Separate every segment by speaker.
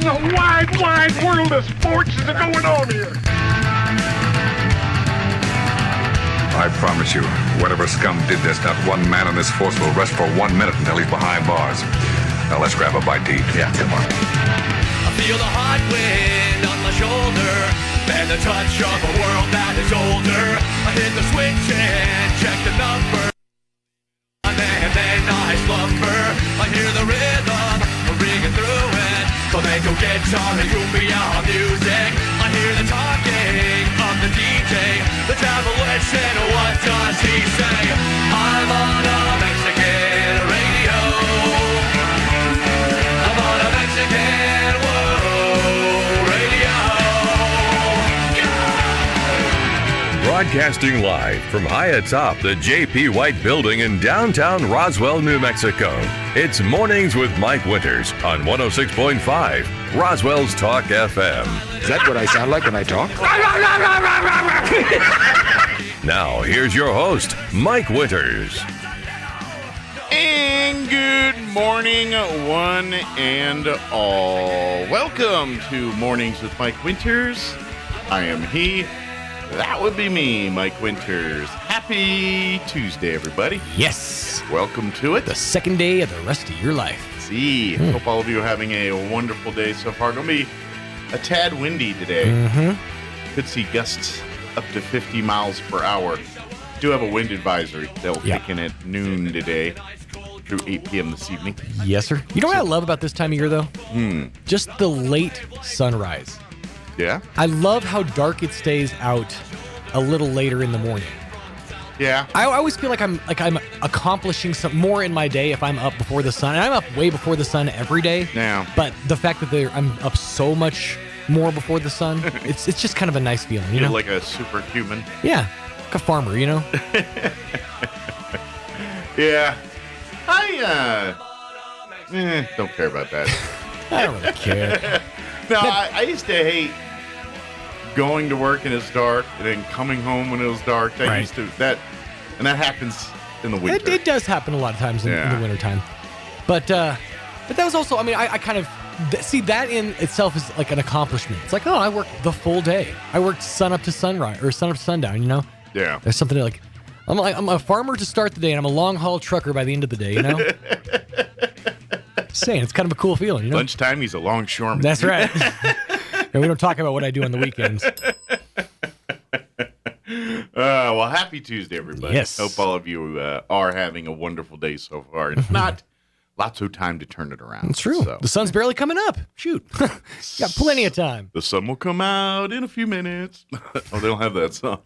Speaker 1: in the wide, wide world of sports is going on here?
Speaker 2: I promise you, whatever scum did this, not one man in this force will rest for 1 minute until he's behind bars. Now let's grab a bite to eat. Yeah, come on.
Speaker 3: I feel the hot wind on my shoulder and the touch of a world that is older. I hit the switch and check the number, and then I slumber. I hear the rhythm ringing through it, flamenco guitar and cumbia music. I hear the talking of the DJ, the demolition. What does he say? I'm on a Mexican radio. I'm on a Mexican radio. Yeah!
Speaker 4: Broadcasting live from high atop the J.P. White Building in downtown Roswell, New Mexico. It's Mornings with Mike Winters on 106.5 Roswell's Talk FM.
Speaker 1: Is that what I sound like when I talk?
Speaker 4: Now, here's your host, Mike Winters.
Speaker 5: And good morning, one and all. Welcome to Mornings with Mike Winters. I am he. That would be me, Mike Winters. Happy Tuesday, everybody.
Speaker 6: Yes.
Speaker 5: Welcome to it.
Speaker 6: The second day of the rest of your life.
Speaker 5: Hope all of you are having a wonderful day so far. Going to be a tad windy today. Could see gusts up to 50 miles per hour. Do have a wind advisory that will kick in at noon today through 8 p.m. this evening.
Speaker 6: Yes, sir. You know what I love about this time of year, though? Just the late sunrise.
Speaker 5: Yeah?
Speaker 6: I love how dark it stays out a little later in the morning.
Speaker 5: Yeah.
Speaker 6: I always feel like I'm accomplishing some more in my day if I'm up before the sun. And I'm up way before the sun every day.
Speaker 5: Yeah.
Speaker 6: But the fact that I'm up so much more before the sun, it's just kind of a nice feeling, you know?
Speaker 5: Like a superhuman.
Speaker 6: Yeah. Like a farmer, you know?
Speaker 5: Yeah. I don't care about that.
Speaker 6: I don't really care.
Speaker 5: No, I used to hate going to work and it's dark, and then coming home when it was dark. And that happens in the winter.
Speaker 6: It does happen a lot of times in the wintertime. But that was also, I mean, I kind of see that in itself is like an accomplishment. It's like, oh, I worked the full day. I worked sun up to sunrise or sun up to sundown, you know?
Speaker 5: Yeah.
Speaker 6: There's something like I'm a farmer to start the day, and I'm a long haul trucker by the end of the day, you know? Saying it's kind of a cool feeling, you know?
Speaker 5: Lunchtime, he's a longshoreman.
Speaker 6: That's right. And we don't talk about what I do on the weekends.
Speaker 5: Well, happy Tuesday, everybody.
Speaker 6: Yes.
Speaker 5: Hope all of you are having a wonderful day so far. If not, lots of time to turn it around.
Speaker 6: It's true.
Speaker 5: So.
Speaker 6: The sun's barely coming up. Shoot. Got plenty of time.
Speaker 5: The sun will come out in a few minutes. Oh, they don't have that song.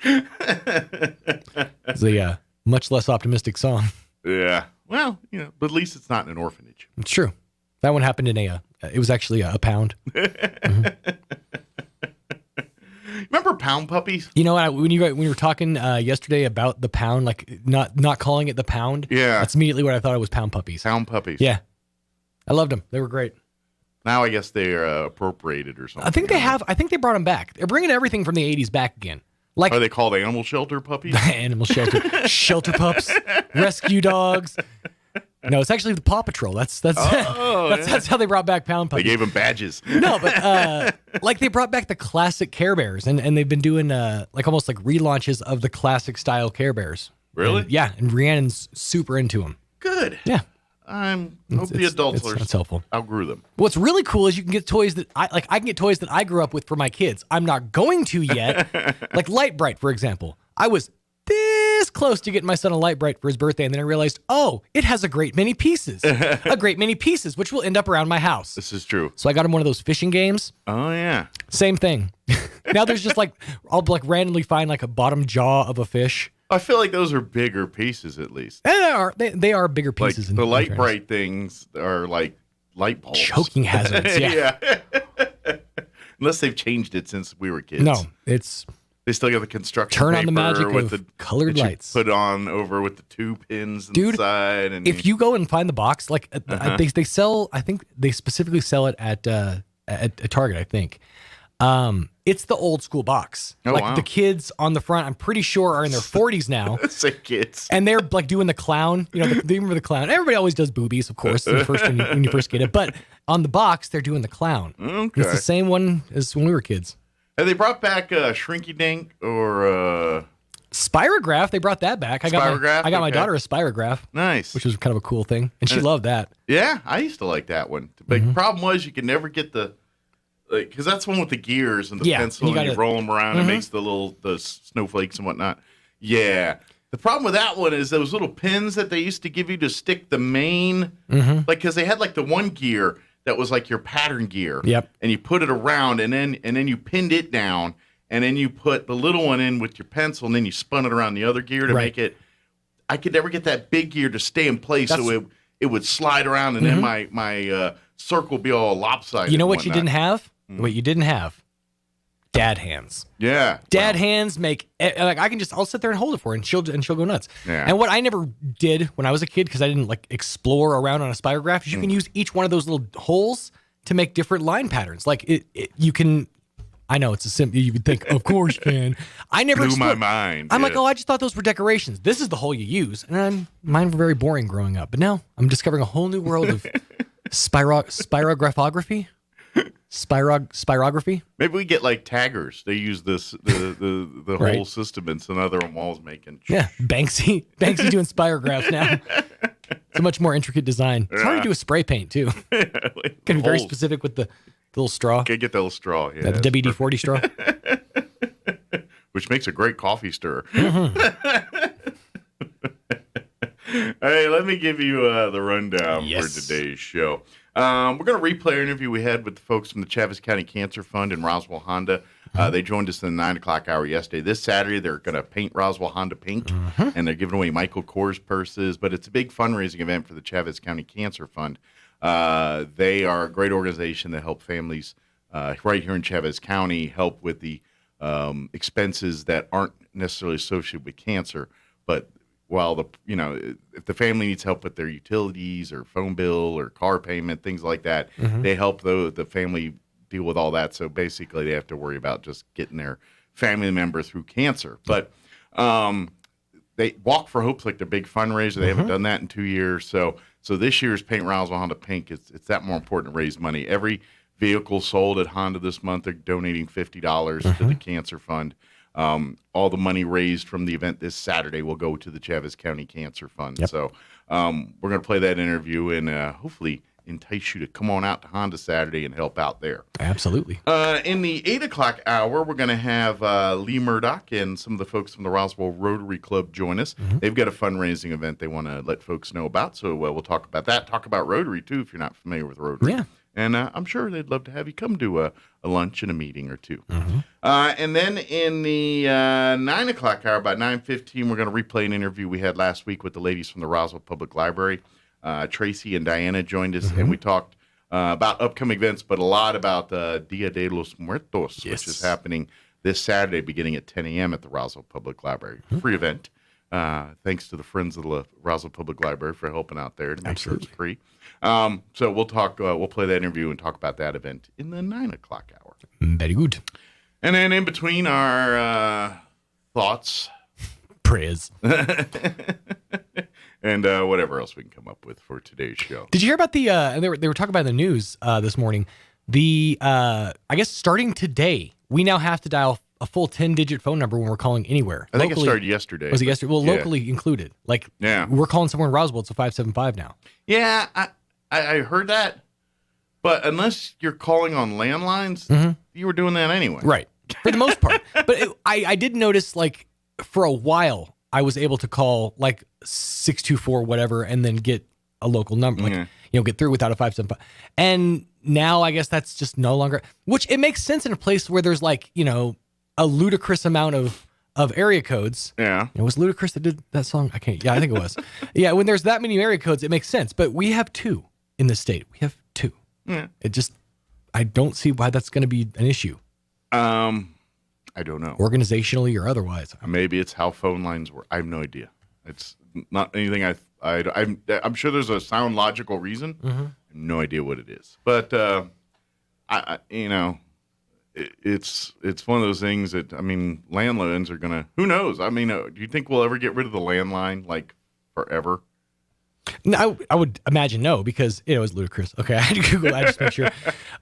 Speaker 6: It's a much less optimistic song.
Speaker 5: Yeah. Well, but at least it's not in an orphanage.
Speaker 6: It's true. That one happened in it was actually a pound.
Speaker 5: Remember pound puppies?
Speaker 6: You know what? When you were talking yesterday about the pound, like not calling it the pound.
Speaker 5: Yeah.
Speaker 6: That's immediately what I thought it was pound puppies.
Speaker 5: Pound puppies.
Speaker 6: Yeah. I loved them. They were great.
Speaker 5: Now I guess they're appropriated or something.
Speaker 6: I think they have. I think they brought them back. They're bringing everything from the 80s back again. Like,
Speaker 5: are they called animal shelter puppies?
Speaker 6: Animal shelter. Shelter pups. Rescue dogs. No, it's actually the Paw Patrol. That's how they brought back pound puppies.
Speaker 5: They gave them badges.
Speaker 6: No, but like they brought back the classic Care Bears, and they've been doing like almost like relaunches of the classic style Care Bears.
Speaker 5: Really?
Speaker 6: And Rhiannon's super into them.
Speaker 5: Good.
Speaker 6: Yeah.
Speaker 5: Hope the adults
Speaker 6: it's helpful.
Speaker 5: outgrew them.
Speaker 6: What's really cool is you can get toys that I can get toys that I grew up with for my kids. I'm not going to yet. Like Light Bright, for example. I was this close to getting my son a Light Bright for his birthday, and then I realized, oh, it has a great many pieces. Which will end up around my house.
Speaker 5: This is true.
Speaker 6: So I got him one of those fishing games.
Speaker 5: Oh, yeah.
Speaker 6: Same thing. Now there's just like, I'll like randomly find like a bottom jaw of a fish.
Speaker 5: I feel like those are bigger pieces, at least.
Speaker 6: And they are bigger
Speaker 5: Like
Speaker 6: pieces.
Speaker 5: the Light Bright things are like light bulbs.
Speaker 6: Choking hazards, yeah.
Speaker 5: Unless they've changed it since we were kids.
Speaker 6: No,
Speaker 5: they still got the construction
Speaker 6: turn
Speaker 5: paper
Speaker 6: on the magic
Speaker 5: with
Speaker 6: of
Speaker 5: the
Speaker 6: colored
Speaker 5: that you
Speaker 6: lights.
Speaker 5: Put on over with the 2 pins
Speaker 6: Dude,
Speaker 5: inside. And
Speaker 6: if you go and find the box, like they sell, I think they specifically sell it at Target, I think. It's the old school box.
Speaker 5: Oh,
Speaker 6: like
Speaker 5: wow.
Speaker 6: the kids on the front, I'm pretty sure are in their 40s now.
Speaker 5: Say kids.
Speaker 6: And they're like doing the clown. You know, do you remember the clown? Everybody always does boobies, of course, when you first get it. But on the box, they're doing the clown.
Speaker 5: Okay.
Speaker 6: It's the same one as when we were kids.
Speaker 5: Have they brought back Shrinky Dink or
Speaker 6: Spirograph, they brought that back. I got my
Speaker 5: Okay.
Speaker 6: daughter a Spirograph.
Speaker 5: Nice?
Speaker 6: Which was kind of a cool thing. And she loved that.
Speaker 5: Yeah, I used to like that one. But the problem was you could never get the, because that's one with the gears and the pencil, and you roll them around. It makes the snowflakes and whatnot. Yeah. The problem with that one is those little pins that they used to give you to stick the main, like, because they had like the one gear that was like your pattern gear.
Speaker 6: Yep.
Speaker 5: And you put it around, and then you pinned it down, and then you put the little one in with your pencil, and then you spun it around the other gear to make it. I could never get that big gear to stay in place, so it would slide around, and then my circle would be all lopsided.
Speaker 6: You know what you didn't have? What you didn't have? Dad hands.
Speaker 5: Yeah.
Speaker 6: Dad hands make like I'll sit there and hold it for her, and she'll go nuts.
Speaker 5: Yeah.
Speaker 6: And what I never did when I was a kid, because I didn't like explore around on a spirograph, is you can use each one of those little holes to make different line patterns. Like you can. I know it's a simple. You would think, of course, you can. I never
Speaker 5: blew my mind.
Speaker 6: I'm like, I just thought those were decorations. This is the hole you use, and mine were very boring growing up. But now I'm discovering a whole new world of spirographography. Spirography.
Speaker 5: Maybe we get like taggers. They use the whole system, and some other walls making.
Speaker 6: Yeah, Banksy doing spirographs now. It's a much more intricate design. It's hard to do with spray paint too. Can be very specific with the little straw.
Speaker 5: Can get the little straw. Yeah,
Speaker 6: the WD-40 straw,
Speaker 5: which makes a great coffee stirrer. Hey, let me give you the rundown for today's show. We're going to replay our interview we had with the folks from the Chaves County Cancer Fund and Roswell Honda. They joined us in the 9 o'clock hour yesterday. This Saturday, they're going to paint Roswell Honda pink, and they're giving away Michael Kors purses. But it's a big fundraising event for the Chaves County Cancer Fund. They are a great organization that help families right here in Chaves County help with the expenses that aren't necessarily associated with cancer, but while if the family needs help with their utilities or phone bill or car payment, things like that, they help the family deal with all that. So basically, they have to worry about just getting their family member through cancer. But they Walk for Hope's like their big fundraiser. They haven't done that in 2 years. So this year's Paint Roswell Honda Pink, it's that more important to raise money. Every vehicle sold at Honda this month, they're donating $50 to the Cancer Fund. All the money raised from the event this Saturday will go to the Chaves County Cancer Fund. Yep. So we're going to play that interview and hopefully entice you to come on out to Honda Saturday and help out there.
Speaker 6: Absolutely.
Speaker 5: In the 8 o'clock hour, we're going to have Lee Murdoch and some of the folks from the Roswell Rotary Club join us. They've got a fundraising event they want to let folks know about. So we'll talk about that. Talk about Rotary, too, if you're not familiar with Rotary.
Speaker 6: Yeah.
Speaker 5: And I'm sure they'd love to have you come to a lunch and a meeting or two. And then in the 9 o'clock hour, about 9:15, we're going to replay an interview we had last week with the ladies from the Roswell Public Library. Tracy and Diana joined us, and we talked about upcoming events, but a lot about Dia de los Muertos, which is happening this Saturday beginning at 10 a.m. at the Roswell Public Library. Free event. Thanks to the Friends of the Roswell Public Library for helping out there to make sure it's free. So we'll talk. We'll play that interview and talk about that event in the 9 o'clock hour.
Speaker 6: Very good.
Speaker 5: And then in between our thoughts,
Speaker 6: prayers,
Speaker 5: and whatever else we can come up with for today's show.
Speaker 6: Did you hear about the? They were talking about in the news this morning. I guess starting today, we now have to dial a full 10-digit phone number when we're calling anywhere.
Speaker 5: I think it started yesterday.
Speaker 6: Was it yesterday? Well, locally included. Like, we're calling somewhere in Roswell. It's a 575 now. Yeah,
Speaker 5: I heard that. But unless you're calling on landlines, you were doing that anyway.
Speaker 6: Right. For the most part. But I did notice, like, for a while, I was able to call, like, 624 whatever and then get a local number. Like, get through without a 575. And now I guess that's just no longer... Which, it makes sense in a place where there's, like, a ludicrous amount of area codes.
Speaker 5: Yeah.
Speaker 6: It was Ludacris that did that song. I think it was. Yeah, when there's that many area codes, it makes sense. But we have 2 in this state. We have 2.
Speaker 5: Yeah.
Speaker 6: I don't see why that's going to be an issue.
Speaker 5: I don't know.
Speaker 6: Organizationally or otherwise.
Speaker 5: Maybe it's how phone lines work. I have no idea. It's not anything I'm sure there's a sound logical reason. I have no idea what it is. But it's one of those things that, landlines are going to, who knows? Do you think we'll ever get rid of the landline, like, forever?
Speaker 6: No, I would imagine no, because it was ludicrous. Okay, I had to Google that just to make sure.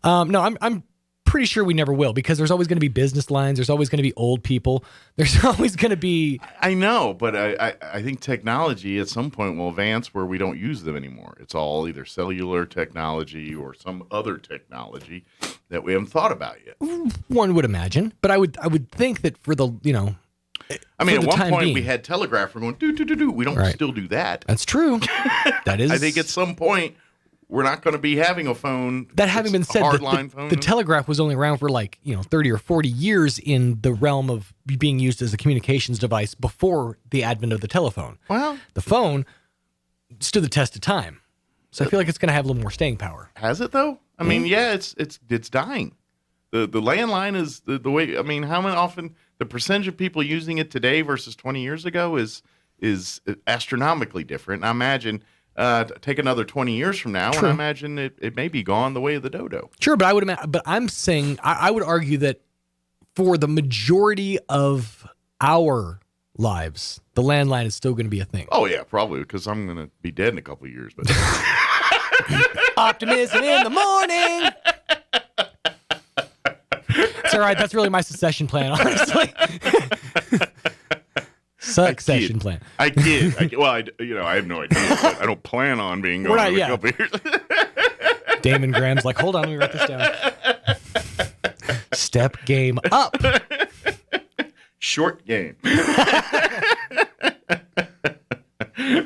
Speaker 6: No, I'm pretty sure we never will, because there's always going to be business lines. There's always going to be old people. There's always going to be.
Speaker 5: I know, but I think technology at some point will advance where we don't use them anymore. It's all either cellular technology or some other technology that we haven't thought about yet.
Speaker 6: One would imagine, but I would think that for the
Speaker 5: I mean,
Speaker 6: for
Speaker 5: at
Speaker 6: the
Speaker 5: one
Speaker 6: time
Speaker 5: point
Speaker 6: being,
Speaker 5: we had telegraph. We're going do. We don't
Speaker 6: Right.
Speaker 5: still do that.
Speaker 6: That's true. That is.
Speaker 5: I think at some point we're not going to be having a phone.
Speaker 6: That having been said, the telegraph was only around for 30 or 40 years in the realm of being used as a communications device before the advent of the telephone.
Speaker 5: Well,
Speaker 6: The phone stood the test of time. So I feel like it's going to have a little more staying power.
Speaker 5: has it though? I mean, yeah, it's dying. The landline is the way. I mean, how many often the percentage of people using it today versus 20 years ago is astronomically different. And I imagine take another 20 years from now,
Speaker 6: True.
Speaker 5: and I imagine it may be gone the way of the dodo.
Speaker 6: Sure, but I'm saying I would argue that for the majority of our lives, the landline is still going to be a thing.
Speaker 5: Oh yeah, probably because I'm going to be dead in a couple of years. But
Speaker 6: Optimism in the morning. It's all right. That's really my secession plan, honestly. Succession plan.
Speaker 5: I kid. I have no idea. But I don't plan on being gone in a couple of years.
Speaker 6: Damon Graham's like, hold on, let me write this down. Step game up.
Speaker 5: Short game.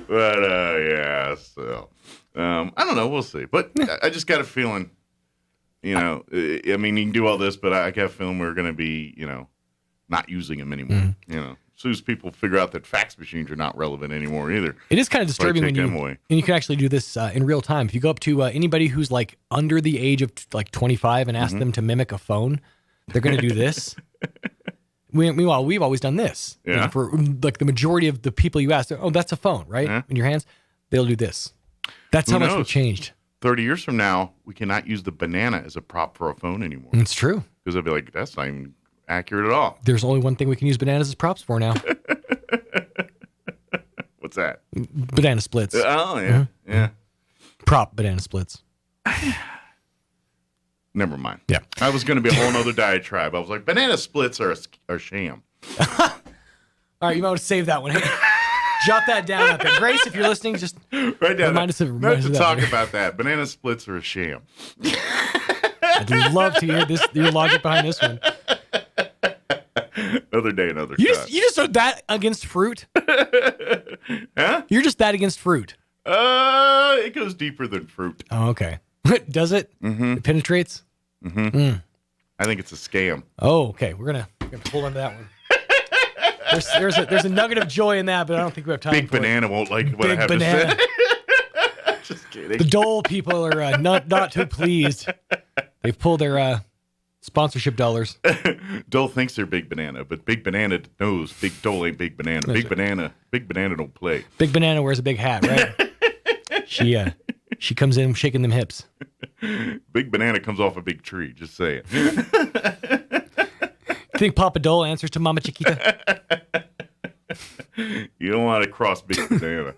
Speaker 5: But yeah, so I don't know. We'll see. But I just got a feeling, I mean, you can do all this, but I got a feeling we're going to be, not using them anymore. As soon as people figure out that fax machines are not relevant anymore either.
Speaker 6: It is kind of disturbing when and you can actually do this in real time. If you go up to anybody who's like under the age of 25 and ask them to mimic a phone, they're going to do this. Meanwhile, we've always done this.
Speaker 5: Yeah.
Speaker 6: For like the majority of the people you ask, oh, that's a phone, right?
Speaker 5: Yeah.
Speaker 6: In your hands, they'll do this. That's
Speaker 5: Who
Speaker 6: how much
Speaker 5: knows?
Speaker 6: we've changed.
Speaker 5: 30 years from now, we cannot use the banana as a prop for a phone anymore.
Speaker 6: It's true.
Speaker 5: Because they'll be like, that's not even accurate at all.
Speaker 6: There's only one thing we can use bananas as props for now.
Speaker 5: What's that?
Speaker 6: Banana splits.
Speaker 5: Oh, yeah. Yeah.
Speaker 6: Prop banana splits.
Speaker 5: Never mind.
Speaker 6: Yeah.
Speaker 5: I was going to be a whole other diatribe. I was like, banana splits are a sham.
Speaker 6: All right, you might want to save that one. Jot that down up there. Grace, if you're listening, just
Speaker 5: Right down.
Speaker 6: remind us of
Speaker 5: Not to
Speaker 6: that
Speaker 5: talk
Speaker 6: later.
Speaker 5: about that. Banana splits are a sham.
Speaker 6: I'd love to hear your logic behind this one.
Speaker 5: Another day, another
Speaker 6: You
Speaker 5: cut.
Speaker 6: just are that against fruit?
Speaker 5: Huh?
Speaker 6: You're just that against fruit.
Speaker 5: It goes deeper than fruit.
Speaker 6: Oh, okay. Does it? Mm-hmm. It penetrates?
Speaker 5: I think it's a scam.
Speaker 6: Oh, okay. We're gonna hold on to that one. There's a nugget of joy in that, but I don't think we have time
Speaker 5: Big
Speaker 6: for
Speaker 5: banana won't like what I
Speaker 6: Big
Speaker 5: have
Speaker 6: banana.
Speaker 5: to say. Just kidding.
Speaker 6: The Dole people are not too pleased. They've pulled their sponsorship dollars.
Speaker 5: Dole thinks they're Big Banana, but Big Banana knows Big Dole ain't Big Banana.
Speaker 6: That's
Speaker 5: Big Banana don't play.
Speaker 6: Big Banana wears a big hat, right? She comes in shaking them hips.
Speaker 5: Big Banana comes off a big tree. Just saying.
Speaker 6: You think Papa Dole answers to Mama Chiquita?
Speaker 5: You don't want to cross Big Banana.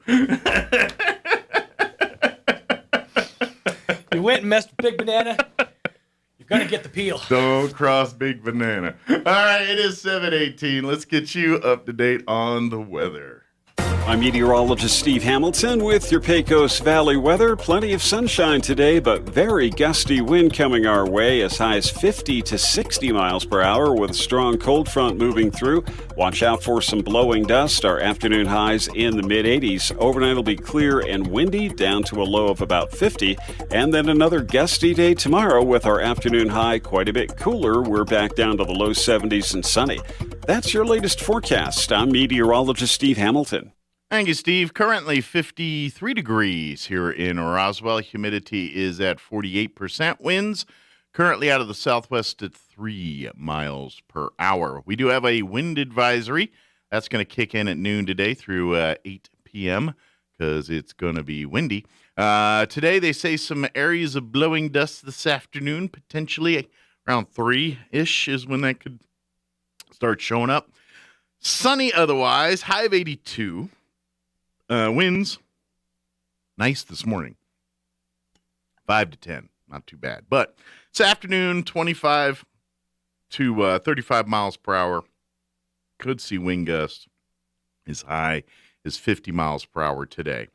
Speaker 6: You went and messed with Big Banana, you're gonna get the peel.
Speaker 5: Don't cross Big Banana. All right, it is 7:18. Let's get you up to date on the weather.
Speaker 7: I'm meteorologist Steve Hamilton with your Pecos Valley weather. Plenty of sunshine today, but very gusty wind coming our way, as high as 50 to 60 miles per hour with a strong cold front moving through. Watch out for some blowing dust. Our afternoon highs in the mid-80s. Overnight will be clear and windy, down to a low of about 50. And then another gusty day tomorrow with our afternoon high quite a bit cooler. We're back down to the low 70s and sunny. That's your latest forecast. I'm meteorologist Steve Hamilton.
Speaker 5: Thank you, Steve. Currently 53 degrees here in Roswell. Humidity is at 48%. Winds currently out of the southwest at 3 miles per hour. We do have a wind advisory. That's going to kick in at noon today through 8 p.m. because it's going to be windy. Today they say some areas of blowing dust this afternoon, potentially around 3-ish is when that could start showing up. Sunny otherwise, high of 82. Winds nice this morning. 5 to 10, not too bad. But this afternoon, 25 to 35 miles per hour. Could see wind gusts as high as 50 miles per hour today.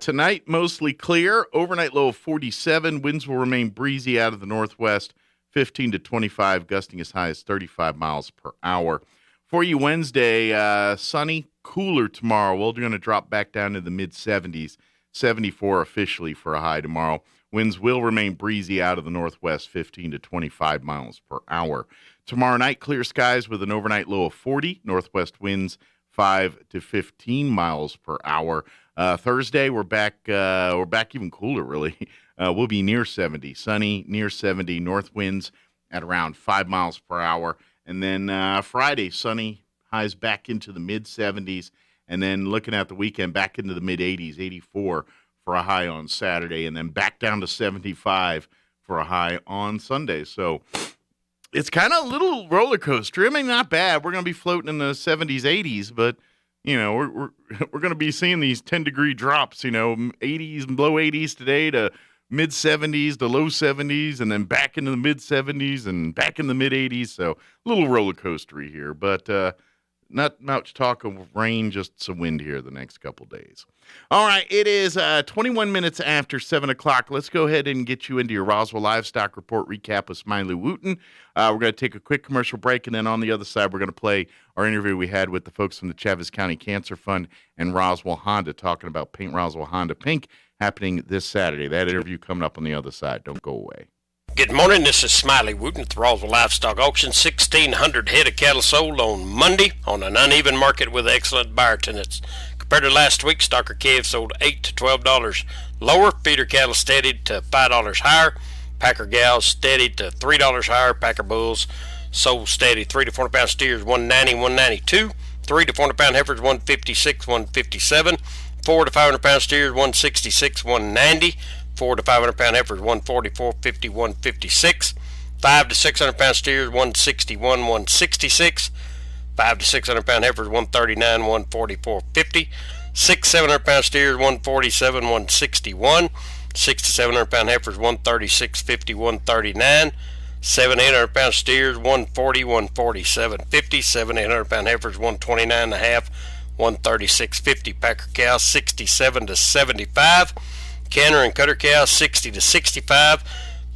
Speaker 5: Tonight, mostly clear. Overnight low of 47. Winds will remain breezy out of the northwest, 15 to 25, gusting as high as 35 miles per hour. For you Wednesday, sunny, cooler tomorrow. We're going to drop back down to the mid-70s, 74 officially for a high tomorrow. Winds will remain breezy out of the northwest, 15 to 25 miles per hour. Tomorrow night, clear skies with an overnight low of 40. Northwest winds 5 to 15 miles per hour. Thursday, we're back even cooler, really. We'll be near 70. Sunny, near 70. North winds at around 5 miles per hour. And then Friday, sunny, highs back into the mid-70s. And then looking at the weekend, back into the mid-80s, 84 for a high on Saturday. And then back down to 75 for a high on Sunday. So it's kind of a little roller coaster. I mean, not bad. We're going to be floating in the 70s, 80s, but we're going to be seeing these 10-degree drops. 80s, low 80s today to mid 70s to low 70s, and then back into the mid 70s and back in the mid 80s. So a little roller coastery here, but not much talk of rain, just some wind here the next couple days. All right, it is 21 minutes after 7 o'clock. Let's go ahead and get you into your Roswell Livestock Report recap with Smiley Wooten. We're going to take a quick commercial break, and then on the other side, we're going to play our interview we had with the folks from the Chaves County Cancer Fund and Roswell Honda talking about Paint Roswell Honda Pink happening this Saturday. That interview coming up on the other side. Don't go away.
Speaker 8: Good morning, this is Smiley Wooten at the Roswell Livestock Auction. 1,600 head of cattle sold on Monday on an uneven market with excellent buyer tenants. Compared to last week, stocker calves sold $8 to $12 lower, feeder cattle steadied to $5 higher, packer gals steadied to $3 higher, packer bulls sold steady. 3 to 400 pound steers $190, $192, 3 to 400 pound heifers $156, $157, 4 to 500 pound steers $166, $190, 4 to 500 pound heifers $144, $50, $156, 5 to 600 pound steers $161, $166, 5 to 600 pound heifers $139, $144, $50, 6 700 pound steers $147, $161, 6 to 700 pound heifers $136, $50, $139, 7 800 pound steers $140, $147, $50, 7 800 pound heifers $129.5, $136.50, packer cows 67 to 75, canner and cutter cows 60 to 65,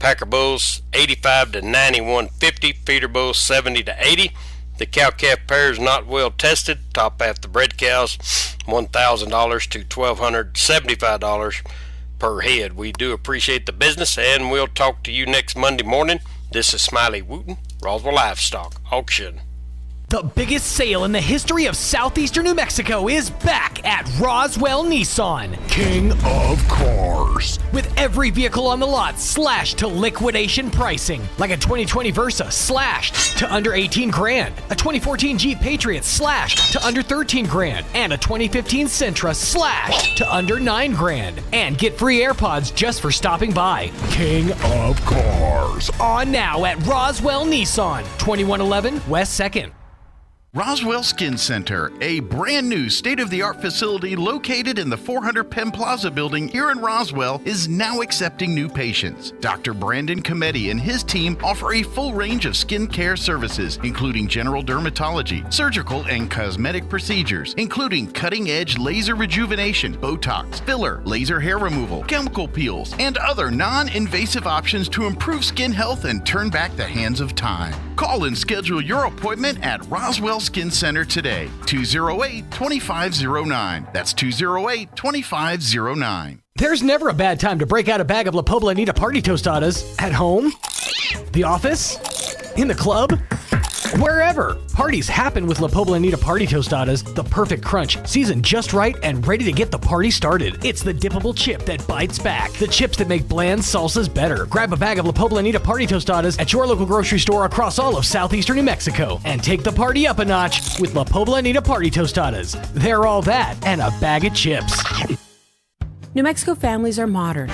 Speaker 8: packer bulls 85 to 91.50, feeder bulls 70 to 80. The cow-calf pair is not well tested. Top half the bred cows $1,000 to $1,275 per head. We do appreciate the business, and we'll talk to you next Monday morning. This is Smiley Wooten, Roswell Livestock Auction.
Speaker 6: The biggest sale in the history of southeastern New Mexico is back at Roswell Nissan.
Speaker 1: King of cars.
Speaker 6: With every vehicle on the lot slashed to liquidation pricing. Like a 2020 Versa slashed to under 18 grand. A 2014 Jeep Patriot slashed to under 13 grand. And a 2015 Sentra slashed to under 9 grand. And get free AirPods just for stopping by.
Speaker 1: King of cars.
Speaker 6: On now at Roswell Nissan, 2111 West 2nd.
Speaker 9: Roswell Skin Center, a brand new state-of-the-art facility located in the 400 Penn Plaza building here in Roswell, is now accepting new patients. Dr. Brandon Cometti and his team offer a full range of skin care services, including general dermatology, surgical and cosmetic procedures, including cutting-edge laser rejuvenation, Botox, filler, laser hair removal, chemical peels, and other non-invasive options to improve skin health and turn back the hands of time. Call and schedule your appointment at Roswell Skin Center today, 208-2509. That's 208-2509.
Speaker 6: There's never a bad time to break out a bag of La Poblanita Party Tostadas. At home, the office, in the club, wherever. Parties happen with La Poblanita Party Tostadas, the perfect crunch, seasoned just right and ready to get the party started. It's the dippable chip that bites back, the chips that make bland salsas better. Grab a bag of La Poblanita Party Tostadas at your local grocery store across all of southeastern New Mexico and take the party up a notch with La Poblanita Party Tostadas. They're all that and a bag of chips.
Speaker 10: New Mexico families are modern,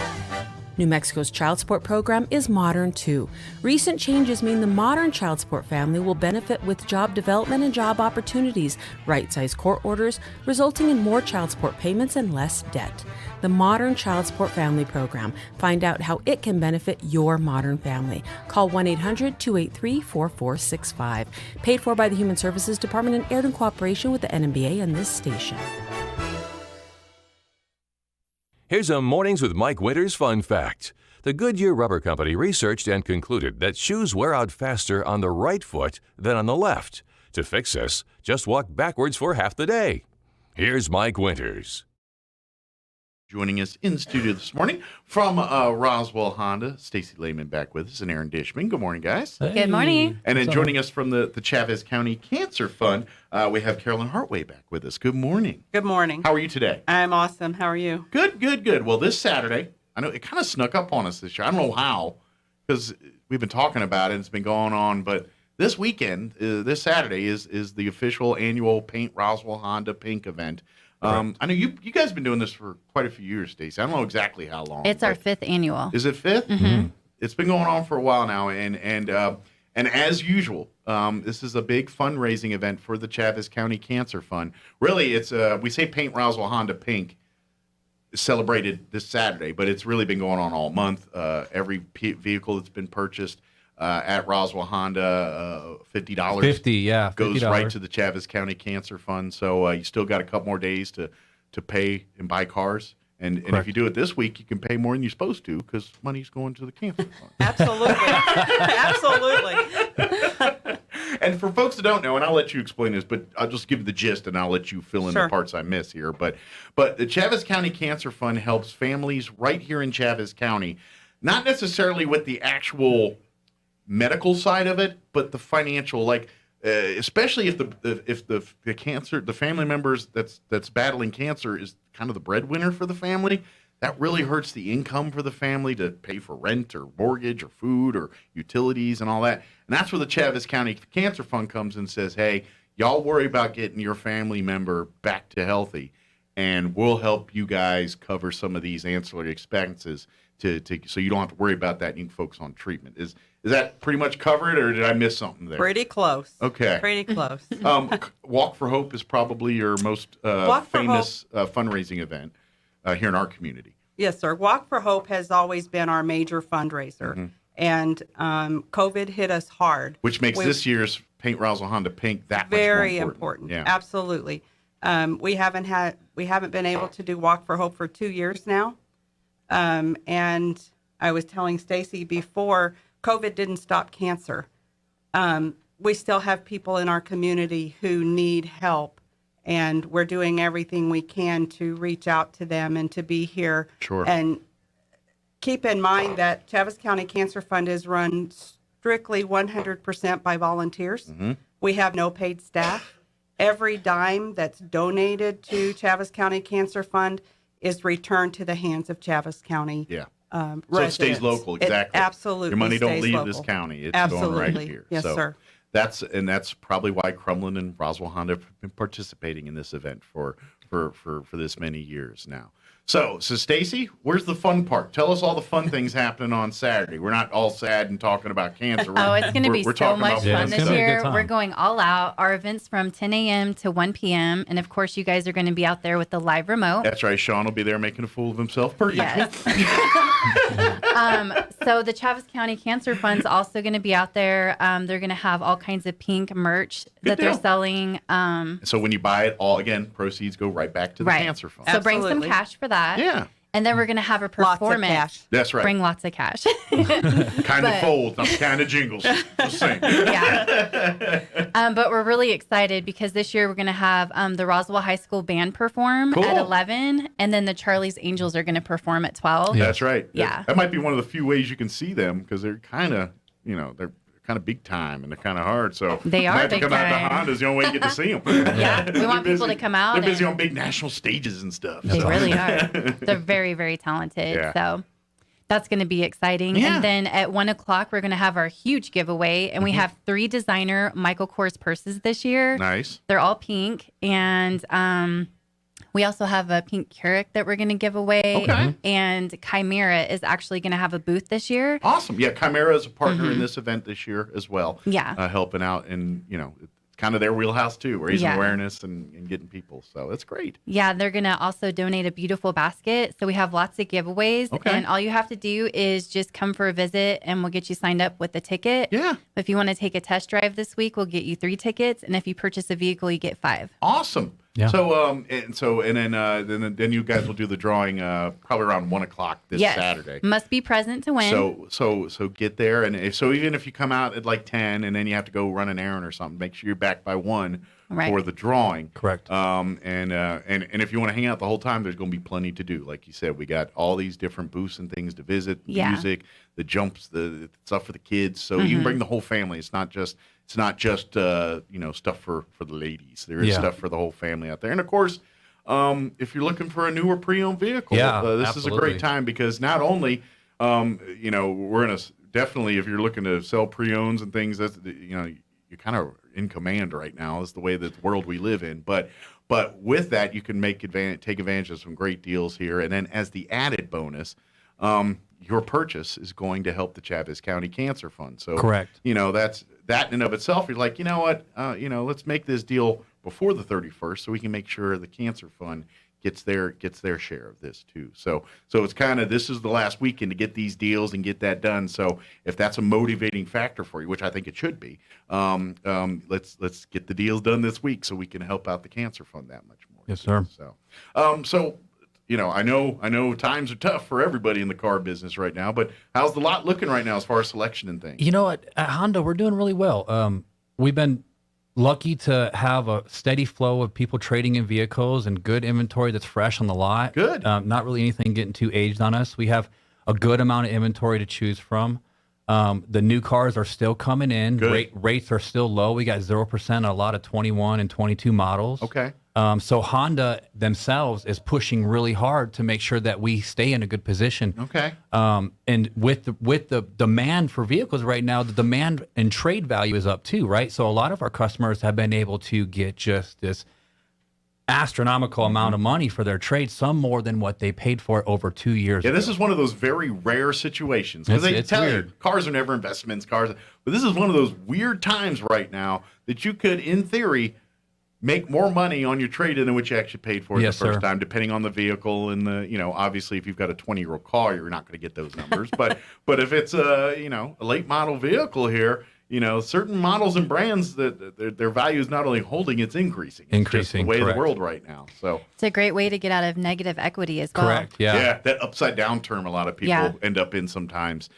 Speaker 10: New Mexico's child support program is modern too. Recent changes mean the modern child support family will benefit with job development and job opportunities, right-sized court orders, resulting in more child support payments and less debt. The Modern Child Support Family Program. Find out how it can benefit your modern family. Call 1-800-283-4465. Paid for by the Human Services Department and aired in cooperation with the NMBA and this station.
Speaker 4: Here's a Mornings with Mike Winters fun fact. The Goodyear Rubber Company researched and concluded that shoes wear out faster on the right foot than on the left. To fix this, just walk backwards for half the day. Here's Mike Winters.
Speaker 5: Joining us in studio this morning from Roswell Honda, Stacy Lehman back with us, and Aaron Dishman. Good morning, guys.
Speaker 11: Hey. Good morning.
Speaker 5: And then joining us from the Chavez County Cancer Fund, we have Carolyn Hartway back with us. Good morning.
Speaker 11: Good morning.
Speaker 5: How are you today?
Speaker 11: I'm awesome. How are you?
Speaker 5: Good. Well, this Saturday, I know it kind of snuck up on us this year. I don't know how, because we've been talking about it. It's been going on, but this weekend, this Saturday, is the official annual Paint Roswell Honda Pink event. I know you guys have been doing this for quite a few years, Stacey. I don't know exactly how long.
Speaker 12: It's our 5th annual.
Speaker 5: Is it 5th?
Speaker 12: Mm-hmm.
Speaker 5: It's been going on for a while now, and as usual, this is a big fundraising event for the Chavez County Cancer Fund. Really, it's we say Paint Roswell Honda Pink, celebrated this Saturday, but it's really been going on all month. Every vehicle that's been purchased at Roswell Honda, $50.
Speaker 6: $50,
Speaker 5: goes
Speaker 6: $50.
Speaker 5: right to the Chavez County Cancer Fund. So you still got a couple more days to pay and buy cars. And if you do it this week, you can pay more than you're supposed to because money's going to the cancer fund.
Speaker 11: Absolutely. Absolutely.
Speaker 5: And for folks that don't know, and I'll let you explain this, but I'll just give you the gist and I'll let you fill in the parts I miss here. But the Chavez County Cancer Fund helps families right here in Chavez County, not necessarily with the actual medical side of it, but the financial, especially if the cancer, the family members that's battling cancer is kind of the breadwinner for the family. That really hurts the income for the family to pay for rent or mortgage or food or utilities and all that. And that's where the Chavez County Cancer Fund comes and says, hey, y'all worry about getting your family member back to healthy, and we'll help you guys cover some of these ancillary expenses so you don't have to worry about that and you can focus on treatment. Is that pretty much covered, or did I miss something there?
Speaker 11: Pretty close.
Speaker 5: Okay.
Speaker 11: Pretty close.
Speaker 5: Walk for Hope is probably your most famous fundraising event here in our community.
Speaker 11: Yes, sir. Walk for Hope has always been our major fundraiser. Mm-hmm. And COVID hit us hard.
Speaker 5: Which makes this year's Paint Roswell Honda Pink that
Speaker 11: very
Speaker 5: much more important.
Speaker 11: Yeah. Absolutely. We haven't been able to do Walk for Hope for 2 years now. And I was telling Stacy before, COVID didn't stop cancer. We still have people in our community who need help, and we're doing everything we can to reach out to them and to be here.
Speaker 5: Sure.
Speaker 11: And keep in mind that Chavez County Cancer Fund is run strictly 100% by volunteers. Mm-hmm. We have no paid staff. Every dime that's donated to Chavez County Cancer Fund is returned to the hands of Chavez County.
Speaker 5: Yeah.
Speaker 11: So
Speaker 5: it stays local, exactly.
Speaker 11: Absolutely.
Speaker 5: Your money don't leave
Speaker 11: local.
Speaker 5: this county. It's
Speaker 11: absolutely.
Speaker 5: going right here.
Speaker 11: Yes,
Speaker 5: so
Speaker 11: sir.
Speaker 5: That's probably why Crumlin and Roswell Honda have been participating in this event for this many years now. So Stacy, where's the fun part? Tell us all the fun things happening on Saturday. We're not all sad and talking about cancer.
Speaker 12: It's going to be so much fun this year. We're going all out. Our event's from 10 a.m. to 1 p.m. And, of course, you guys are going to be out there with the live remote.
Speaker 5: That's right. Sean will be there making a fool of himself per usual.
Speaker 12: Yes. So the Chavez County Cancer Fund's also going to be out there. They're going to have all kinds of pink merch they're selling.
Speaker 5: So when you buy it, all again, proceeds go right back to the Cancer Fund.
Speaker 12: So bring some cash for that.
Speaker 5: Yeah.
Speaker 12: And then we're going to have a performance.
Speaker 11: Lots of cash.
Speaker 5: That's right.
Speaker 12: Bring lots of cash.
Speaker 5: Kind of fold, not kind of jingles. Just saying.
Speaker 12: Yeah. But we're really excited because this year we're going to have the Roswell High School Band perform at 11, and then the Charlie's Angels are going to perform at 12.
Speaker 5: That's right.
Speaker 12: Yeah.
Speaker 5: That might be one of the few ways you can see them because they're kind of, they're kind of big time and they're kind of hard. So
Speaker 12: they are big time.
Speaker 5: Come out to Hondas, the only way you get to see them.
Speaker 12: Yeah, we want people to come out.
Speaker 5: They're busy on big national stages and stuff.
Speaker 12: They really are. They're very, very talented. Yeah. So that's going to be exciting. Yeah. And then at 1 o'clock, we're going to have our huge giveaway. And we have 3 designer Michael Kors purses this year.
Speaker 5: Nice.
Speaker 12: They're all pink. And We also have a pink Keurig that we're going to give away.
Speaker 5: Okay.
Speaker 12: And Chimera is actually going to have a booth this year.
Speaker 5: Awesome. Yeah, Chimera is a partner in this event this year as well.
Speaker 12: Yeah.
Speaker 5: Helping out, and it's kind of their wheelhouse too, raising awareness and getting people. So that's great.
Speaker 12: Yeah, they're going to also donate a beautiful basket. So we have lots of giveaways.
Speaker 5: Okay.
Speaker 12: And all you have to do is just come for a visit and we'll get you signed up with a ticket.
Speaker 5: Yeah.
Speaker 12: If you want to take a test drive this week, we'll get you 3 tickets. And if you purchase a vehicle, you get 5.
Speaker 5: Awesome.
Speaker 6: Yeah.
Speaker 5: So then you guys will do the drawing probably around 1:00 this Saturday.
Speaker 12: Must be present to win.
Speaker 5: So get there, and even if you come out at like 10 and then you have to go run an errand or something, make sure you're back by 1 for the drawing.
Speaker 6: Correct.
Speaker 5: And if you want to hang out the whole time, there's going to be plenty to do. Like you said, we got all these different booths and things to visit, music, the jumps, the stuff for the kids. So you can bring the whole family. It's not just stuff for the ladies. There is stuff for the whole family out there. And of course, if you're looking for a newer pre-owned vehicle, this is a great time, because not only we're in definitely, if you're looking to sell pre-owns and things, that's you're kind of in command right now. Is the way that the world we live in. But with that, you can take advantage of some great deals here. And then as the added bonus, your purchase is going to help the Chavez County Cancer Fund. So
Speaker 6: correct.
Speaker 5: That's that in and of itself. You're like, let's make this deal before the 31st so we can make sure the Cancer Fund gets their share of this too. So it's kind of, this is the last weekend to get these deals and get that done. So if that's a motivating factor for you, which I think it should be, let's get the deals done this week so we can help out the Cancer Fund that much more.
Speaker 6: Yes, sir.
Speaker 5: So I know times are tough for everybody in the car business right now, but how's the lot looking right now as far as selection and things?
Speaker 6: You know what? At Honda, we're doing really well. We've been lucky to have a steady flow of people trading in vehicles and good inventory that's fresh on the lot.
Speaker 5: Good.
Speaker 6: Not really anything getting too aged on us. We have a good amount of inventory to choose from. The new cars are still coming in. Rates are still low. We got 0% on a lot of 21 and 22 models.
Speaker 5: Okay.
Speaker 6: So Honda themselves is pushing really hard to make sure that we stay in a good position.
Speaker 5: Okay.
Speaker 6: And with the demand for vehicles right now, the demand and trade value is up too, right? So a lot of our customers have been able to get just this astronomical amount of money for their trade, some more than what they paid for it over 2 years ago.
Speaker 5: This is one of those very rare situations, because they tell you cars are never investments, but this is one of those weird times right now that you could, in theory, make more money on your trade-in than what you actually paid for it the first time, depending on the vehicle and obviously if you've got a 20-year-old car, you're not going to get those numbers. but if it's a late model vehicle here, certain models and brands that their value is not only holding, it's increasing. It's just the way of the world right now. So
Speaker 12: it's a great way to get out of negative equity as well.
Speaker 6: Correct. Yeah.
Speaker 5: That upside down term a lot of people end up in sometimes.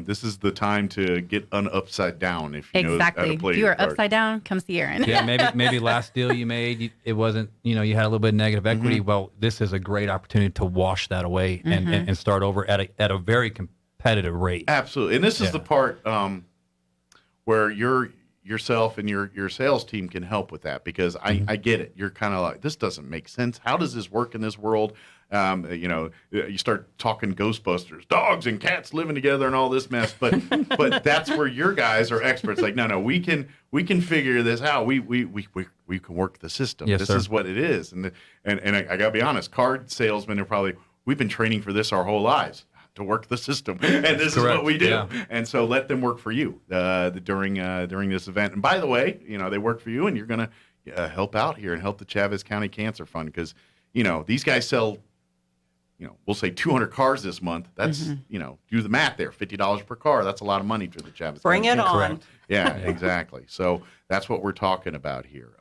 Speaker 5: This is the time to get upside down if you know how to play.
Speaker 12: If you are upside down, come see Aaron.
Speaker 6: Yeah, maybe last deal you made, it wasn't, you had a little bit of negative equity. Well, this is a great opportunity to wash that away and start over at a very competitive rate.
Speaker 5: Absolutely. And this is the part where yourself and your sales team can help with that, because I get it. You're kind of like, this doesn't make sense. How does this work in this world? You start talking Ghostbusters, dogs and cats living together and all this mess, but that's where your guys are experts. Like, no, we can figure this out. We can work the system.
Speaker 6: Yes,
Speaker 5: this
Speaker 6: sir.
Speaker 5: is what it is. And I gotta be honest, car salesmen are we've been training for this our whole lives, to work the system, and this is what we do. Yeah. And so let them work for you during this event. And by the way, they work for you, and you're gonna help out here and help the Chavez County Cancer Fund, because these guys sell, we'll say 200 cars this month. That's, do the math there, $50 per car. That's a lot of money to the Chavez
Speaker 11: Bring
Speaker 5: County.
Speaker 11: it on.
Speaker 5: Yeah, exactly. So that's what we're talking about here.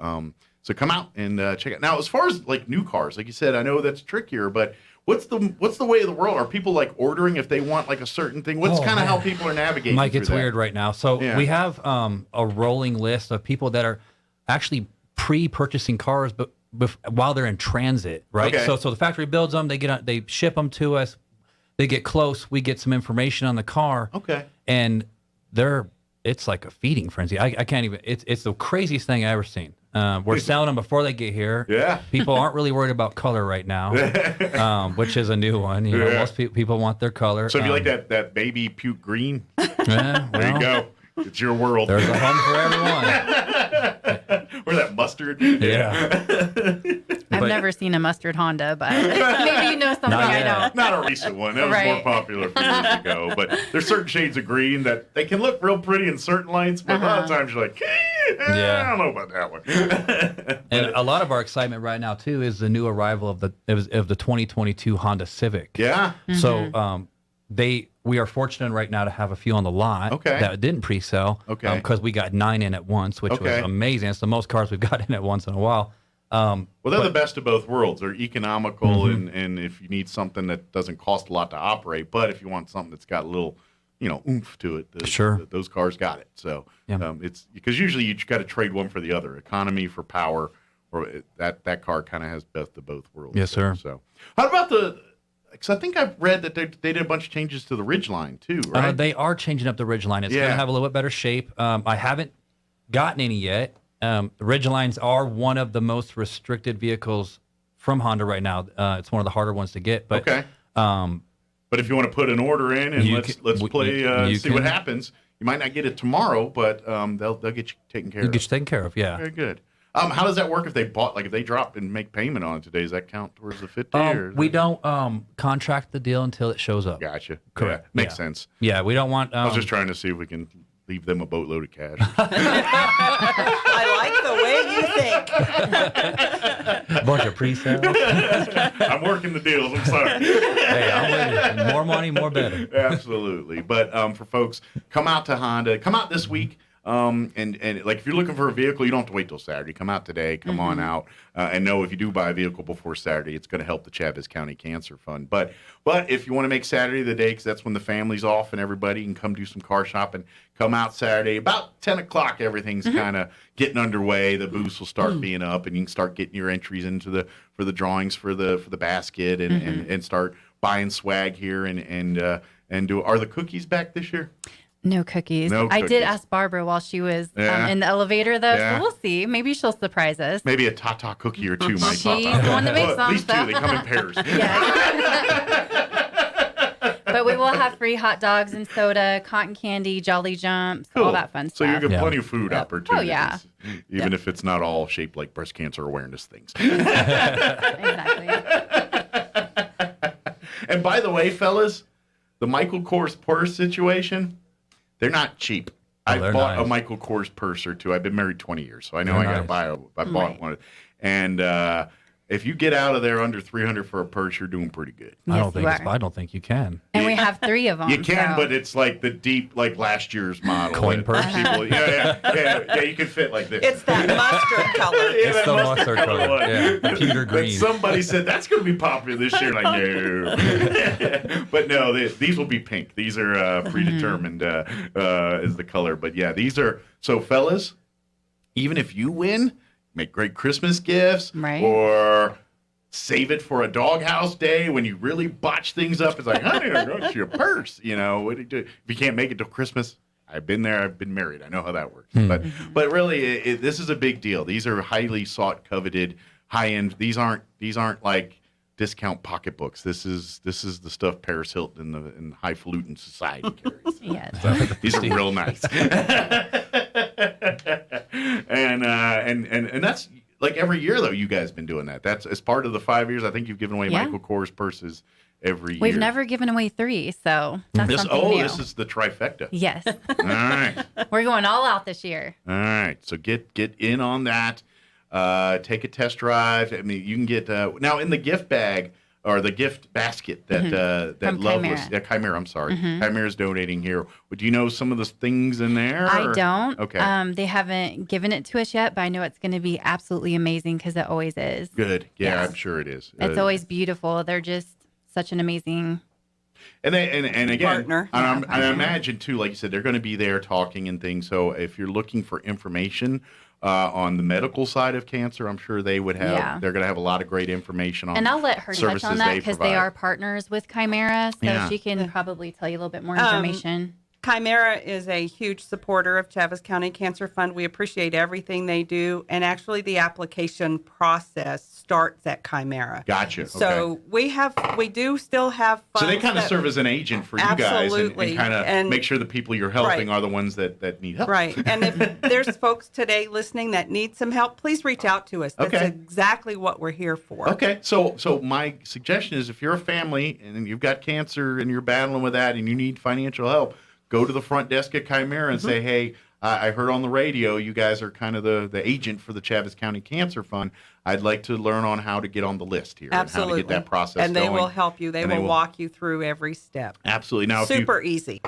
Speaker 5: So come out and check it. Now, as far as like new cars, like you said, I know that's trickier, but what's the way of the world? Are people like ordering if they want like a certain thing? What's kind of how people are navigating?
Speaker 6: Mike, it's
Speaker 5: that?
Speaker 6: weird right now. So we have a rolling list of people that are actually pre-purchasing cars, but while they're in transit, right?
Speaker 5: Okay.
Speaker 6: So the factory builds them, they ship them to us, they get close, we get some information on the car.
Speaker 5: Okay.
Speaker 6: And it's like a feeding frenzy. I can't even, it's the craziest thing I've ever seen. We're selling them before they get here.
Speaker 5: Yeah.
Speaker 6: People aren't really worried about color right now, which is a new one. Most people want their color.
Speaker 5: So if you like that baby puke green,
Speaker 6: there
Speaker 5: you go. It's your world.
Speaker 6: There's a home for everyone.
Speaker 5: Or that mustard.
Speaker 6: Yeah.
Speaker 12: I've never seen a mustard Honda, but maybe you know something I don't.
Speaker 5: Not a recent one. That was more popular a few years ago. But there's certain shades of green that they can look real pretty in certain lights, but a lot of times you're like, I don't know about that one.
Speaker 13: And a lot of our excitement right now too is the new arrival of the 2022 Honda Civic.
Speaker 5: Yeah.
Speaker 13: So we are fortunate right now to have a few on the lot that didn't pre-sell.
Speaker 5: Okay.
Speaker 13: Because we got 9 in at once, which was amazing. It's the most cars we've got in at once in a while.
Speaker 5: Well, they're the best of both worlds. They're economical, and if you need something that doesn't cost a lot to operate, but if you want something that's got a little, oomph to it, those cars got it. So it's because usually you just got to trade one for the other, economy for power, or that car kind of has best of both worlds.
Speaker 13: Yes, sir.
Speaker 5: So how about because I think I've read that they did a bunch of changes to the Ridgeline too, right?
Speaker 13: They are changing up the Ridgeline. It's going to have a little bit better shape. I haven't gotten any yet. Ridgelines are one of the most restricted vehicles from Honda right now. It's one of the harder ones to get. But,
Speaker 5: but if you want to put an order in and let's play, see what happens. You might not get it tomorrow, but they'll get you taken care of.
Speaker 13: Get you taken care of, yeah.
Speaker 5: Very good. How does that work if they if they drop and make payment on it today? Does that count towards the 50?
Speaker 13: We don't contract the deal until it shows up.
Speaker 5: Gotcha.
Speaker 13: Correct.
Speaker 5: Yeah, makes sense.
Speaker 13: Yeah, we don't want.
Speaker 5: I was just trying to see if we can leave them a boatload of cash.
Speaker 11: I like the way you think.
Speaker 13: Bunch of pre-sales.
Speaker 5: I'm working the deals. I'm sorry.
Speaker 13: Hey, I'm with you. More money, more better.
Speaker 5: Absolutely. But for folks, come out to Honda. Come out this week. And like if you're looking for a vehicle, you don't have to wait till Saturday. Come out today. Come on out. And know if you do buy a vehicle before Saturday, it's going to help the Chavez County Cancer Fund. But if you want to make Saturday the day, because that's when the family's off and everybody can come do some car shopping, come out Saturday about 10 o'clock. Everything's kind of getting underway. The booths will start being up, and you can start getting your entries into for the drawings for the basket and start buying swag here and do. Are the cookies back this year?
Speaker 12: No cookies.
Speaker 5: No
Speaker 12: I
Speaker 5: cookies.
Speaker 12: did ask Barbara while she was in the elevator, though, so we'll see. Maybe she'll surprise us.
Speaker 5: Maybe a Tata cookie or two might pop
Speaker 12: She's
Speaker 5: out.
Speaker 12: the one that makes
Speaker 5: Well,
Speaker 12: them.
Speaker 5: at least two. They come in pairs.
Speaker 12: But we will have free hot dogs and soda, cotton candy, Jolly Jumps, all that fun
Speaker 5: So
Speaker 12: stuff.
Speaker 5: you get plenty of food opportunities.
Speaker 12: Oh, yeah.
Speaker 5: Even if it's not all shaped like breast cancer awareness things.
Speaker 12: Exactly.
Speaker 5: And by the way, fellas, the Michael Kors purse situation, they're not cheap. I bought a Michael Kors purse or two. I've been married 20 years, so I know I got to buy I bought one. And if you get out of there under $300 for a purse, you're doing pretty good.
Speaker 12: Yes,
Speaker 13: I don't think you can.
Speaker 12: And we have 3 of them.
Speaker 5: You can, but it's like the deep, like last year's model.
Speaker 13: Coin purse?
Speaker 5: People, yeah, you can fit like this.
Speaker 11: It's that mustard color.
Speaker 13: It's the mustard color.
Speaker 5: one.
Speaker 13: Yeah, the pewter
Speaker 5: But
Speaker 13: green.
Speaker 5: somebody said that's going to be popular this year. Like, no. But no, these will be pink. These are predetermined is the color. But yeah, these are, so fellas, even if you win, make great Christmas gifts,
Speaker 12: right?
Speaker 5: Or save it for a doghouse day when you really botch things up. It's like, honey, I got you a purse. What do you do? If you can't make it till Christmas, I've been there. I've been married. I know how that works. But really, this is a big deal. These are highly sought, coveted, high end. These aren't like discount pocketbooks. This is the stuff Paris Hilton and highfalutin society carries.
Speaker 12: Yes.
Speaker 5: So these are real nice. And that's like every year though. You guys been doing that. That's as part of the 5 years. I think you've given away Michael Kors purses every year.
Speaker 12: We've never given away 3, so that's something new.
Speaker 5: This is the trifecta.
Speaker 12: Yes.
Speaker 5: All right.
Speaker 12: We're going all out this year.
Speaker 5: All right. So get in on that. Take a test drive. I mean, you can get now in the gift bag or the gift basket that Loveless, Chimera. I'm sorry, Chimera's donating here. Do you know some of the things in there?
Speaker 12: I don't.
Speaker 5: Okay.
Speaker 12: They haven't given it to us yet, but I know it's going to be absolutely amazing because it always is.
Speaker 5: Good. Yeah,
Speaker 12: Yes.
Speaker 5: I'm sure it is.
Speaker 12: It's always beautiful. They're just such an amazing.
Speaker 5: And again,
Speaker 11: Partner.
Speaker 5: I imagine too, like you said, they're going to be there talking and things. So if you're looking for information on the medical side of cancer, I'm sure they would have.
Speaker 12: Yeah.
Speaker 5: They're going to have a lot of great information on.
Speaker 12: And I'll let her touch on that because they are partners with Chimera, so she can probably tell you a little bit more information.
Speaker 11: Chimera is a huge supporter of Chavez County Cancer Fund. We appreciate everything they do, and actually the application process starts at Chimera.
Speaker 5: Gotcha.
Speaker 11: So we do still have funds.
Speaker 5: So they kind of serve as an agent for you guys and kind of make sure the people you're helping are the ones that need help.
Speaker 11: Right. And if there's folks today listening that need some help, please reach out to us. That's exactly what we're here for.
Speaker 5: Okay. So my suggestion is if you're a family and you've got cancer and you're battling with that and you need financial help, go to the front desk at Chimera and say, hey, I heard on the radio you guys are kind of the agent for the Chaves County Cancer Fund. I'd like to learn on how to get on the list here
Speaker 11: Absolutely.
Speaker 5: and how to get that process
Speaker 11: and
Speaker 5: going.
Speaker 11: they will help you. They will walk you through every step.
Speaker 5: Absolutely. Now,
Speaker 11: super easy.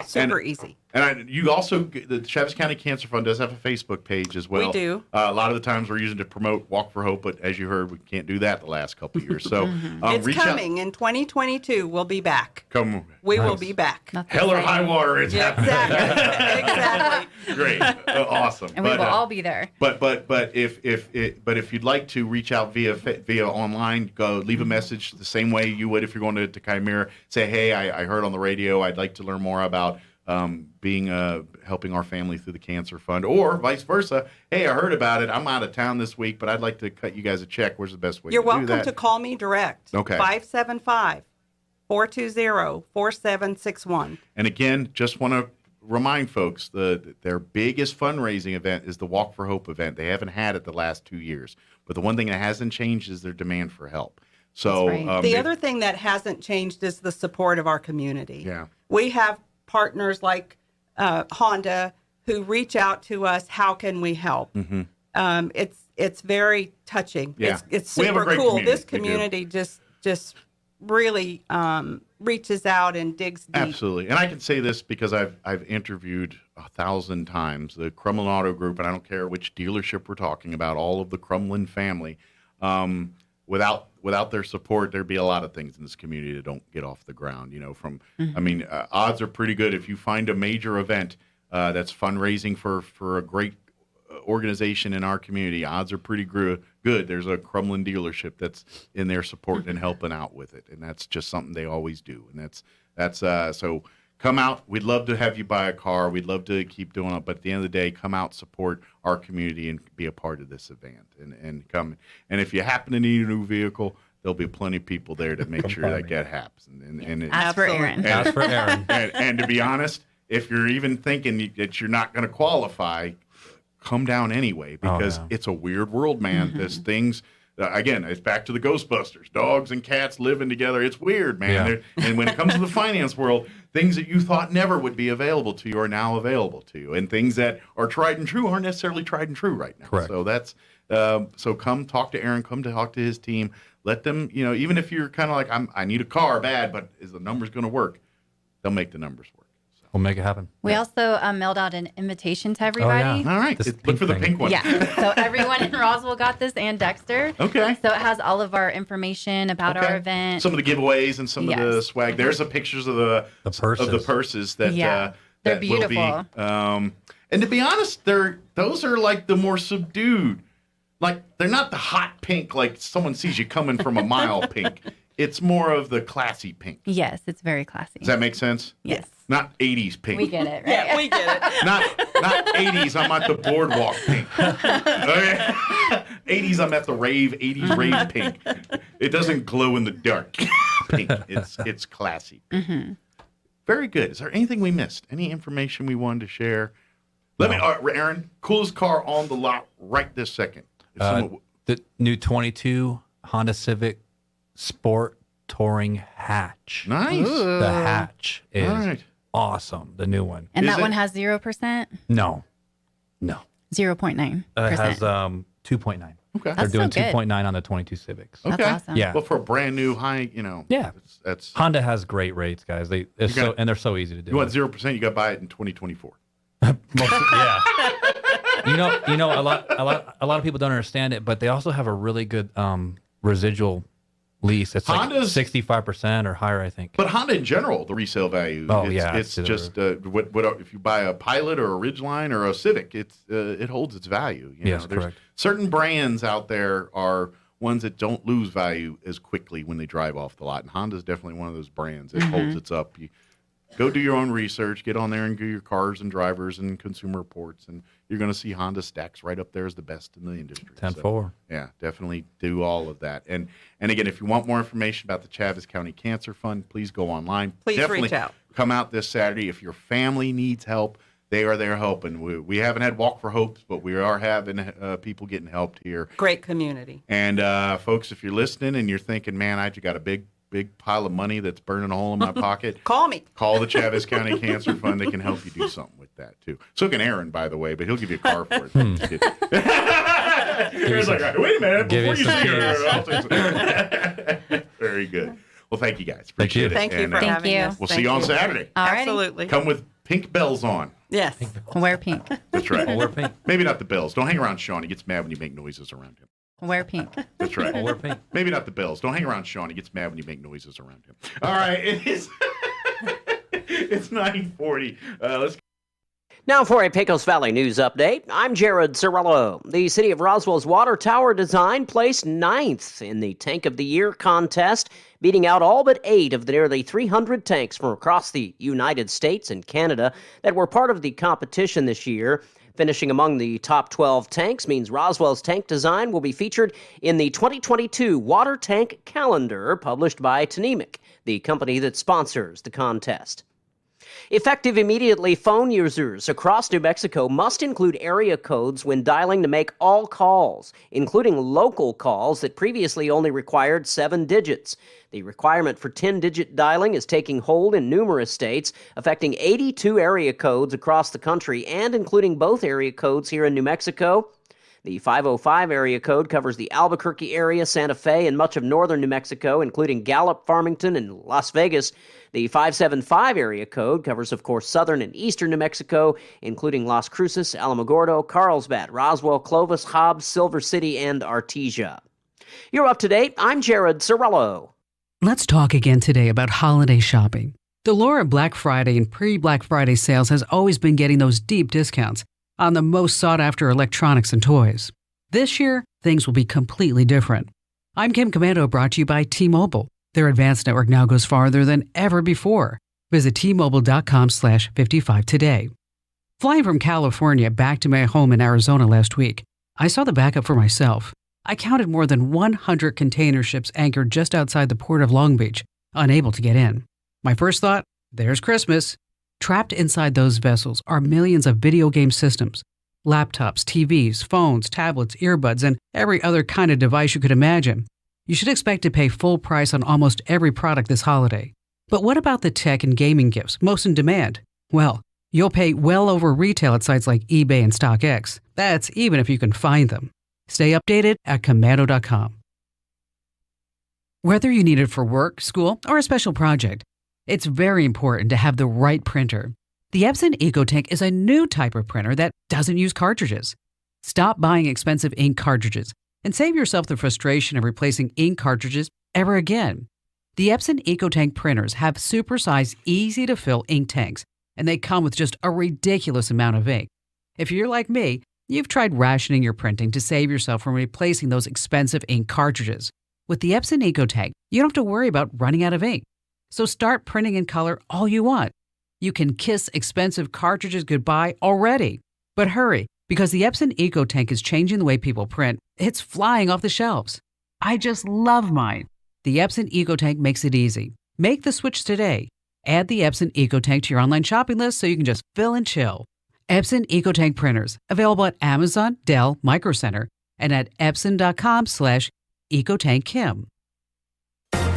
Speaker 5: And you also, the Chaves County Cancer Fund does have a Facebook page as well.
Speaker 11: We do.
Speaker 5: A lot of the times we're using to promote Walk for Hope, but as you heard, we can't do that the last couple of years. So
Speaker 11: it's coming in 2022. We'll be back. We will be back.
Speaker 5: Hell or high water, it's happening.
Speaker 11: Exactly.
Speaker 5: Great, awesome.
Speaker 12: And we will all be there.
Speaker 5: But if you'd like to reach out via online, go leave a message the same way you would if you're going to Chimera. Say, hey, I heard on the radio. I'd like to learn more about helping our family through the cancer fund, or vice versa. Hey, I heard about it. I'm out of town this week, but I'd like to cut you guys a check. Where's the best way
Speaker 11: You're
Speaker 5: to do that?
Speaker 11: You're welcome to call me direct.
Speaker 5: Okay.
Speaker 11: 575-420-4761.
Speaker 5: And again, just want to remind folks their biggest fundraising event is the Walk for Hope event. They haven't had it the last 2 years, but the one thing that hasn't changed is their demand for help. So
Speaker 11: the other thing that hasn't changed is the support of our community.
Speaker 5: Yeah.
Speaker 11: We have partners like Honda who reach out to us. How can we help?
Speaker 5: Mm-hmm.
Speaker 11: It's very touching.
Speaker 5: Yeah.
Speaker 11: It's super cool.
Speaker 5: Community.
Speaker 11: This community just really reaches out and digs deep.
Speaker 5: Absolutely. And I can say this because I've interviewed 1,000 times the Crumlin Auto Group, and I don't care which dealership we're talking about, all of the Crumlin family. Without their support, there'd be a lot of things in this community that don't get off the ground. I mean, odds are pretty good if you find a major event that's fundraising for a great organization in our community. Odds are pretty good. There's a Crumlin dealership that's in there supporting and helping out with it, and that's just something they always do. And that's so. Come out. We'd love to have you buy a car. We'd love to keep doing it. But at the end of the day, come out, support our community, and be a part of this event. And come. And if you happen to need a new vehicle, there'll be plenty of people there to make sure that happens.
Speaker 12: Ask for Aaron.
Speaker 13: Ask for Aaron.
Speaker 5: And to be honest, if you're even thinking that you're not going to qualify, come down anyway, because it's a weird world, man. Mm-hmm. There's things. Again, it's back to the Ghostbusters. Dogs and cats living together. It's weird, man.
Speaker 13: Yeah.
Speaker 5: And when it comes to the finance world, things that you thought never would be available to you are now available to you. And things that are tried and true aren't necessarily tried and true right now.
Speaker 13: Correct.
Speaker 5: So that's so come talk to Aaron. Come to talk to his team. Let them, even if you're kind of like, I need a car bad, but is the numbers going to work? They'll make the numbers work.
Speaker 13: We'll make it happen.
Speaker 12: We also mailed out an invitation to everybody.
Speaker 5: Oh, yeah. All right. Look for the pink one.
Speaker 12: Yeah. So everyone in Roswell got this, and Dexter.
Speaker 5: Okay.
Speaker 12: So it has all of our information about our event.
Speaker 5: Some of the giveaways and some of the swag. There's the pictures of the purses that
Speaker 12: they're
Speaker 5: that
Speaker 12: beautiful.
Speaker 5: will be. And to be honest, those are like the more subdued. Like they're not the hot pink like someone sees you coming from a mile pink. It's more of the classy pink.
Speaker 12: Yes, it's very classy.
Speaker 5: Does that make sense?
Speaker 12: Yes.
Speaker 5: Not 80s pink.
Speaker 12: We get it, right?
Speaker 11: Yeah, we get it.
Speaker 5: Not 80s, I'm at the boardwalk pink. Okay? 80s, I'm at the rave, 80s rave pink. It doesn't glow in the dark pink. It's classy.
Speaker 12: Mm-hmm.
Speaker 5: Very good. Is there anything we missed? Any information we wanted to share? Aaron, coolest car on the lot right this second.
Speaker 13: The new 22 Honda Civic Sport Touring Hatch.
Speaker 5: Nice.
Speaker 12: Ooh.
Speaker 13: The hatch is awesome. The new one.
Speaker 12: And that one has 0%?
Speaker 13: No.
Speaker 12: 0.9%.
Speaker 13: It has 2.9.
Speaker 5: Okay.
Speaker 13: They're doing
Speaker 12: so good.
Speaker 13: 2.9 on the 22 Civics.
Speaker 5: Okay.
Speaker 12: That's awesome.
Speaker 13: Yeah.
Speaker 5: Well, for a brand new high,
Speaker 13: Yeah.
Speaker 5: that's
Speaker 13: Honda has great rates, guys. They're so easy to do.
Speaker 5: You want 0%? You got to buy it in 2024.
Speaker 13: Yeah. You know, a lot of people don't understand it, but they also have a really good residual lease. It's
Speaker 5: Honda's,
Speaker 13: like 65% or higher, I think.
Speaker 5: But Honda in general, the resale value. It's just what if you buy a Pilot or a Ridgeline or a Civic, it holds its value.
Speaker 13: Yes,
Speaker 5: There's
Speaker 13: correct.
Speaker 5: certain brands out there are ones that don't lose value as quickly when they drive off the lot, and Honda's definitely one of those brands that holds its up. Go do your own research. Get on there and do your cars and drivers and consumer reports, and you're going to see Honda stacks right up there as the best in the industry.
Speaker 13: 10-4.
Speaker 5: So, yeah, definitely do all of that. And again, if you want more information about the Chaves County Cancer Fund, please go online.
Speaker 11: Please
Speaker 5: definitely
Speaker 11: reach out.
Speaker 5: Come out this Saturday. If your family needs help, they are there helping. We haven't had Walk for Hopes, but we are having people getting helped here.
Speaker 11: Great community.
Speaker 5: And folks, if you're listening and you're thinking, man, I just got a big pile of money that's burning a hole in my pocket,
Speaker 11: Call me.
Speaker 5: Call the Chaves County Cancer Fund. They can help you do something with that too. So can Aaron, by the way, but he'll give you a car for it. Aaron's like, wait a minute, before you say it, I'll take some. Very good. Well, thank you guys. Appreciate it.
Speaker 11: Thank you for having us.
Speaker 5: We'll
Speaker 11: Thank
Speaker 5: see you on
Speaker 11: you.
Speaker 5: Saturday.
Speaker 11: Absolutely.
Speaker 5: Come with pink bells on.
Speaker 11: Yes.
Speaker 12: Wear pink.
Speaker 5: That's right.
Speaker 13: Wear pink.
Speaker 5: Maybe not the bells. Don't hang around Sean. He gets mad when you make noises around him.
Speaker 12: Wear pink.
Speaker 5: That's right.
Speaker 13: Wear pink.
Speaker 5: Maybe not the bells. Don't hang around Sean. He gets mad when you make noises around him. All right. It is. It's 9:40. Let's.
Speaker 14: Now for a Pecos Valley news update, I'm Jared Cirillo. The City of Roswell's water tower design placed 9th in the Tank of the Year contest, beating out all but 8 of the nearly 300 tanks from across the United States and Canada that were part of the competition this year. Finishing among the top 12 tanks means Roswell's tank design will be featured in the 2022 Water Tank Calendar published by Tnemic, the company that sponsors the contest. Effective immediately, phone users across New Mexico must include area codes when dialing to make all calls, including local calls that previously only required 7 digits. The requirement for 10-digit dialing is taking hold in numerous states, affecting 82 area codes across the country and including both area codes here in New Mexico. The 505 area code covers the Albuquerque area, Santa Fe, and much of northern New Mexico, including Gallup, Farmington, and Las Vegas. The 575 area code covers, of course, southern and eastern New Mexico, including Las Cruces, Alamogordo, Carlsbad, Roswell, Clovis, Hobbs, Silver City, and Artesia. You're up to date. I'm Jared Cirillo.
Speaker 15: Let's talk again today about holiday shopping. The lure of Black Friday and pre-Black Friday sales has always been getting those deep discounts on the most sought-after electronics and toys. This year, things will be completely different. I'm Kim Commando, brought to you by T-Mobile. Their advanced network now goes farther than ever before. Visit T-Mobile.com/55 today. Flying from California back to my home in Arizona last week, I saw the backup for myself. I counted more than 100 container ships anchored just outside the port of Long Beach, unable to get in. My first thought, there's Christmas. Trapped inside those vessels are millions of video game systems, laptops, TVs, phones, tablets, earbuds, and every other kind of device you could imagine. You should expect to pay full price on almost every product this holiday. But what about the tech and gaming gifts most in demand? Well, you'll pay well over retail at sites like eBay and StockX. That's even if you can find them. Stay updated at Commando.com. Whether you need it for work, school, or a special project, it's very important to have the right printer. The Epson EcoTank is a new type of printer that doesn't use cartridges. Stop buying expensive ink cartridges and save yourself the frustration of replacing ink cartridges ever again. The Epson EcoTank printers have supersized, easy-to-fill ink tanks, and they come with just a ridiculous amount of ink. If you're like me, you've tried rationing your printing to save yourself from replacing those expensive ink cartridges. With the Epson EcoTank, you don't have to worry about running out of ink. So start printing in color all you want. You can kiss expensive cartridges goodbye already. But hurry, because the Epson EcoTank is changing the way people print. It's flying off the shelves. I just love mine. The Epson EcoTank makes it easy. Make the switch today. Add the Epson EcoTank to your online shopping list so you can just fill and chill. Epson EcoTank printers, available at Amazon, Dell, Micro Center, and at epson.com/EcoTankKim.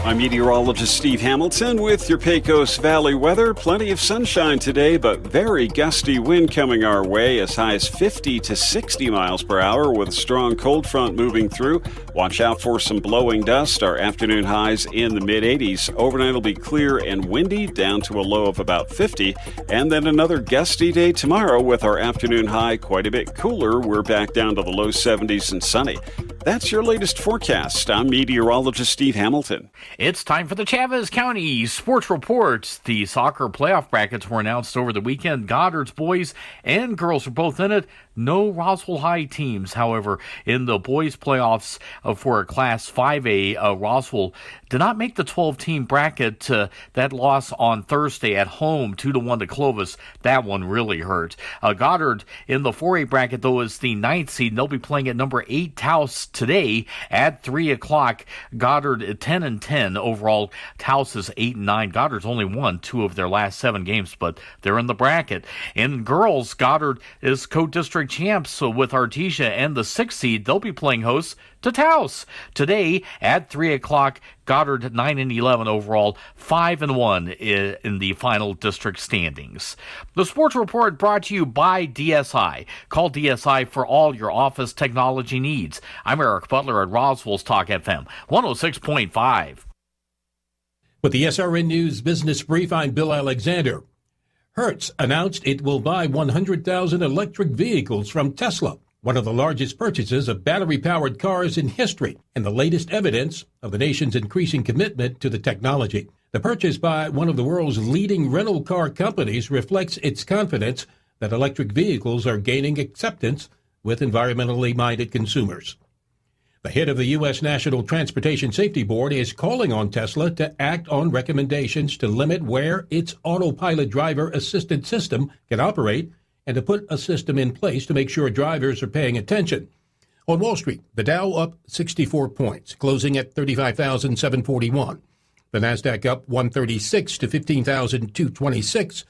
Speaker 7: I'm meteorologist Steve Hamilton with your Pecos Valley weather. Plenty of sunshine today, but very gusty wind coming our way, as high as 50 to 60 miles per hour with a strong cold front moving through. Watch out for some blowing dust. Our afternoon highs in the mid-80s. Overnight will be clear and windy, down to a low of about 50. And then another gusty day tomorrow with our afternoon high quite a bit cooler. We're back down to the low 70s and sunny. That's your latest forecast. I'm meteorologist Steve Hamilton.
Speaker 16: It's time for the Chaves County Sports Reports. The soccer playoff brackets were announced over the weekend. Goddard's boys and girls are both in it. No Roswell High teams, however, in the boys' playoffs for Class 5A. Roswell did not make the 12-team bracket. That loss on Thursday at home, 2-1 to Clovis, that one really hurt. Goddard in the 4A bracket, though, is the 9th seed. They'll be playing at number 8 Taos today at 3 o'clock. Goddard 10-10 overall. Taos is 8-9. Goddard's only won 2 of their last 7 games, but they're in the bracket. In girls, Goddard is co-district champs, so with Artesia and the 6th seed, they'll be playing hosts to Taos today at 3 o'clock. Goddard 9-11 overall, 5-1 in the final district standings. The Sports Report brought to you by DSI. Call DSI for all your office technology needs. I'm Eric Butler at Roswell's Talk FM 106.5.
Speaker 17: With the SRN News Business Brief, I'm Bill Alexander. Hertz announced it will buy 100,000 electric vehicles from Tesla, one of the largest purchases of battery-powered cars in history, and the latest evidence of the nation's increasing commitment to the technology. The purchase by one of the world's leading rental car companies reflects its confidence that electric vehicles are gaining acceptance with environmentally minded consumers. The head of the U.S. National Transportation Safety Board is calling on Tesla to act on recommendations to limit where its autopilot driver assistance system can operate and to put a system in place to make sure drivers are paying attention. On Wall Street, the Dow up 64 points, closing at 35,741. The Nasdaq up 136 to 15,226,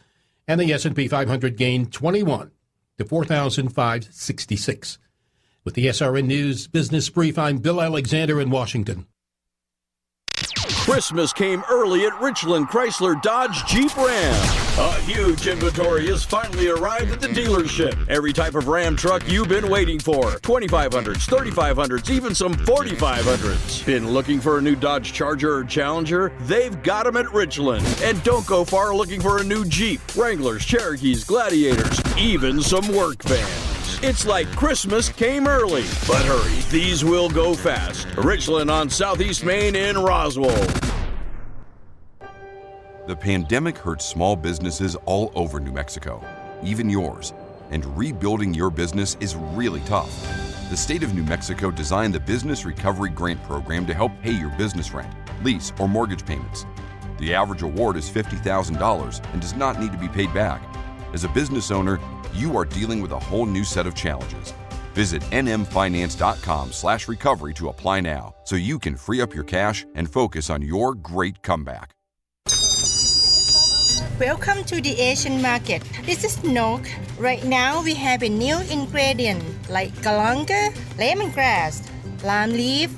Speaker 17: and the S&P 500 gained 21 to 4,566. With the SRN News Business Brief, I'm Bill Alexander in Washington.
Speaker 18: Christmas came early at Richland Chrysler Dodge Jeep Ram. A huge inventory has finally arrived at the dealership. Every type of Ram truck you've been waiting for. 2500s, 3500s, even some 4500s. Been looking for a new Dodge Charger or Challenger? They've got them at Richland. And don't go far looking for a new Jeep, Wranglers, Cherokees, Gladiators, even some work vans. It's like Christmas came early. But hurry, these will go fast. Richland on Southeast Main in Roswell.
Speaker 19: The pandemic hurt small businesses all over New Mexico, even yours. And rebuilding your business is really tough. The state of New Mexico designed the Business Recovery Grant Program to help pay your business rent, lease, or mortgage payments. The average award is $50,000 and does not need to be paid back. As a business owner, you are dealing with a whole new set of challenges. Visit nmfinance.com/recovery to apply now so you can free up your cash and focus on your great comeback.
Speaker 20: Welcome to the Asian market. This is Nok. Right now we have a new ingredient like galanga, lemongrass, lime leaf,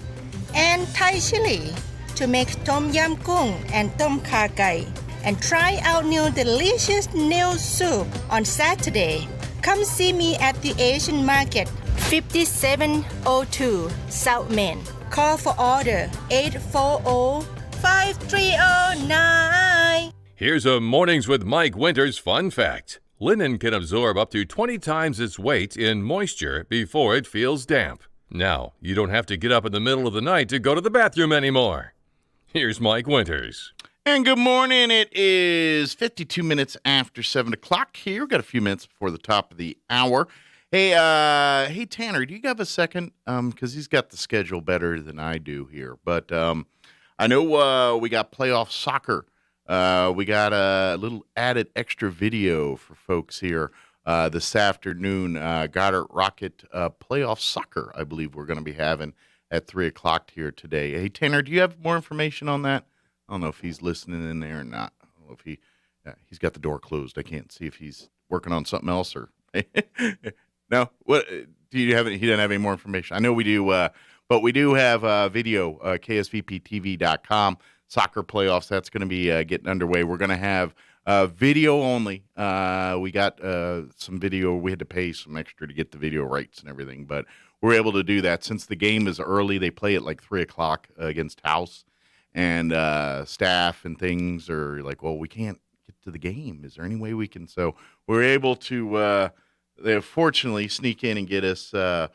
Speaker 20: and Thai chili to make tom yam goong and tom kha gai. And try out new delicious nail soup on Saturday. Come see me at the Asian Market, 5702 South Main. Call for order 840-5309.
Speaker 4: Here's a Mornings with Mike Winters fun fact. Linen can absorb up to 20 times its weight in moisture before it feels damp. Now, you don't have to get up in the middle of the night to go to the bathroom anymore. Here's Mike Winters.
Speaker 5: And good morning. It is 52 minutes after 7 o'clock here. We've got a few minutes before the top of the hour. Hey, Tanner, do you have a second? Because he's got the schedule better than I do here. But I know we got playoff soccer. We got a little added extra video for folks here this afternoon. Goddard Rocket playoff soccer, I believe we're going to be having at 3 o'clock here today. Hey, Tanner, do you have more information on that? I don't know if he's listening in there or not. I don't know if he's got the door closed. I can't see if he's working on something else or no. What do you have? He doesn't have any more information. I know we do, but we do have video. KSVPTV.com soccer playoffs. That's going to be getting underway. We're going to have video only. We got some video. We had to pay some extra to get the video rights and everything, but we're able to do that since the game is early. They play at like 3 o'clock against House. And staff and things are like, well, we can't get to the game. Is there any way we can? So we're able to, fortunately, sneak in and get us get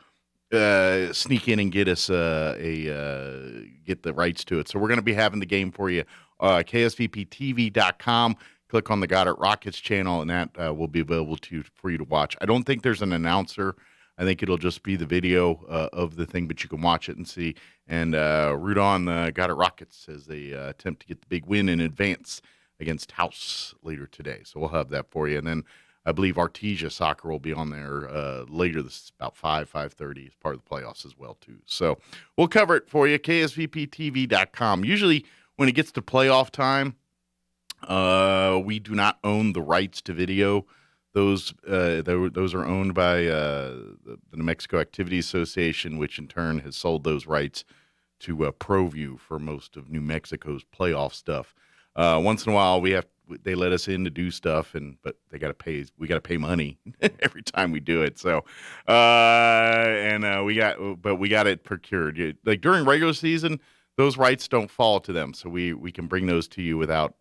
Speaker 5: the rights to it. So we're going to be having the game for you. KSVPTV.com. click on the Got It Rockets channel, and that will be available for you to watch. I don't think there's an announcer. I think it'll just be the video of the thing, but you can watch it and see. And root on the Got It Rockets as they attempt to get the big win in advance against House later today. So we'll have that for you. And then I believe Artesia Soccer will be on there later. This is about 5:30 as part of the playoffs as well, too. So we'll cover it for you, ksvptv.com. Usually when it gets to playoff time, we do not own the rights to video. Those are owned by the New Mexico Activity Association, which in turn has sold those rights to ProView for most of New Mexico's playoff stuff. Once in a while, they let us in to do stuff, but we got to pay money every time we do it. So, we got it procured. Like during regular season, those rights don't fall to them, so we can bring those to you without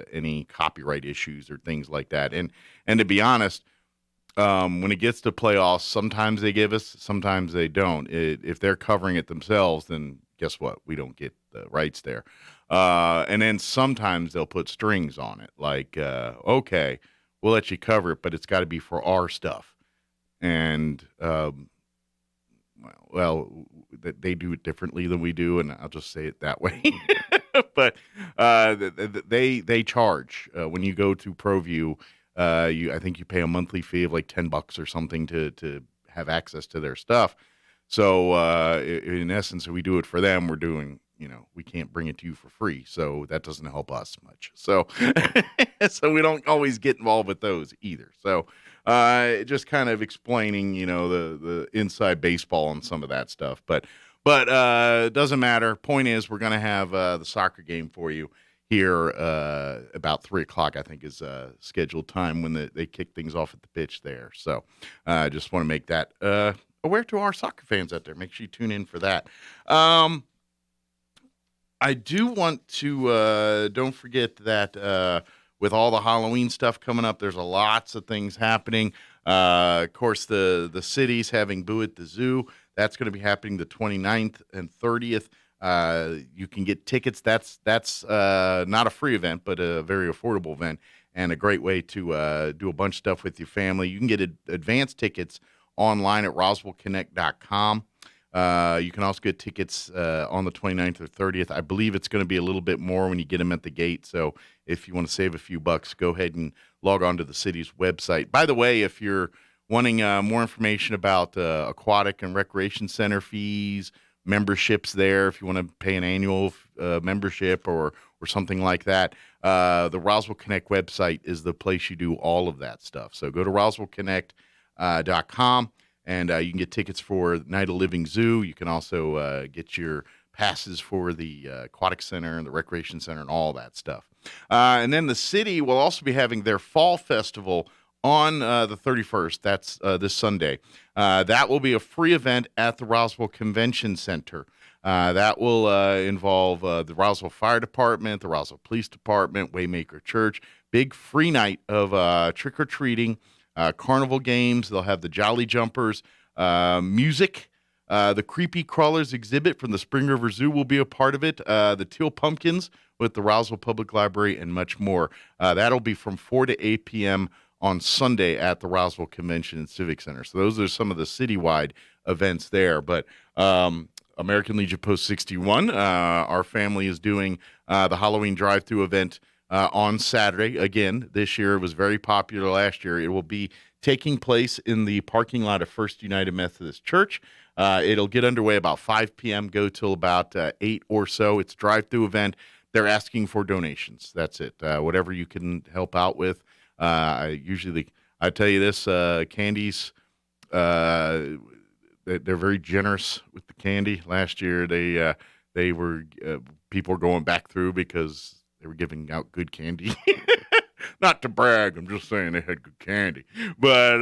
Speaker 5: any copyright issues or things like that. And to be honest, when it gets to playoffs, sometimes they give us, sometimes they don't. If they're covering it themselves, then guess what? We don't get the rights there. And then sometimes they'll put strings on it, like, okay, we'll let you cover it, but it's got to be for our stuff. And they do it differently than we do, and I'll just say it that way. But they charge when you go to ProView. I think you pay a monthly fee of like $10 or something to have access to their stuff. So in essence, if we do it for them, we're doing, we can't bring it to you for free. So that doesn't help us much. So so we don't always get involved with those either. So just kind of explaining, the inside baseball and some of that stuff. But it doesn't matter. Point is, we're going to have the soccer game for you here about 3 o'clock, I think, is scheduled time when they kick things off at the pitch there. So I just want to make that aware to our soccer fans out there. Make sure you tune in for that. I do want to don't forget that with all the Halloween stuff coming up, there's lots of things happening. Of course, the city's having Boo at the Zoo. That's going to be happening the 29th and 30th. You can get tickets. That's not a free event, but a very affordable event and a great way to do a bunch of stuff with your family. You can get advance tickets online at roswellconnect.com. You can also get tickets on the 29th or 30th. I believe it's going to be a little bit more when you get them at the gate. So if you want to save a few bucks, go ahead and log on to the city's website. By the way, if you're wanting more information about aquatic and recreation center fees, memberships there, if you want to pay an annual membership or something like that, the Roswell Connect website is the place you do all of that stuff. So go to roswellconnect.com. And you can get tickets for Night of Living Zoo. You can also get your passes for the aquatic center and the recreation center and all that stuff. And then the city will also be having their fall festival on the 31st. That's this Sunday. That will be a free event at the Roswell Convention Center. That will involve the Roswell Fire Department, the Roswell Police Department, Waymaker Church. Big free night of trick-or-treating. Carnival games. They'll have the Jolly Jumpers, music. The Creepy Crawlers exhibit from the Spring River Zoo will be a part of it. The Teal Pumpkins with the Roswell Public Library and much more. That'll be from 4 to 8 p.m. on Sunday at the Roswell Convention and Civic Center. So those are some of the citywide events there. But American Legion Post 61, our family is doing the Halloween drive-thru event on Saturday. Again, this year it was very popular last year. It will be taking place in the parking lot of First United Methodist Church. It'll get underway about 5 p.m., go till about 8 or so. It's a drive-through event. They're asking for donations. That's it. Whatever you can help out with. I tell you this, candies, they're very generous with the candy. Last year, people were going back through because they were giving out good candy. Not to brag, I'm just saying they had good candy. But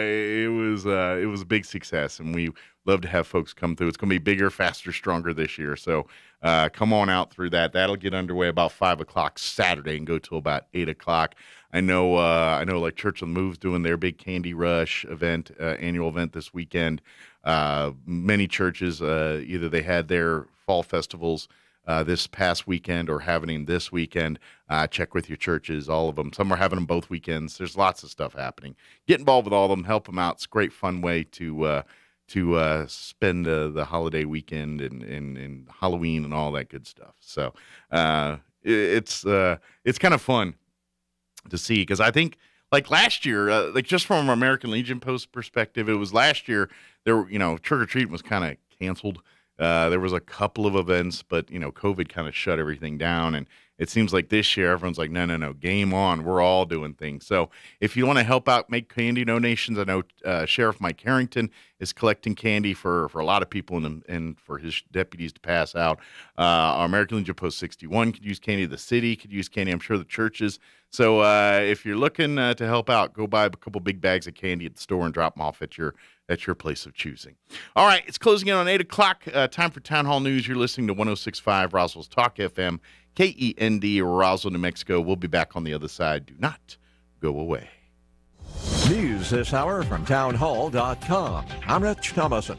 Speaker 5: it was a big success, and we love to have folks come through. It's going to be bigger, faster, stronger this year. So come on out through that. That'll get underway about 5 o'clock Saturday and go till about 8 o'clock. I know like Church on the Move's doing their big Candy Rush event, annual event this weekend. Many churches, either they had their fall festivals this past weekend or having this weekend. Check with your churches, all of them. Some are having them both weekends. There's lots of stuff happening. Get involved with all of them. Help them out. It's a great, fun way to spend the holiday weekend and Halloween and all that good stuff. So it's kind of fun to see, because I think, like last year, like just from an American Legion Post perspective, it was last year there were, trick or treat was kind of canceled. There was a couple of events, but COVID kind of shut everything down. And it seems like this year everyone's like, no, game on. We're all doing things. So if you want to help out, make candy donations. I know Sheriff Mike Harrington is collecting candy for a lot of people and for his deputies to pass out. Our American Legion Post 61 could use candy. The city could use candy. I'm sure the churches. So if you're looking to help out, go buy a couple big bags of candy at the store and drop them off at your place of choosing. All right, it's closing in on 8 o'clock. Time for Town Hall News. You're listening to 106.5 Roswell's Talk FM, KEND, Roswell, New Mexico. We'll be back on the other side. Do not go away.
Speaker 21: News this hour from townhall.com. I'm Rich Thomason.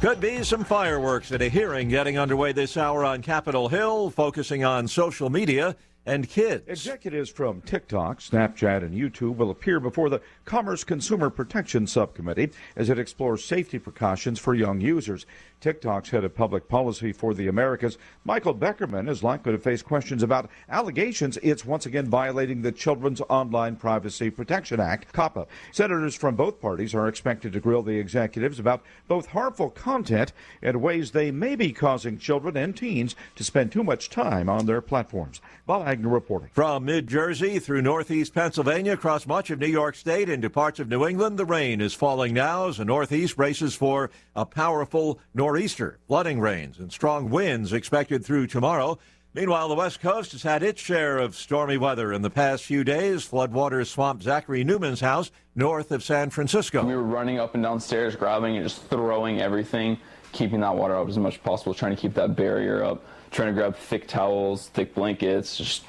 Speaker 21: Could be some fireworks at a hearing getting underway this hour on Capitol Hill, focusing on social media and kids.
Speaker 22: Executives from TikTok, Snapchat, and YouTube will appear before the Commerce Consumer Protection Subcommittee as it explores safety precautions for young users. TikTok's head of public policy for the Americas, Michael Beckerman, is likely to face questions about allegations it's once again violating the Children's Online Privacy Protection Act, COPPA. Senators from both parties are expected to grill the executives about both harmful content and ways they may be causing children and teens to spend too much time on their platforms. Bob Agnew reporting.
Speaker 21: From mid-Jersey through northeast Pennsylvania, across much of New York State into parts of New England, the rain is falling now as the northeast braces for a powerful nor'easter. Flooding rains and strong winds expected through tomorrow. Meanwhile, the West Coast has had its share of stormy weather in the past few days. Floodwaters swamped Zachary Newman's house north of San Francisco.
Speaker 23: We were running up and down stairs, grabbing and just throwing everything, keeping that water up as much as possible, trying to keep that barrier up, trying to grab thick towels, thick blankets, just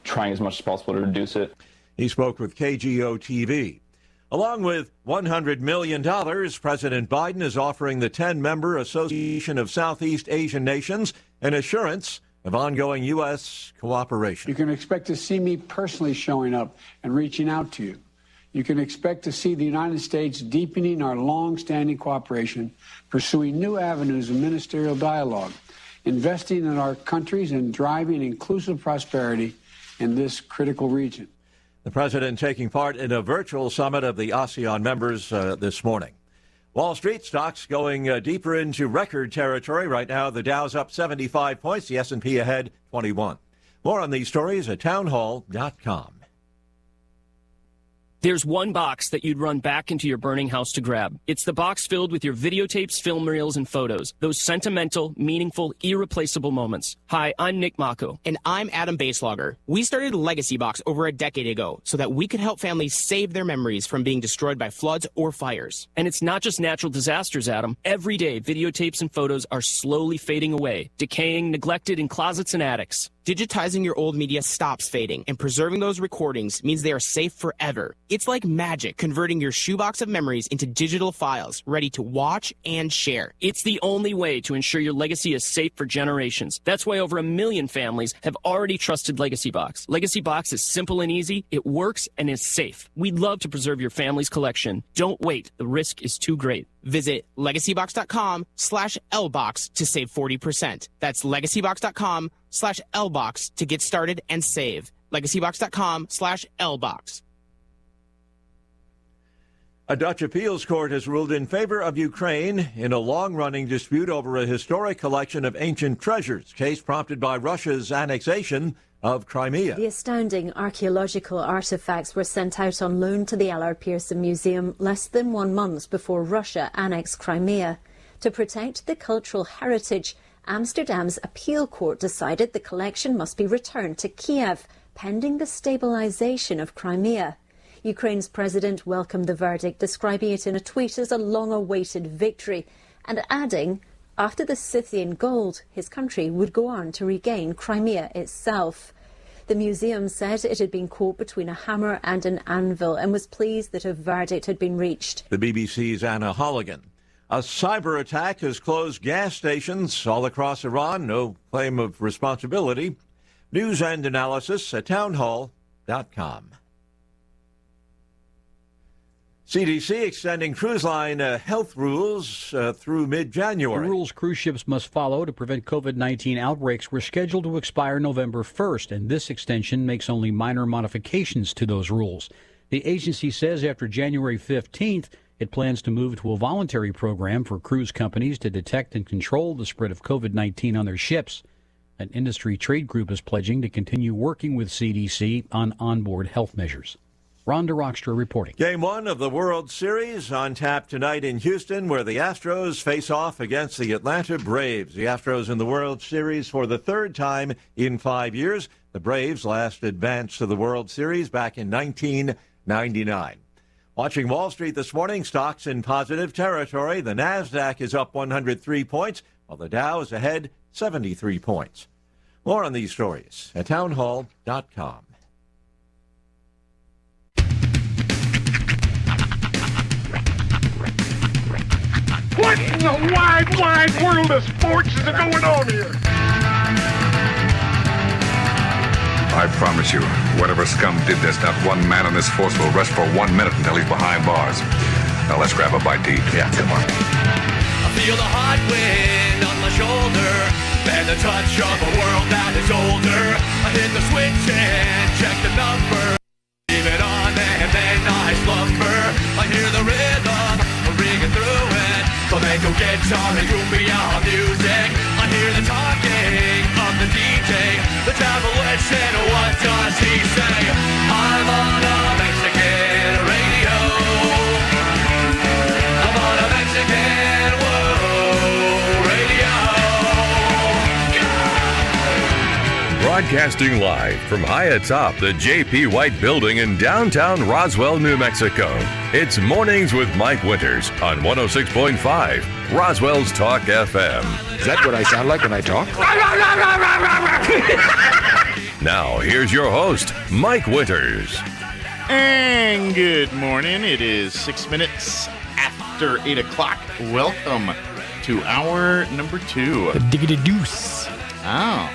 Speaker 23: trying as much as possible to reduce it.
Speaker 21: He spoke with KGO-TV. Along with $100 million, President Biden is offering the 10-member Association of Southeast Asian Nations an assurance of ongoing U.S. cooperation.
Speaker 24: You can expect to see me personally showing up and reaching out to you. You can expect to see the United States deepening our long-standing cooperation, pursuing new avenues of ministerial dialogue, investing in our countries and driving inclusive prosperity in this critical region.
Speaker 21: The president taking part in a virtual summit of the ASEAN members this morning. Wall Street stocks going deeper into record territory. Right now, the Dow's up 75 points, the S&P ahead 21. More on these stories at townhall.com.
Speaker 25: There's one box that you'd run back into your burning house to grab. It's the box filled with your videotapes, film reels, and photos. Those sentimental, meaningful, irreplaceable moments. Hi, I'm Nick Mako.
Speaker 26: And I'm Adam Baselogger. We started Legacy Box over a decade ago so that we could help families save their memories from being destroyed by floods or fires.
Speaker 25: And it's not just natural disasters, Adam. Every day, videotapes and photos are slowly fading away, decaying, neglected in closets and attics.
Speaker 26: Digitizing your old media stops fading, and preserving those recordings means they are safe forever. It's like magic, converting your shoebox of memories into digital files, ready to watch and share.
Speaker 25: It's the only way to ensure your legacy is safe for generations. That's why over 1 million families have already trusted Legacy Box. Legacy Box is simple and easy, it works, and is safe. We'd love to preserve your family's collection. Don't wait, the risk is too great.
Speaker 26: Visit legacybox.com/LBox to save 40%. That's legacybox.com/LBox to get started and save. legacybox.com/LBox.
Speaker 21: A Dutch appeals court has ruled in favor of Ukraine in a long-running dispute over a historic collection of ancient treasures, case prompted by Russia's annexation of Crimea.
Speaker 27: The astounding archaeological artifacts were sent out on loan to the Allard Pearson Museum less than 1 month before Russia annexed Crimea. To protect the cultural heritage, Amsterdam's appeal court decided the collection must be returned to Kiev, pending the stabilization of Crimea. Ukraine's president welcomed the verdict, describing it in a tweet as a long-awaited victory, and adding, after the Scythian gold, his country would go on to regain Crimea itself. The museum said it had been caught between a hammer and an anvil and was pleased that a verdict had been reached.
Speaker 21: The BBC's Anna Holligan. A cyber attack has closed gas stations all across Iran. No claim of responsibility. News and analysis at townhall.com. CDC extending cruise line health rules through mid-January.
Speaker 1: The rules cruise ships must follow to prevent COVID-19 outbreaks were scheduled to expire November 1st, and this extension makes only minor modifications to those rules. The agency says after January 15th, it plans to move to a voluntary program for cruise companies to detect and control the spread of COVID-19 on their ships. An industry trade group is pledging to continue working with CDC on onboard health measures. Rhonda Rockstra reporting.
Speaker 21: Game 1 of the World Series on tap tonight in Houston, where the Astros face off against the Atlanta Braves. The Astros in the World Series for the third time in 5 years. The Braves last advanced to the World Series back in 1999. Watching Wall Street this morning, stocks in positive territory. The Nasdaq is up 103 points, while the Dow is ahead 73 points. More on these stories at townhall.com.
Speaker 2: What in the wide, wide world of sports is going on here?
Speaker 3: I promise you, whatever scum did this, not one man on this force will rest for 1 minute until he's behind bars. Now let's grab a bite to eat. Yeah, come on.
Speaker 6: I feel the hot wind on my shoulder and the touch of a world that is older. I hit the switch and check the number. Leave it on and then I slumber. I hear the rhythm ringing through it. Flamenco guitar and cumbia music. I hear the talking of the DJ. The devil listen, what does he say? I'm on a Mexican radio. I'm on a Mexican radio.
Speaker 4: Broadcasting live from high atop the J.P. White Building in downtown Roswell, New Mexico. It's Mornings with Mike Winters on 106.5 Roswell's Talk FM.
Speaker 3: Is that what I sound like when I talk?
Speaker 4: Now, here's your host, Mike Winters.
Speaker 5: And good morning. It is 6 minutes after 8 o'clock. Welcome to hour number 2.
Speaker 8: The diggity deuce.
Speaker 5: Oh,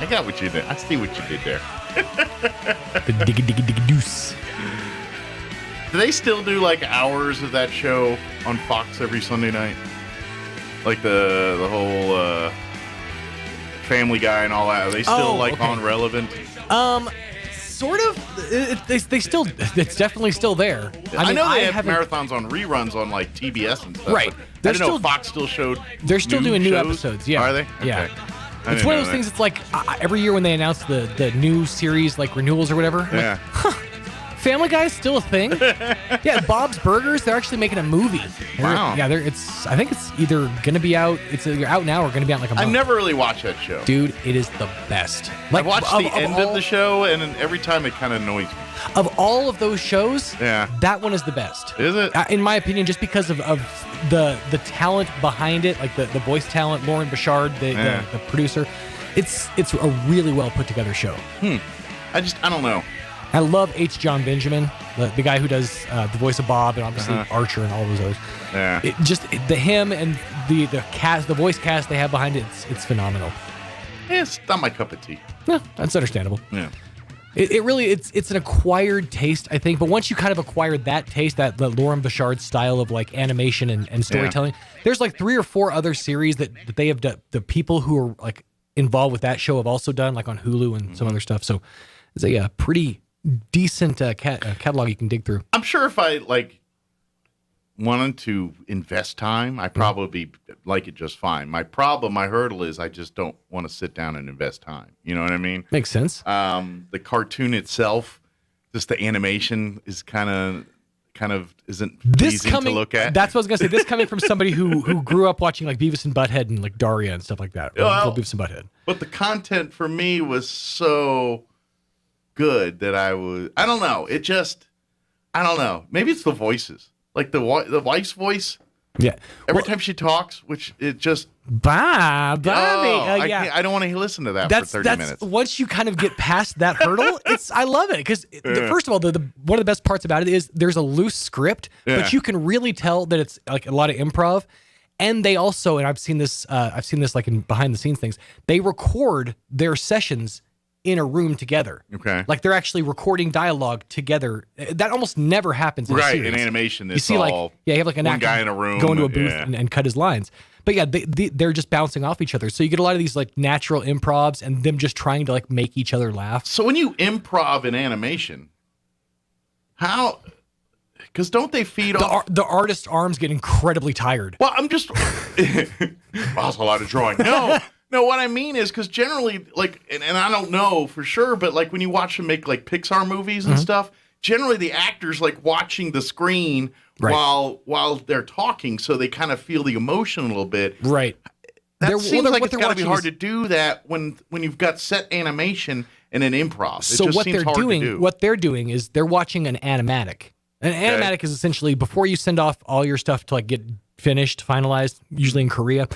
Speaker 5: I got what you did. I see what you did there.
Speaker 8: The diggy deuce.
Speaker 5: Do they still do like hours of that show on Fox every Sunday night? Like the whole Family Guy and all that. Are they still on relevant?
Speaker 8: Sort of. They still. It's definitely still there.
Speaker 5: I know they have marathons on reruns on like TBS and stuff.
Speaker 8: Right.
Speaker 5: I didn't know if Fox still showed.
Speaker 8: They're still doing new
Speaker 5: shows.
Speaker 8: episodes. Yeah.
Speaker 5: Are they?
Speaker 8: Yeah.
Speaker 5: Okay.
Speaker 8: It's one of those things. It's like every year when they announce the new series, like renewals or whatever. I'm
Speaker 5: Yeah.
Speaker 8: like, Family Guy is still a thing. Yeah, Bob's Burgers. They're actually making a movie.
Speaker 5: Wow.
Speaker 8: Yeah, I think it's either gonna be out. It's either out now or gonna be out in like a month.
Speaker 5: I've never really watched that show.
Speaker 8: Dude, it is the best.
Speaker 5: Like, I watched the end of the show, and every time it kind of annoys me.
Speaker 8: Of all of those shows,
Speaker 5: yeah,
Speaker 8: that one is the best.
Speaker 5: Is it?
Speaker 8: In my opinion, just because of the talent behind it, like the voice talent, Lauren Bouchard, the producer. It's a really well put together show.
Speaker 5: I don't know.
Speaker 8: I love H. John Benjamin, the guy who does the voice of Bob and obviously Archer and all of those.
Speaker 5: Yeah.
Speaker 8: Him and the cast, the voice cast they have behind it, it's phenomenal.
Speaker 5: Yeah, it's not my cup of tea.
Speaker 8: Yeah, that's understandable.
Speaker 5: Yeah.
Speaker 8: It really it's an acquired taste, I think. But once you kind of acquired that taste, that Lauren Bouchard style of like animation and storytelling, there's like 3 or 4 other series that they have done. The people who are like involved with that show have also done, like on Hulu and some other stuff. So it's a pretty decent catalog you can dig through.
Speaker 5: I'm sure if I wanted to invest time, I probably like it just fine. My hurdle is I just don't want to sit down and invest time. You know what I mean?
Speaker 8: Makes sense.
Speaker 5: The cartoon itself, just the animation is kind of isn't pleasing to look at.
Speaker 8: That's what I was gonna say. This coming from somebody who grew up watching like Beavis and Butthead and like Daria and stuff like that.
Speaker 5: Well,
Speaker 8: Beavis and Butthead.
Speaker 5: But the content for me was so good that I don't know. I don't know. Maybe it's the voices. Like the wife's voice
Speaker 8: Yeah.
Speaker 5: Every time she talks, which it just
Speaker 8: Bobby.
Speaker 5: I don't want to listen to that for 30 minutes.
Speaker 8: Once you kind of get past that hurdle, I love it because first of all, one of the best parts about it is there's a loose script, but you can really tell that it's like a lot of improv. And they also, and I've seen this like in behind the scenes things, they record their sessions in a room together.
Speaker 5: Okay.
Speaker 8: Like they're actually recording dialogue together. That almost never happens in a series.
Speaker 5: In animation,
Speaker 8: you
Speaker 5: it's
Speaker 8: see
Speaker 5: all
Speaker 8: you have like an
Speaker 5: one
Speaker 8: actor
Speaker 5: guy in a room
Speaker 8: go into a booth and cut his lines. But yeah, they're just bouncing off each other. So you get a lot of these like natural improvs and them just trying to like make each other laugh.
Speaker 5: So when you improv in animation, how... Because don't they feed off...
Speaker 8: The artist's arms get incredibly tired.
Speaker 5: Well, I'm just... That's a lot of drawing. No, what I mean is because generally, like, and I don't know for sure, but like when you watch them make like Pixar movies and stuff, generally the actors like watching the screen while they're talking, so they kind of feel the emotion a little bit.
Speaker 8: Right.
Speaker 5: That seems like it's got to be hard to do that when you've got set animation and an improv.
Speaker 8: So what they're doing is they're watching an animatic. An animatic is essentially before you send off all your stuff to like get finished, finalized, usually in Korea,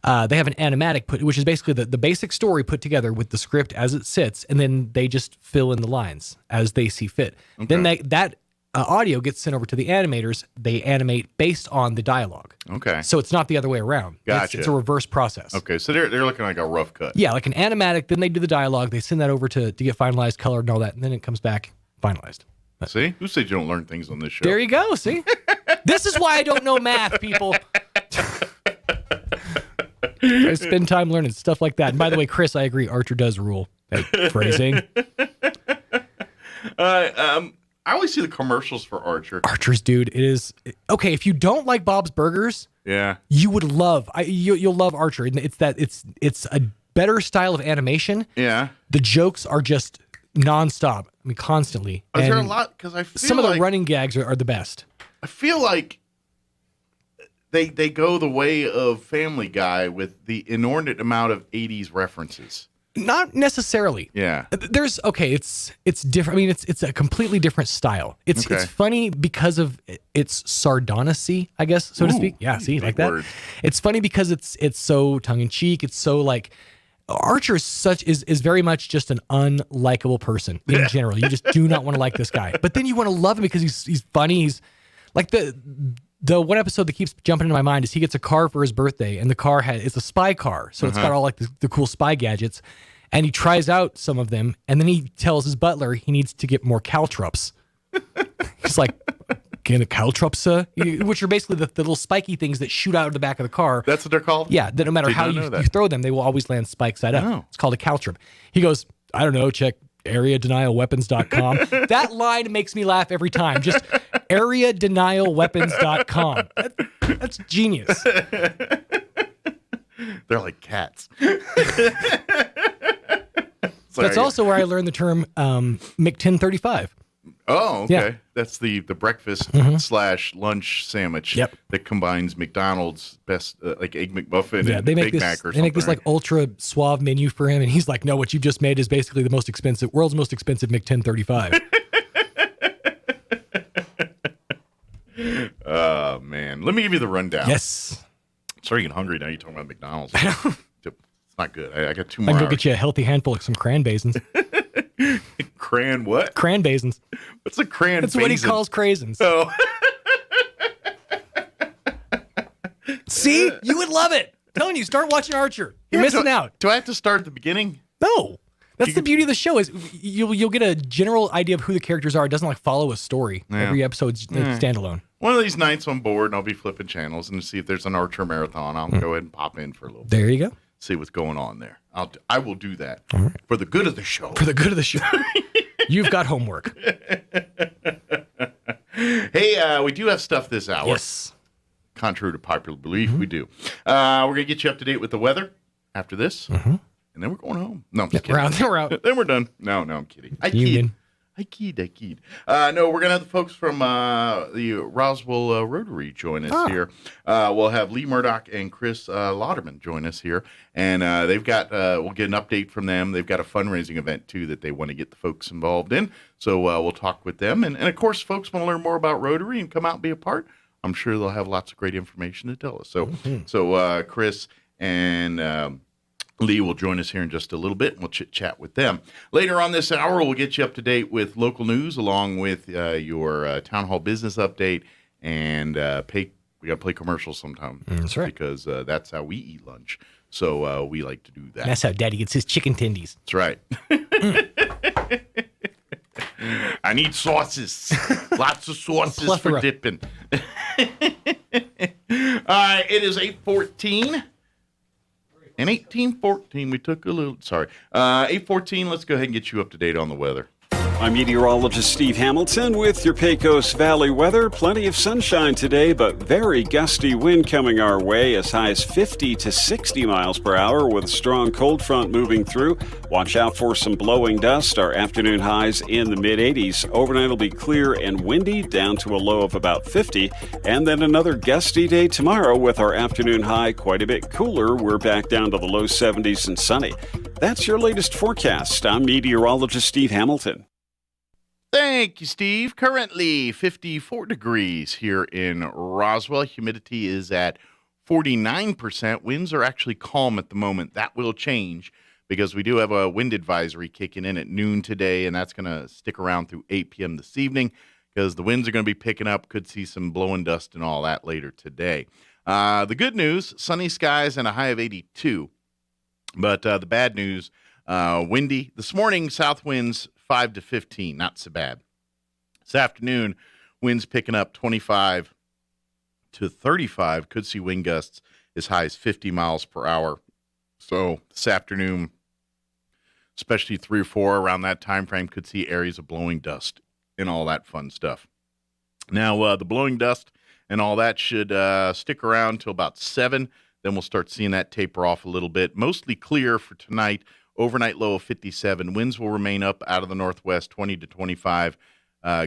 Speaker 8: they have an animatic which is basically the basic story put together with the script as it sits, and then they just fill in the lines as they see fit. Okay. Then that audio gets sent over to the animators. They animate based on the dialogue.
Speaker 5: Okay.
Speaker 8: So it's not the other way around.
Speaker 5: Gotcha.
Speaker 8: It's a reverse process.
Speaker 5: Okay, so they're looking like a rough cut.
Speaker 8: Yeah, like an animatic. Then they do the dialogue. They send that over to get finalized, colored, and all that, and then it comes back finalized.
Speaker 5: See? Who said you don't learn things on this show?
Speaker 8: There you go. See? This is why I don't know math, people. I spend time learning stuff like that. And by the way, Chris, I agree. Archer does rule. Phrasing.
Speaker 5: I always see the commercials for Archer.
Speaker 8: Archer's, dude. It is... Okay, if you don't like Bob's Burgers, you would love... You'll love Archer. It's a better style of animation.
Speaker 5: Yeah.
Speaker 8: The jokes are just... nonstop. I mean, constantly.
Speaker 5: Is there a lot? Because I feel
Speaker 8: some of the running gags are the best.
Speaker 5: I feel like they go the way of Family Guy with the inordinate amount of 80s references.
Speaker 8: Not necessarily.
Speaker 5: Yeah.
Speaker 8: It's different. I mean, it's a completely different style. It's funny because of its sardonicy, I guess, so to speak. Yeah, see, like that. Word. It's funny because it's so tongue in cheek. It's so like Archer is very much just an unlikable person in general. You just do not want to like this guy. But then you want to love him because he's funny. He's like the one episode that keeps jumping into my mind is he gets a car for his birthday, and the car it's a spy car. So it's got all like the cool spy gadgets. And he tries out some of them, and then he tells his butler he needs to get more caltrops. He's like, "Can a caltrop, sir?" Which are basically the little spiky things that shoot out of the back of the car.
Speaker 5: That's what they're called?
Speaker 8: Yeah, that no matter how you throw them, they will always land spike side up.
Speaker 5: Oh.
Speaker 8: It's called a caltrop. He goes, "I don't know, check areadenialweapons.com." That line makes me laugh every time. Just areadenialweapons.com. That's genius.
Speaker 5: They're like cats.
Speaker 8: That's also where I learned the term Mc-1035.
Speaker 5: Oh, okay.
Speaker 8: Yeah.
Speaker 5: That's the breakfast / lunch sandwich that combines McDonald's best like Egg McMuffin and Big Mac or something.
Speaker 8: They make this like ultra suave menu for him, and he's like, "No, what you just made is basically the world's most expensive Mc-1035."
Speaker 5: Oh man, let me give you the rundown.
Speaker 8: Yes.
Speaker 5: Sorry, getting hungry now. You're talking about McDonald's. It's not good. I got 2 more.
Speaker 8: I can go
Speaker 5: hours.
Speaker 8: get you a healthy handful of some cran basins.
Speaker 5: Cran what?
Speaker 8: Cran basins.
Speaker 5: What's a cran?
Speaker 8: That's what he calls craisins.
Speaker 5: Oh.
Speaker 8: See, you would love it. I'm telling you, start watching Archer. You're missing out.
Speaker 5: Do I have to start at the beginning?
Speaker 8: No. That's the beauty of the show is you'll get a general idea of who the characters are. It doesn't like follow a story.
Speaker 5: Yeah.
Speaker 8: Every episode's standalone.
Speaker 5: One of these nights I'm bored and I'll be flipping channels and see if there's an Archer marathon. I'll go ahead and pop in for a little bit.
Speaker 8: There you go.
Speaker 5: See what's going on there. I will do that for the good of the show.
Speaker 8: For the good of the show. You've got homework.
Speaker 5: Hey, we do have stuff this hour.
Speaker 8: Yes.
Speaker 5: Contrary to popular belief, we do. We're going to get you up to date with the weather after this. And then we're going home. No, I'm just kidding.
Speaker 8: We're out.
Speaker 5: Then we're done. No, I'm kidding. I keyed. No, we're going to have the folks from the Roswell Rotary join us here. We'll have Lee Murdoch and Chris Lauderman join us here. And they've got, we'll get an update from them. They've got a fundraising event, too, that they want to get the folks involved in. So we'll talk with them. And of course, folks want to learn more about Rotary and come out and be a part. I'm sure they'll have lots of great information to tell us. So Chris and Lee will join us here in just a little bit, and we'll chit-chat with them. Later on this hour, we'll get you up to date with local news, along with your town hall business update, and we got to play commercials sometime.
Speaker 8: That's right.
Speaker 5: Because that's how we eat lunch. So we like to do that.
Speaker 8: That's how Daddy gets his chicken tendies.
Speaker 5: That's right. I need sauces. Lots of sauces for dipping. All right, it is 8:14. And 1814, we took a little, 8:14, let's go ahead and get you up to date on the weather.
Speaker 7: I'm meteorologist Steve Hamilton with your Pecos Valley weather. Plenty of sunshine today, but very gusty wind coming our way, as high as 50 to 60 miles per hour with a strong cold front moving through. Watch out for some blowing dust. Our afternoon highs in the mid-80s. Overnight will be clear and windy, down to a low of about 50. And then another gusty day tomorrow with our afternoon high quite a bit cooler. We're back down to the low 70s and sunny. That's your latest forecast. I'm meteorologist Steve Hamilton.
Speaker 5: Thank you, Steve. Currently 54 degrees here in Roswell. Humidity is at 49%. Winds are actually calm at the moment. That will change because we do have a wind advisory kicking in at noon today, and that's going to stick around through 8 p.m. this evening because the winds are going to be picking up. Could see some blowing dust and all that later today. The good news, sunny skies and a high of 82. But the bad news, windy. This morning, south winds 5 to 15, not so bad. This afternoon, winds picking up 25 to 35. Could see wind gusts as high as 50 miles per hour. So this afternoon, especially 3 or 4 around that time frame, could see areas of blowing dust and all that fun stuff. Now, the blowing dust and all that should stick around till about 7. Then we'll start seeing that taper off a little bit. Mostly clear for tonight. Overnight low of 57. Winds will remain up out of the northwest, 20 to 25,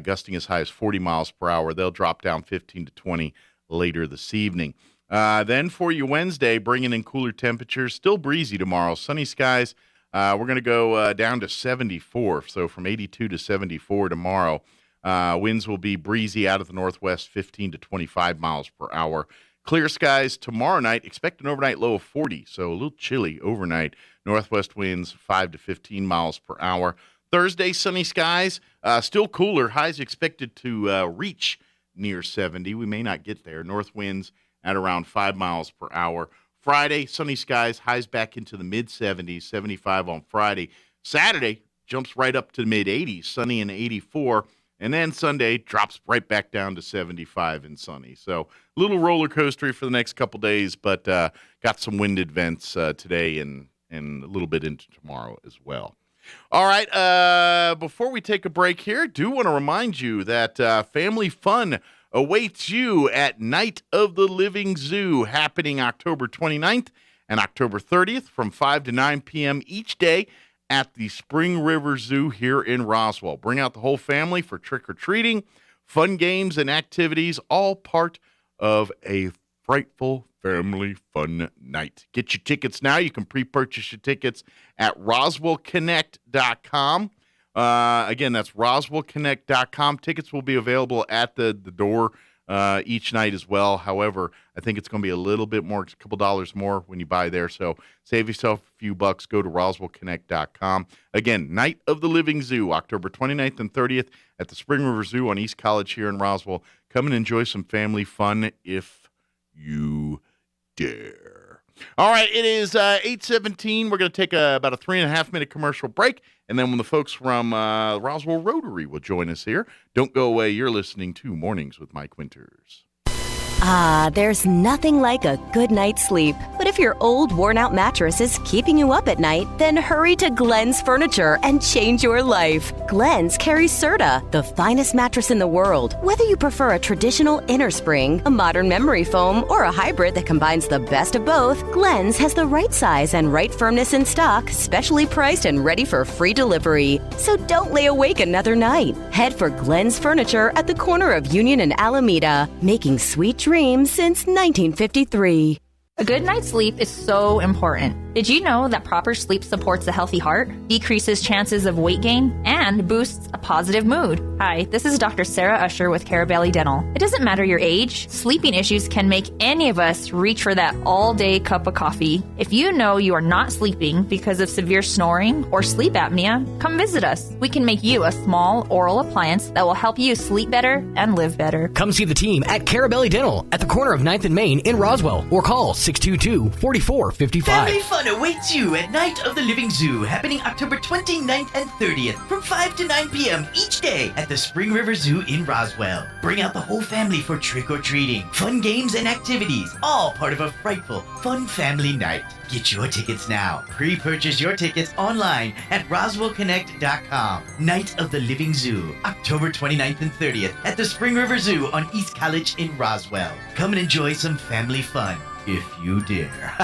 Speaker 5: gusting as high as 40 miles per hour. They'll drop down 15 to 20 later this evening. Then for you Wednesday, bringing in cooler temperatures. Still breezy tomorrow. Sunny skies. We're going to go down to 74. So from 82 to 74 tomorrow. Winds will be breezy out of the northwest, 15 to 25 miles per hour. Clear skies tomorrow night. Expect an overnight low of 40, so a little chilly overnight. Northwest winds 5 to 15 miles per hour. Thursday, sunny skies, still cooler. Highs expected to reach near 70. We may not get there. North winds at around 5 miles per hour. Friday, sunny skies, highs back into the mid-70s, 75 on Friday. Saturday jumps right up to the mid-80s, sunny and 84. And then Sunday drops right back down to 75 and sunny. So a little roller coaster for the next couple days, but got some wind events today and a little bit into tomorrow as well. All right, before we take a break here, do want to remind you that family fun awaits you at Night of the Living Zoo, happening October 29th and October 30th from 5 to 9 p.m. each day at the Spring River Zoo here in Roswell. Bring out the whole family for trick-or-treating, fun games and activities, all part of a frightful family fun night. Get your tickets now. You can pre-purchase your tickets at roswellconnect.com. Again, that's roswellconnect.com. Tickets will be available at the door each night as well. However, I think it's going to be a little bit more, a couple dollars more when you buy there. So save yourself a few bucks. Go to roswellconnect.com. Again, Night of the Living Zoo, October 29th and 30th at the Spring River Zoo on East College here in Roswell. Come and enjoy some family fun if you dare. All right, it is 8:17. We're going to take about a 3.5-minute commercial break, and then when the folks from Roswell Rotary will join us here. Don't go away. You're listening to Mornings with Mike Winters.
Speaker 9: Ah, there's nothing like a good night's sleep. But if your old, worn-out mattress is keeping you up at night, then hurry to Glenn's Furniture and change your life. Glenn's carries Serta, the finest mattress in the world. Whether you prefer a traditional inner spring, a modern memory foam, or a hybrid that combines the best of both, Glenn's has the right size and right firmness in stock, specially priced and ready for free delivery. So don't lay awake another night. Head for Glenn's Furniture at the corner of Union and Alameda, making sweet dreams since 1953.
Speaker 10: A good night's sleep is so important. Did you know that proper sleep supports a healthy heart, decreases chances of weight gain, and boosts a positive mood? Hi, this is Dr. Sarah Usher with Carabelli Dental. It doesn't matter your age, sleeping issues can make any of us reach for that all-day cup of coffee. If you know you are not sleeping because of severe snoring or sleep apnea, come visit us. We can make you a small oral appliance that will help you sleep better and live better.
Speaker 11: Come see the team at Carabelli Dental at the corner of 9th and Main in Roswell, or call 622-4455.
Speaker 12: Family fun awaits you at Night of the Living Zoo, happening October 29th and 30th from 5 to 9 p.m. each day at the Spring River Zoo in Roswell. Bring out the whole family for trick-or-treating, fun games and activities, all part of a frightful, fun family night. Get your tickets now. Pre-purchase your tickets online at roswellconnect.com. Night of the Living Zoo, October 29th and 30th at the Spring River Zoo on East College in Roswell. Come and enjoy some family fun, if you dare.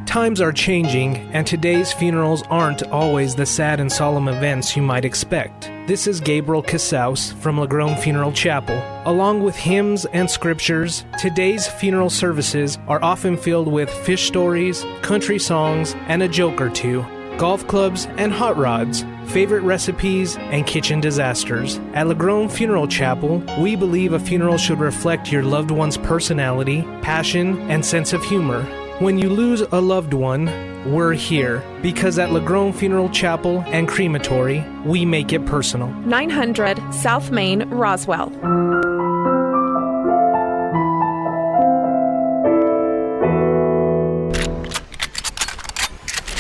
Speaker 13: Times are changing, and today's funerals aren't always the sad and solemn events you might expect. This is Gabriel Casaus from Lagrone Funeral Chapel. Along with hymns and scriptures, today's funeral services are often filled with fish stories, country songs, and a joke or two, golf clubs and hot rods, favorite recipes, and kitchen disasters. At Lagrone Funeral Chapel, we believe a funeral should reflect your loved one's personality, passion, and sense of humor. When you lose a loved one, we're here, because at Lagrone Funeral Chapel and Crematory, we make it personal.
Speaker 14: 900 South Main, Roswell.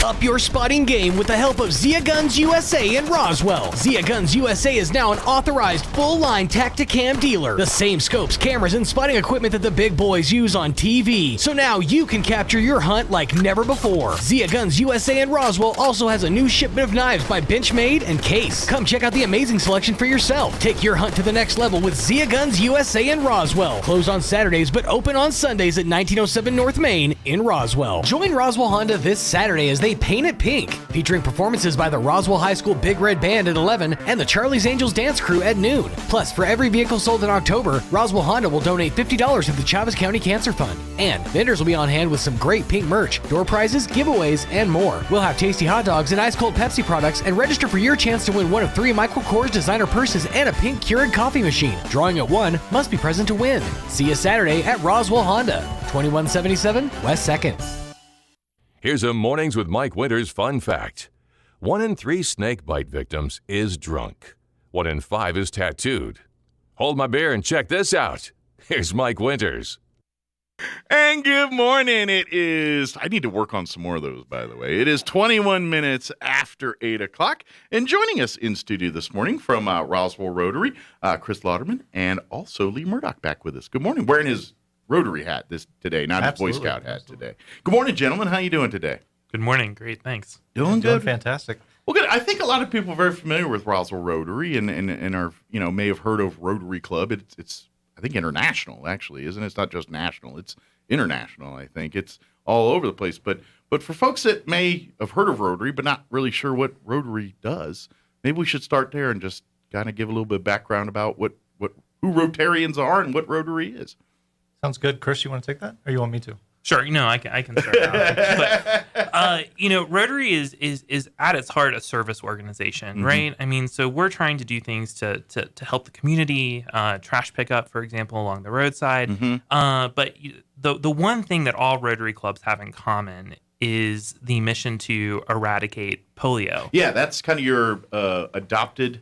Speaker 11: Up your spotting game with the help of Zia Guns USA in Roswell. Zia Guns USA is now an authorized full-line Tacticam dealer. The same scopes, cameras, and spotting equipment that the big boys use on TV. So now you can capture your hunt like never before. Zia Guns USA in Roswell also has a new shipment of knives by Benchmade and Case. Come check out the amazing selection for yourself. Take your hunt to the next level with Zia Guns USA in Roswell. Closed on Saturdays but open on Sundays at 1907 North Main in Roswell. Join Roswell Honda this Saturday as they paint it pink, featuring performances by the Roswell High School Big Red Band at 11 and the Charlie's Angels Dance Crew at noon. Plus, for every vehicle sold in October, Roswell Honda will donate $50 to the Chavez County Cancer Fund. And vendors will be on hand with some great pink merch, door prizes, giveaways, and more. We'll have tasty hot dogs and ice-cold Pepsi products, and register for your chance to win one of 3 Michael Kors designer purses and a pink Keurig coffee machine. Drawing at 1, must be present to win. See you Saturday at Roswell Honda, 2177 West 2nd.
Speaker 4: Here's a Mornings with Mike Winters fun fact. 1 in 3 snake bite victims is drunk. 1 in 5 is tattooed. Hold my beer and check this out. Here's Mike Winters.
Speaker 5: And good morning. It is, I need to work on some more of those, by the way. It is 21 minutes after 8 o'clock. And joining us in studio this morning from Roswell Rotary, Chris Lauderman, and also Lee Murdoch back with us. Good morning. Wearing his Rotary hat today, not
Speaker 15: Absolutely.
Speaker 5: his Boy Scout hat today. Good morning, gentlemen. How you doing today?
Speaker 15: Good morning. Great, thanks.
Speaker 5: Doing good.
Speaker 15: Fantastic.
Speaker 5: Well, good. I think a lot of people are very familiar with Roswell Rotary and are, may have heard of Rotary Club. It's I think international, actually, isn't it? It's not just national. It's international, I think. It's all over the place. But for folks that may have heard of Rotary but not really sure what Rotary does, maybe we should start there and just kind of give a little bit of background about who Rotarians are and what Rotary is.
Speaker 15: Sounds good. Chris, you want to take that, or you want me to?
Speaker 16: Sure. I can start out. But, Rotary is at its heart a service organization, right? I mean, so we're trying to do things to help the community, trash pickup, for example, along the roadside. But the one thing that all Rotary clubs have in common is the mission to eradicate polio.
Speaker 5: Yeah, that's kind of your adopted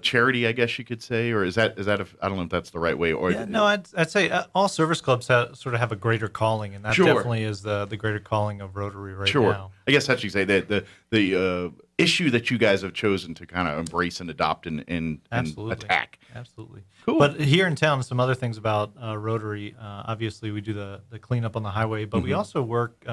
Speaker 5: charity, I guess you could say, or is that I don't know if that's the right way. Or
Speaker 15: I'd say all service clubs sort of have a greater calling, and that definitely is the greater calling of Rotary right now.
Speaker 5: I guess that's what you say, that the issue that you guys have chosen to kind of embrace and adopt and attack.
Speaker 15: Absolutely.
Speaker 5: Cool.
Speaker 15: But here in town, some other things about Rotary. Obviously, we do the cleanup on the highway, but we also work.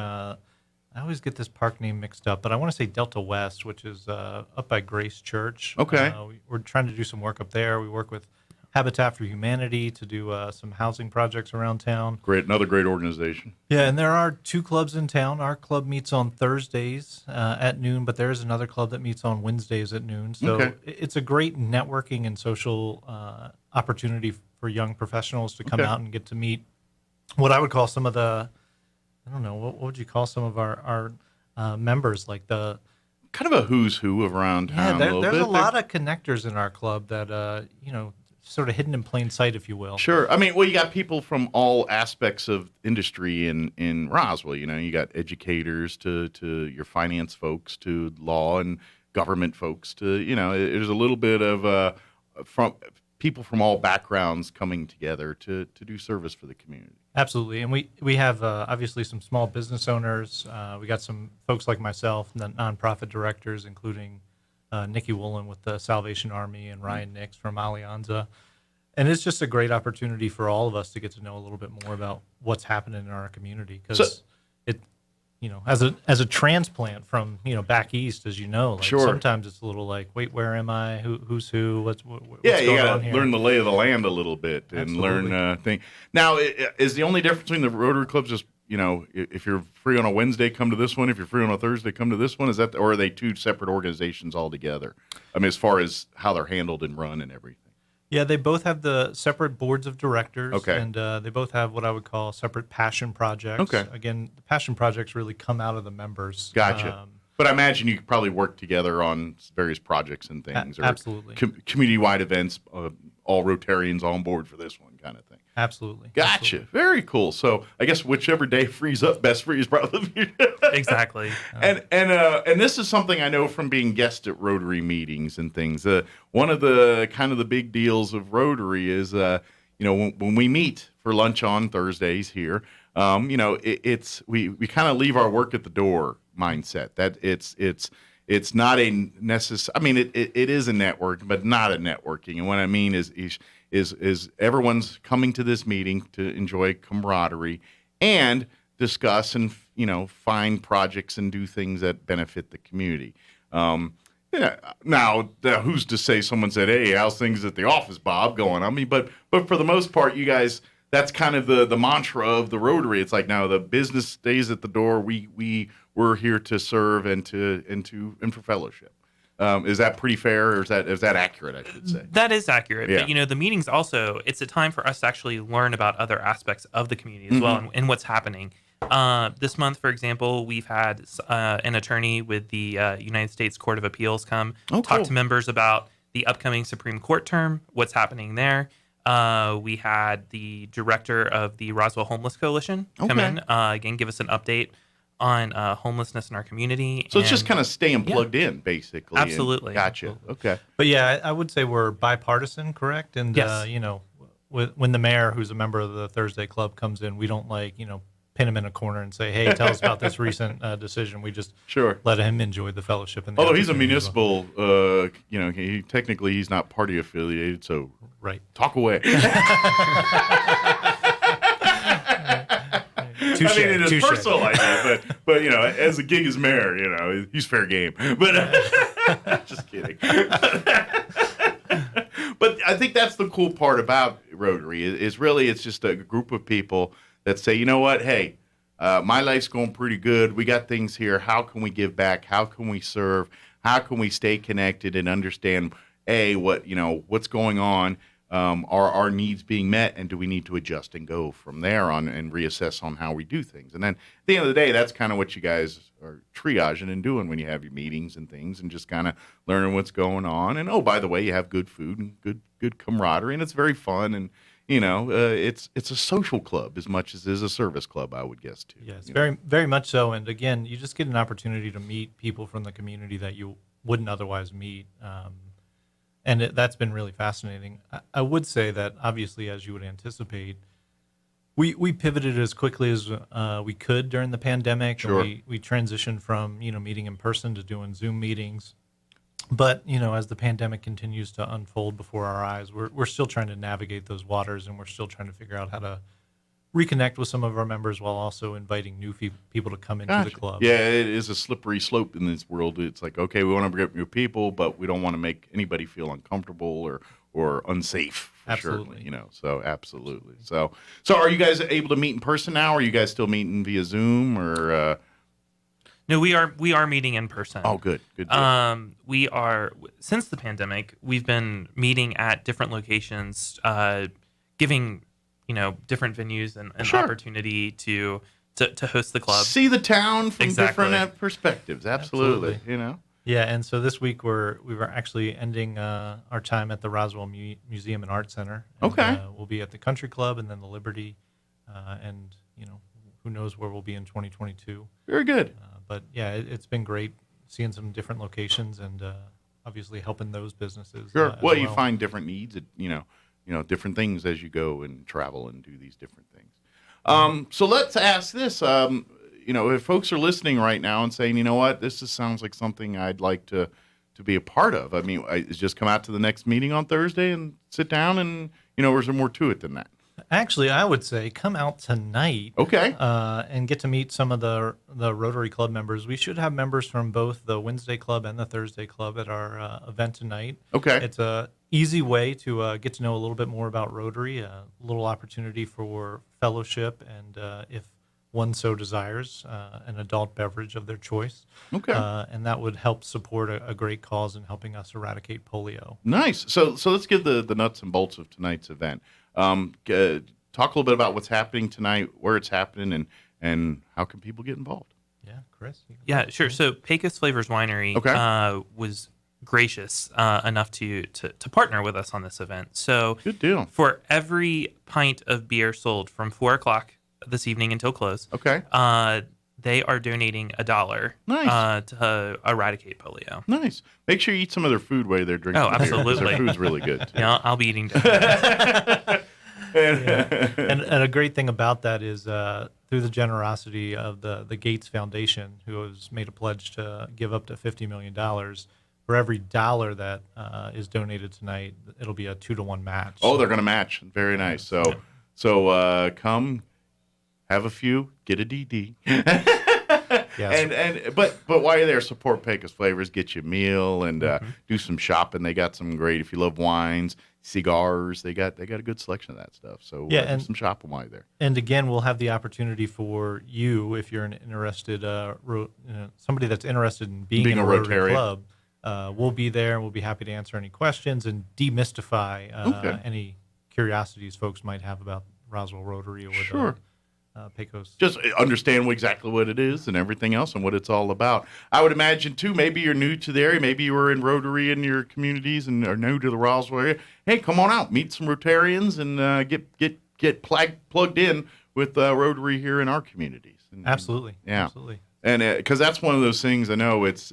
Speaker 15: I always get this park name mixed up, but I want to say Delta West, which is up by Grace Church.
Speaker 5: Okay.
Speaker 15: We're trying to do some work up there. We work with Habitat for Humanity to do some housing projects around town.
Speaker 5: Great, another great organization.
Speaker 15: Yeah, and there are 2 clubs in town. Our club meets on Thursdays at noon, but there is another club that meets on Wednesdays at noon. So it's a great networking and social opportunity for young professionals to come out and get to meet what I would call some of the, I don't know, what would you call some of our members, like the
Speaker 5: kind of a who's who of around town.
Speaker 15: There's a lot of connectors in our club that sort of hidden in plain sight, if you will.
Speaker 5: Sure. I mean, well, you got people from all aspects of industry in Roswell. You got educators to your finance folks, to law and government folks, to there's a little bit of from people from all backgrounds coming together to do service for the community.
Speaker 15: Absolutely, and we have obviously some small business owners. We got some folks like myself, nonprofit directors, including Nikki Woolen with the Salvation Army and Ryan Nix from Alianza. And it's just a great opportunity for all of us to get to know a little bit more about what's happening in our community, because as a transplant from back east, as
Speaker 5: Sure.
Speaker 15: sometimes it's a little like, wait, where am I? Who's who? What's
Speaker 5: You
Speaker 15: going
Speaker 5: got
Speaker 15: on
Speaker 5: to
Speaker 15: here?
Speaker 5: learn the lay of the land a little bit and
Speaker 15: Absolutely.
Speaker 5: learn things. Now, is the only difference between the Rotary clubs just if you're free on a Wednesday, come to this one. If you're free on a Thursday, come to this one. Is that, or are they two separate organizations altogether? I mean, as far as how they're handled and run and everything.
Speaker 15: Yeah, they both have the separate boards of directors.
Speaker 5: Okay.
Speaker 15: And they both have what I would call separate passion projects.
Speaker 5: Okay.
Speaker 15: Again, the passion projects really come out of the members.
Speaker 5: Gotcha. But I imagine you could probably work together on various projects and things. Or
Speaker 15: absolutely.
Speaker 5: Community-wide events, all Rotarians on board for this one kind of thing.
Speaker 15: Absolutely.
Speaker 5: Gotcha.
Speaker 15: Absolutely.
Speaker 5: Very cool. So I guess whichever day frees up, best for you is probably
Speaker 16: Exactly.
Speaker 5: And this is something I know from being guest at Rotary meetings and things. One of the kind of the big deals of Rotary is when we meet for lunch on Thursdays here, it's we kind of leave our work at the door mindset. That it's not a necessary. I mean, it is a network, but not a networking. And what I mean is everyone's coming to this meeting to enjoy camaraderie and discuss and find projects and do things that benefit the community. Now, who's to say someone said, "Hey, how's things at the office, Bob?" Going on me, but for the most part, you guys, that's kind of the mantra of the Rotary. It's like, now the business stays at the door. We're here to serve and for fellowship. Is that pretty fair, or is that accurate, I should say?
Speaker 16: That is accurate.
Speaker 5: Yeah.
Speaker 16: But, the meetings also, it's a time for us to actually learn about other aspects of the community as well and what's happening. This month, for example, we've had an attorney with the United States Court of Appeals come talk to members about the upcoming Supreme Court term, what's happening there. We had the director of the Roswell Homeless Coalition come in, again, give us an update on homelessness in our community.
Speaker 5: So it's just kind of staying plugged in, basically.
Speaker 16: Absolutely.
Speaker 5: Gotcha. Okay.
Speaker 15: But yeah, I would say we're bipartisan, correct? And
Speaker 16: Yes.
Speaker 15: when the mayor, who's a member of the Thursday Club, comes in, we don't pin him in a corner and say, "Hey, tell us about this recent decision." We just let him enjoy the fellowship. And
Speaker 5: although he's a municipal, he's not party affiliated, so talk away. I mean, it is personal idea, but as a gig as mayor, he's fair game. But just kidding. But I think that's the cool part about Rotary is really it's just a group of people that say, you know what, hey, my life's going pretty good. We got things here. How can we give back? How can we serve? How can we stay connected and understand what's going on? Are our needs being met, and do we need to adjust and go from there on and reassess on how we do things? And then at the end of the day, that's kind of what you guys are triaging and doing when you have your meetings and things, and just kind of learning what's going on. And oh, by the way, you have good food and good camaraderie, and it's very fun. And it's a social club as much as it is a service club, I would guess too.
Speaker 15: Yes, very very much so. And again, you just get an opportunity to meet people from the community that you wouldn't otherwise meet. And that's been really fascinating. I would say that, obviously, as you would anticipate, we pivoted as quickly as we could during the pandemic.
Speaker 5: Sure.
Speaker 15: And we transitioned from meeting in person to doing Zoom meetings. But as the pandemic continues to unfold before our eyes, we're still trying to navigate those waters, and we're still trying to figure out how to reconnect with some of our members while also inviting new people to come into the club.
Speaker 5: Yeah, it is a slippery slope in this world. It's like, okay, we want to get new people, but we don't want to make anybody feel uncomfortable or unsafe.
Speaker 15: Absolutely.
Speaker 5: Certainly, so absolutely. So are you guys able to meet in person now? Or are you guys still meeting via Zoom or?
Speaker 16: No, we are meeting in person.
Speaker 5: Oh, good. Deal.
Speaker 16: We are, since the pandemic, we've been meeting at different locations, giving different venues and
Speaker 5: Sure.
Speaker 16: opportunity to host the club.
Speaker 5: See the town from
Speaker 16: Exactly.
Speaker 5: different perspectives. Absolutely.
Speaker 15: Yeah, and so this week we were actually ending our time at the Roswell Museum and Art Center. And,
Speaker 5: Okay.
Speaker 15: we'll be at the Country Club and then the Liberty, and who knows where we'll be in 2022.
Speaker 5: Very good.
Speaker 15: But yeah, it's been great seeing some different locations and obviously helping those businesses.
Speaker 5: Sure.
Speaker 15: As
Speaker 5: Well, you find different needs, different things as you go and travel and do these different things. So let's ask this. If folks are listening right now and saying, you know what, this sounds like something I'd like to be a part of. I mean, just come out to the next meeting on Thursday and sit down and, or is there more to it than that?
Speaker 15: Actually, I would say come out tonight.
Speaker 5: Okay.
Speaker 15: And get to meet some of the Rotary Club members. We should have members from both the Wednesday Club and the Thursday Club at our event tonight.
Speaker 5: Okay.
Speaker 15: It's a easy way to get to know a little bit more about Rotary, a little opportunity for fellowship, and if one so desires, an adult beverage of their choice.
Speaker 5: Okay.
Speaker 15: And that would help support a great cause in helping us eradicate polio.
Speaker 5: Nice. So let's give the nuts and bolts of tonight's event. Talk a little bit about what's happening tonight, where it's happening, and how can people get involved?
Speaker 15: Yeah, Chris?
Speaker 16: Yeah, sure. So Pecos Flavors Winery was gracious enough to partner with us on this event. So
Speaker 5: good deal.
Speaker 16: For every pint of beer sold from 4 o'clock this evening until close, they are donating $1 to eradicate polio.
Speaker 5: Nice. Make sure you eat some of their food while they're drinking.
Speaker 16: Oh,
Speaker 5: beer, 'cause
Speaker 16: absolutely.
Speaker 5: Their food's really good. Too.
Speaker 16: Yeah, I'll be eating dinner.
Speaker 15: And a great thing about that is through the generosity of the Gates Foundation, who has made a pledge to give up to $50 million, for every $1 that is donated tonight, it'll be a 2-to-1 match.
Speaker 5: Oh, they're going to match. Very nice. So come, have a few, get a DD. But while you're there, support Pecos Flavors, get you a meal, and do some shopping. They got some great, if you love wines, cigars, they got a good selection of that stuff. So do some shopping while you're there.
Speaker 15: And again, we'll have the opportunity for you, if you're an interested, somebody that's interested in being in a Rotary Club, we'll be there and we'll be happy to answer any questions and demystify any curiosities folks might have about Roswell Rotary or Pecos.
Speaker 5: Just understand exactly what it is and everything else and what it's all about. I would imagine, too, maybe you're new to the area. Maybe you were in Rotary in your communities and are new to the Roswell area. Hey, come on out. Meet some Rotarians and get plugged in with Rotary here in our communities.
Speaker 15: Absolutely.
Speaker 5: Yeah.
Speaker 15: Absolutely.
Speaker 5: And because that's one of those things, I know it's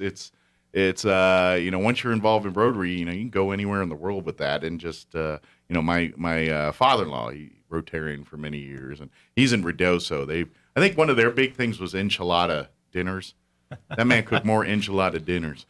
Speaker 5: once you're involved in Rotary, you can go anywhere in the world with that. And just, my father-in-law, Rotarian for many years, and he's in Ruidoso. I think one of their big things was enchilada dinners. That man cooked more enchilada dinners.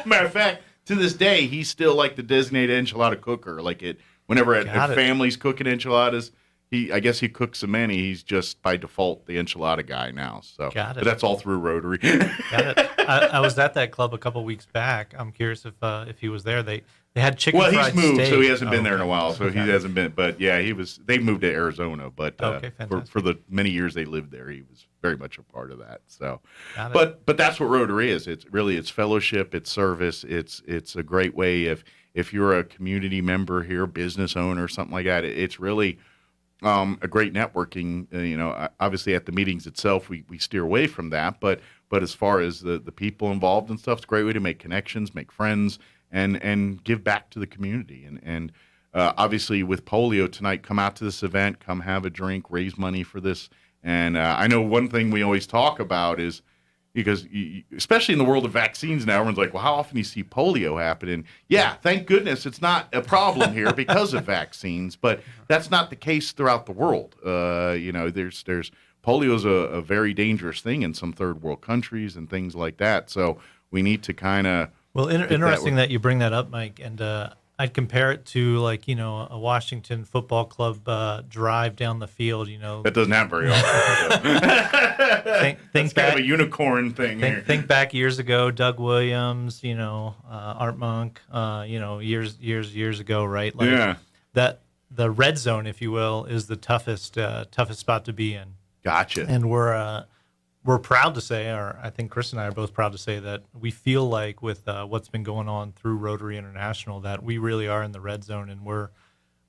Speaker 5: Matter of fact, to this day, he's still like the designated enchilada cooker. Like whenever at families cooking enchiladas, I guess he cooks so many. He's just by default the enchilada guy now. So, but that's all through Rotary.
Speaker 15: Got it. I was at that club a couple weeks back. I'm curious if he was there. They had chicken fried steak.
Speaker 5: Well, he's moved, so he hasn't been there in a while. So he hasn't been. But yeah, he was. They moved to Arizona, but for the many years they lived there, he was very much a part of that. So, but that's what Rotary is. It's fellowship, it's service, it's a great way if you're a community member here, business owner, something like that. It's really a great networking. Obviously at the meetings itself, we steer away from that, but as far as the people involved and stuff, it's a great way to make connections, make friends, and give back to the community. And obviously with polio tonight, come out to this event, come have a drink, raise money for this. And I know one thing we always talk about is, because especially in the world of vaccines now, everyone's like, well, how often do you see polio happening? Yeah, thank goodness it's not a problem here because of vaccines, but that's not the case throughout the world. There's polio is a very dangerous thing in some third world countries and things like that. So we need to kind of...
Speaker 15: Well, interesting that you bring that up, Mike, and I'd compare it to a Washington football club drive down the field.
Speaker 5: That doesn't happen very often. Think back, kind of a unicorn thing.
Speaker 15: Think back years ago, Doug Williams, Art Monk, years ago, right? That the red zone, if you will, is the toughest spot to be in.
Speaker 5: Gotcha.
Speaker 15: And we're proud to say, or I think Chris and I are both proud to say, that we feel like with what's been going on through Rotary International, that we really are in the red zone, and we're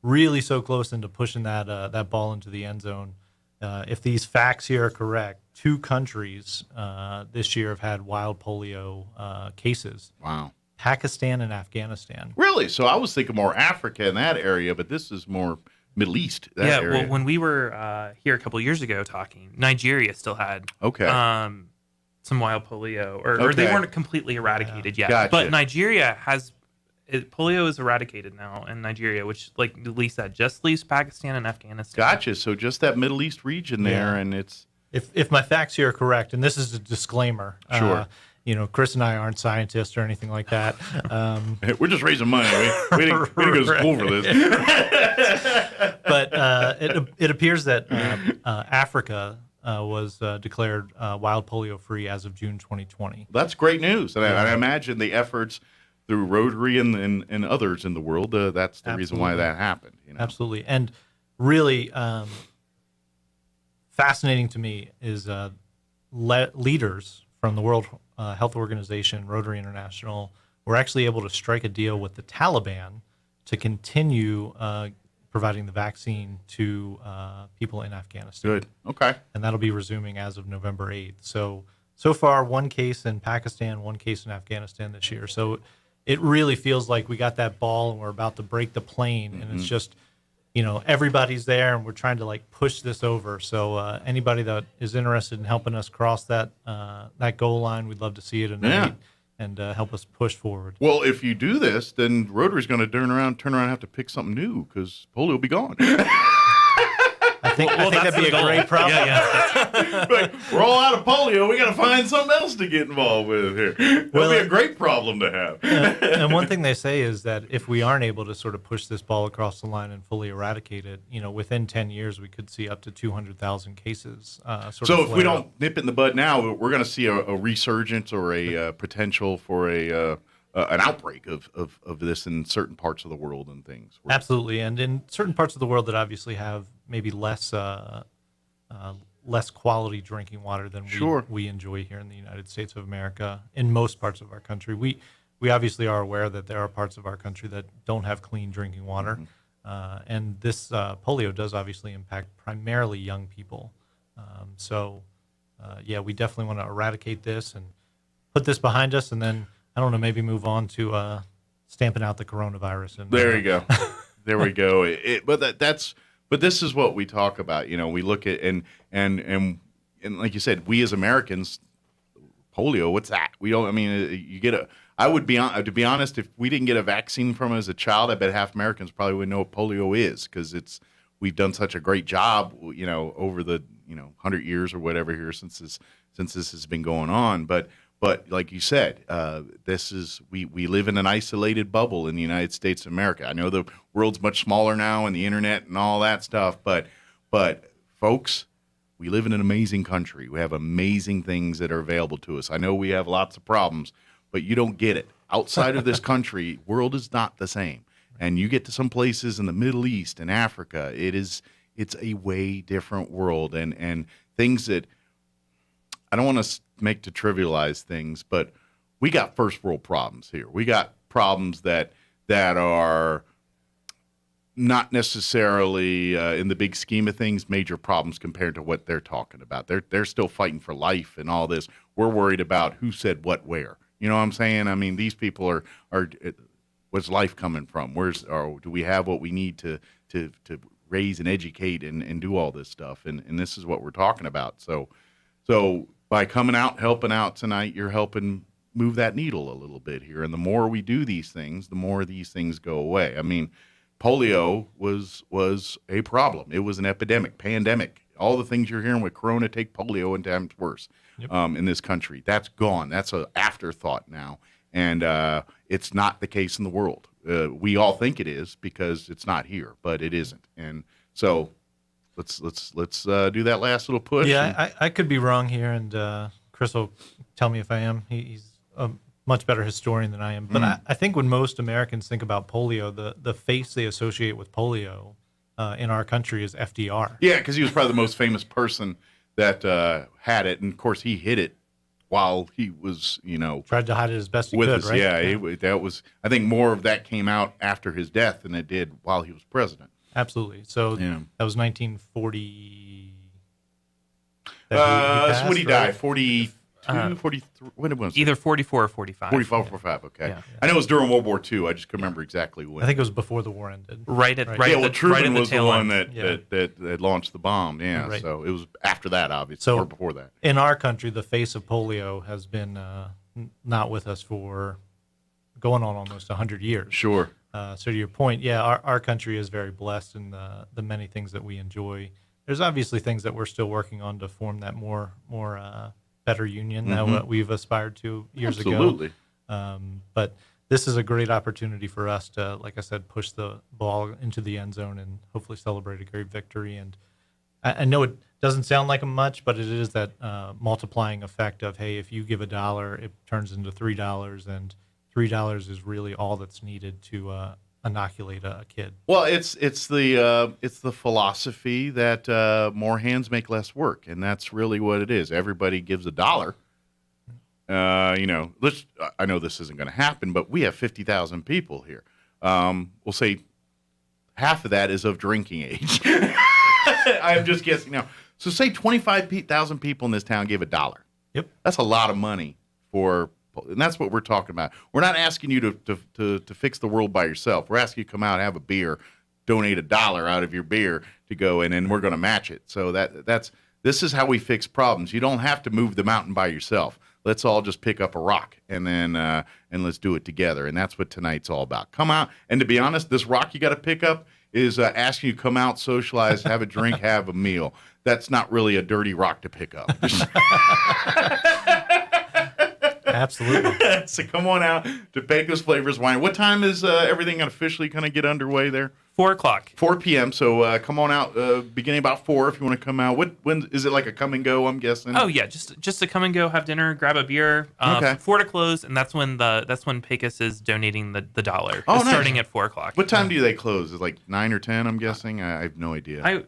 Speaker 15: really so close into pushing that ball into the end zone. If these facts here are correct, 2 countries this year have had wild polio cases.
Speaker 5: Wow.
Speaker 15: Pakistan and Afghanistan.
Speaker 5: Really? So I was thinking more Africa in that area, but this is more Middle East. That area.
Speaker 16: Well, when we were here a couple years ago talking, Nigeria still had some wild polio, or they weren't completely eradicated yet.
Speaker 5: Gotcha.
Speaker 16: But Nigeria polio is eradicated now in Nigeria, which, like Lee said, just leaves Pakistan and Afghanistan.
Speaker 5: Gotcha. So just that Middle East region there, and it's...
Speaker 15: If my facts here are correct, and this is a disclaimer.
Speaker 5: Sure.
Speaker 15: Chris and I aren't scientists or anything like that.
Speaker 5: We're just raising money. We didn't go to school for this.
Speaker 15: But it appears that Africa was declared wild polio free as of June 2020.
Speaker 5: That's great news. And I imagine the efforts through Rotary and others in the world, that's the reason why that happened.
Speaker 15: Absolutely. And really fascinating to me is leaders from the World Health Organization, Rotary International, were actually able to strike a deal with the Taliban to continue providing the vaccine to people in Afghanistan.
Speaker 5: Good. Okay.
Speaker 15: And that'll be resuming as of November 8th. So far, 1 case in Pakistan, 1 case in Afghanistan this year. So it really feels like we got that ball and we're about to break the plane, and it's just, everybody's there and we're trying to push this over. So anybody that is interested in helping us cross that goal line, we'd love to see it and help us push forward.
Speaker 5: Well, if you do this, then Rotary's going to turn around and have to pick something new because polio will be gone.
Speaker 15: I think that'd be a great problem.
Speaker 5: We're all out of polio. We got to find something else to get involved with here. That'll be a great problem to have.
Speaker 15: And one thing they say is that if we aren't able to sort of push this ball across the line and fully eradicate it, within 10 years we could see up to 200,000 cases.
Speaker 5: So if we don't nip it in the bud now, we're going to see a resurgence or a potential for an outbreak of this in certain parts of the world and things.
Speaker 15: Absolutely, and in certain parts of the world that obviously have maybe less quality drinking water than we enjoy here in the United States of America. In most parts of our country, we obviously are aware that there are parts of our country that don't have clean drinking water, and this polio does obviously impact primarily young people. We definitely want to eradicate this and put this behind us, and then I don't know, maybe move on to stamping out the coronavirus. And
Speaker 5: there you go. There we go. But this is what we talk about. We look at and like you said, we as Americans, polio. What's that? We don't. I mean, you get a. I would be to be honest. If we didn't get a vaccine from it as a child, I bet half Americans probably wouldn't know what polio is because we've done such a great job. Over the 100 years or whatever here since this has been going on, But like you said, we live in an isolated bubble in the United States of America. I know the world's much smaller now and the internet and all that stuff, but folks, we live in an amazing country. We have amazing things that are available to us. I know we have lots of problems, but you don't get it. Outside of this country, world is not the same. And you get to some places in the Middle East and Africa, it's a way different world and things that I don't want to make to trivialize things, but we got first world problems here. We got problems that are not necessarily in the big scheme of things major problems compared to what they're talking about. They're still fighting for life and all this. We're worried about who said what where. You know what I'm saying? I mean, these people are where's life coming from? Do we have what we need to raise and educate and do all this stuff? And this is what we're talking about. So by coming out, helping out tonight, you're helping move that needle a little bit here. And the more we do these things, the more these things go away. I mean, polio was a problem. It was an epidemic, pandemic. All the things you're hearing with Corona take polio 10 times worse in this country. That's gone. That's an afterthought now. And it's not the case in the world. We all think it is because it's not here, but it isn't. And so let's do that last little push.
Speaker 15: Yeah, I could be wrong here, and Chris will tell me if I am. He's a much better historian than I am. But I think when most Americans think about polio, the face they associate with polio in our country is FDR.
Speaker 5: Yeah, because he was probably the most famous person that had it, and of course he hid it while he was,
Speaker 15: tried to hide it as best he
Speaker 5: with
Speaker 15: could,
Speaker 5: us.
Speaker 15: right?
Speaker 5: Yeah, that was. I think more of that came out after his death than it did while he was president.
Speaker 15: Absolutely. So
Speaker 5: Yeah.
Speaker 15: that was 1940.
Speaker 5: So when he died, 42, 43, when was it?
Speaker 16: Either 44 or 45.
Speaker 5: 44, 45, okay.
Speaker 16: Yeah.
Speaker 5: I know it was during World War II. I just couldn't remember exactly when.
Speaker 15: I think it was before the war ended.
Speaker 16: Right at
Speaker 5: Yeah, well, Truman
Speaker 16: right at
Speaker 5: was the
Speaker 16: tail
Speaker 5: one
Speaker 16: end.
Speaker 5: that launched the bomb. Yeah,
Speaker 15: Right.
Speaker 5: so it was after that, obviously,
Speaker 15: So
Speaker 5: or before that.
Speaker 15: in our country, the face of polio has been not with us for going on almost 100 years.
Speaker 5: Sure.
Speaker 15: So to your point, yeah, our country is very blessed in the many things that we enjoy. There's obviously things that we're still working on to form that more better union that what we've aspired to years
Speaker 5: Absolutely.
Speaker 15: ago. But this is a great opportunity for us to, like I said, push the ball into the end zone and hopefully celebrate a great victory. And I know it doesn't sound like much, but it is that multiplying effect of, hey, if you give $1, it turns into $3, and $3 is really all that's needed to inoculate a kid.
Speaker 5: Well, it's the philosophy that more hands make less work, and that's really what it is. Everybody gives $1. I know this isn't going to happen, but we have 50,000 people here. We'll say half of that is of drinking age. I'm just guessing now. So say 25,000 people in this town give $1.
Speaker 15: Yep,
Speaker 5: that's a lot of money for. And that's what we're talking about. We're not asking you to fix the world by yourself. We're asking you to come out and have a beer, donate $1 out of your beer to go, and then we're going to match it. So this is how we fix problems. You don't have to move the mountain by yourself. Let's all just pick up a rock and then and let's do it together. And that's what tonight's all about. Come out, and to be honest, this rock you got to pick up is asking you to come out, socialize, have a drink, have a meal. That's not really a dirty rock to pick up.
Speaker 15: Absolutely.
Speaker 5: So come on out to Pecos Flavors Wine. What time is everything officially going to get underway there?
Speaker 16: 4 o'clock.
Speaker 5: 4 p.m. So come on out beginning about 4 if you want to come out. When is it, like a come and go, I'm guessing?
Speaker 16: Oh yeah, just to come and go, have dinner, grab a beer.
Speaker 5: Okay.
Speaker 16: 4 to close, and that's when Pecos is donating the $1.
Speaker 5: Oh,
Speaker 16: It's
Speaker 5: nice.
Speaker 16: starting at 4 o'clock.
Speaker 5: What time do they close? Is it like 9 or 10, I'm guessing? I have no idea.
Speaker 15: I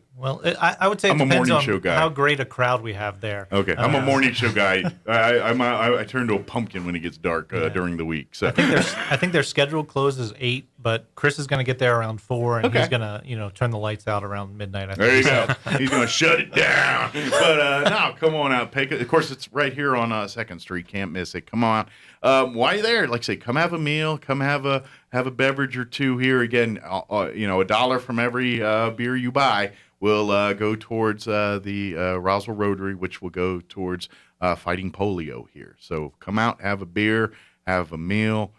Speaker 15: would say it
Speaker 5: I'm a
Speaker 15: depends
Speaker 5: morning
Speaker 15: on
Speaker 5: show guy.
Speaker 15: how great a crowd we have there.
Speaker 5: Okay, I'm a morning show guy. I turn into a pumpkin when it gets dark during the week. So
Speaker 15: I think their scheduled close is 8, but Chris is going to get there around 4, and
Speaker 5: Okay.
Speaker 15: he's going to turn the lights out around midnight. I
Speaker 5: There you
Speaker 15: think.
Speaker 5: go. He's going to shut it down. But no, come on out. Pecos. Of course, it's right here on 2nd Street. Can't miss it. Come on. While you're there, like I say, come have a meal. Come have a beverage or two here. Again, $1 from every beer you buy will go towards the Roswell Rotary, which will go towards fighting polio here. So come out, have a beer, have a meal.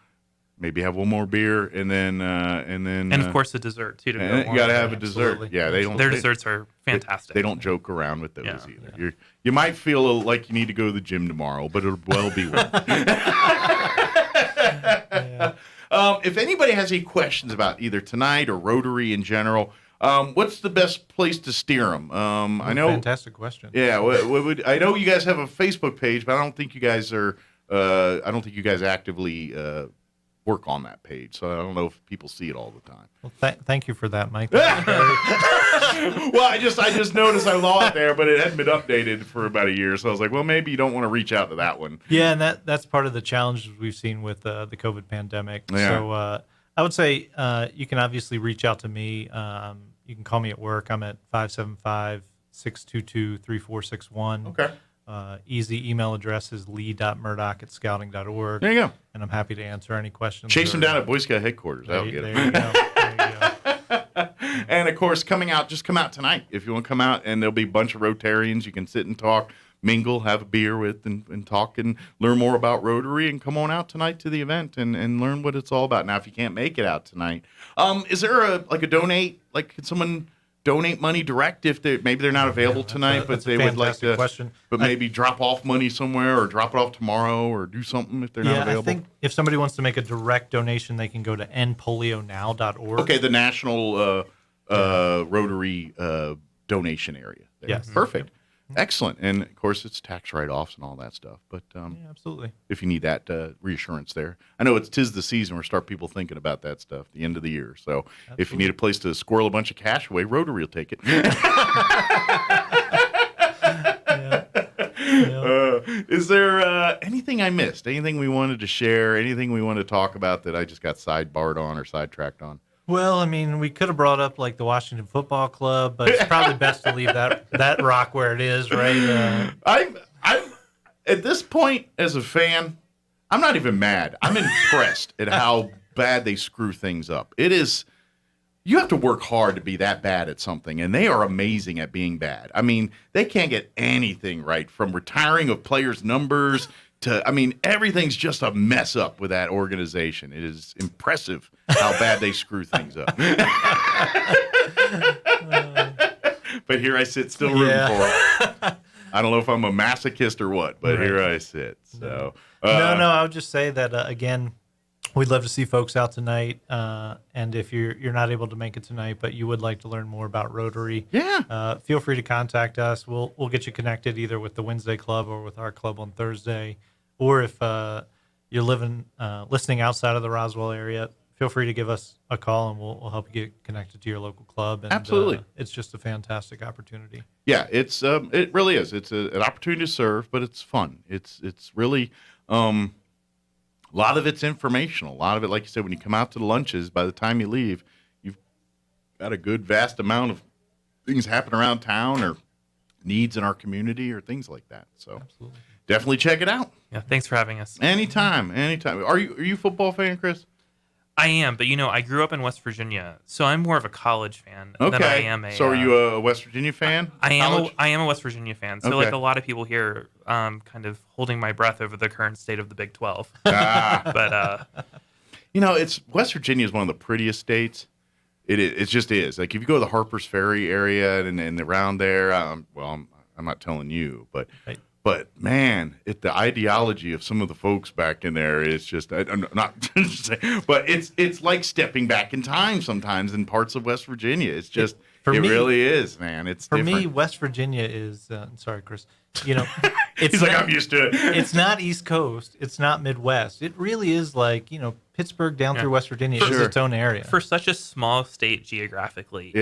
Speaker 5: Maybe have one more beer, and then
Speaker 16: of course a dessert too. To go
Speaker 5: You
Speaker 16: along
Speaker 5: got to
Speaker 16: with
Speaker 5: have
Speaker 16: it.
Speaker 5: a dessert. Yeah,
Speaker 16: Their desserts are fantastic.
Speaker 5: They don't joke around with those
Speaker 16: Yeah.
Speaker 5: either. You might feel like you need to go to the gym tomorrow, but it'll well be worth it. If anybody has any questions about either tonight or Rotary in general, what's the best place to steer them? I know.
Speaker 15: Fantastic question.
Speaker 5: Yeah, I know you guys have a Facebook page, but I don't think you guys are. I don't think you guys actively work on that page, so I don't know if people see it all the time.
Speaker 15: Well, thank you for that, Mike.
Speaker 5: Well, I just noticed I saw it there, but it hadn't been updated for about a year, so I was like, well, maybe you don't want to reach out to that one.
Speaker 15: Yeah, and that's part of the challenges we've seen with the COVID pandemic.
Speaker 5: Yeah.
Speaker 15: So I would say you can obviously reach out to me. You can call me at work. I'm at 575-622-3461.
Speaker 5: Okay.
Speaker 15: Easy email address is lee.murdoch@scouting.org.
Speaker 5: There you go.
Speaker 15: And I'm happy to answer any questions.
Speaker 5: Chase them down at Boy Scout headquarters. That'll get
Speaker 15: There
Speaker 5: them.
Speaker 15: you go.
Speaker 5: And of course, just come out tonight if you want to come out, and there'll be a bunch of Rotarians. You can sit and talk, mingle, have a beer with, and talk and learn more about Rotary. And come on out tonight to the event and learn what it's all about. Now, if you can't make it out tonight, is there a donate? Like, could someone donate money direct if maybe they're not available tonight, but they would like to?
Speaker 15: Question.
Speaker 5: But maybe drop off money somewhere, or drop it off tomorrow, or do something if they're not available.
Speaker 15: I think if somebody wants to make a direct donation, they can go to endpolionow.org.
Speaker 5: Okay, the national Rotary donation area. There.
Speaker 15: Yes.
Speaker 5: Perfect. Excellent. And of course, it's tax write-offs and all that stuff. But
Speaker 15: absolutely.
Speaker 5: If you need that reassurance there, I know tis the season where start people thinking about that stuff. The end of the year. So if you need a place to squirrel a bunch of cash away, Rotary will take it. Is there anything I missed? Anything we wanted to share? Anything we wanted to talk about that I just got sidebarred on or sidetracked on?
Speaker 15: Well, I mean, we could have brought up like the Washington Football Club, but it's probably best to leave that rock where it is, right?
Speaker 5: I'm at this point as a fan, I'm not even mad. I'm impressed at how bad they screw things up. It is. You have to work hard to be that bad at something, and they are amazing at being bad. I mean, they can't get anything right, from retiring of players' numbers to, I mean, everything's just a mess up with that organization. It is impressive how bad they screw things up. But here I sit still rooting for them. I don't know if I'm a masochist or what, but here I sit. So
Speaker 15: no, I would just say that, again, we'd love to see folks out tonight, and if you're not able to make it tonight, but you would like to learn more about Rotary, feel free to contact us. We'll get you connected either with the Wednesday Club or with our club on Thursday. Or if you're listening outside of the Roswell area, feel free to give us a call, and we'll help you get connected to your local club. And,
Speaker 5: absolutely,
Speaker 15: it's just a fantastic opportunity.
Speaker 5: Yeah, it really is. It's an opportunity to serve, but it's fun. It's really. A lot of it's informational. A lot of it, like you said, when you come out to the lunches, by the time you leave, you've got a good, vast amount of things happen around town or needs in our community or things like that. So absolutely. Definitely check it out.
Speaker 16: Yeah, thanks for having us.
Speaker 5: Anytime. Are you a football fan, Chris?
Speaker 16: I am, but I grew up in West Virginia, so I'm more of a college fan than I am a.
Speaker 5: So are you a West Virginia fan?
Speaker 16: I am a West Virginia fan. So like a lot of people here, kind of holding my breath over the current state of the Big 12. But
Speaker 5: it's West Virginia is one of the prettiest states. It just is. Like if you go to the Harpers Ferry area and around there, well, I'm not telling you, but. Right. But man, the ideology of some of the folks back in there is just, I'm not saying, but it's like stepping back in time sometimes in parts of West Virginia. It's just, really is, man. It's
Speaker 15: for
Speaker 5: different.
Speaker 15: me, West Virginia is, sorry, Chris,
Speaker 5: He's like, I'm used to it.
Speaker 15: It's not East Coast. It's not Midwest. It really is like, Pittsburgh down through West Virginia is its own area.
Speaker 16: For such a small state geographically,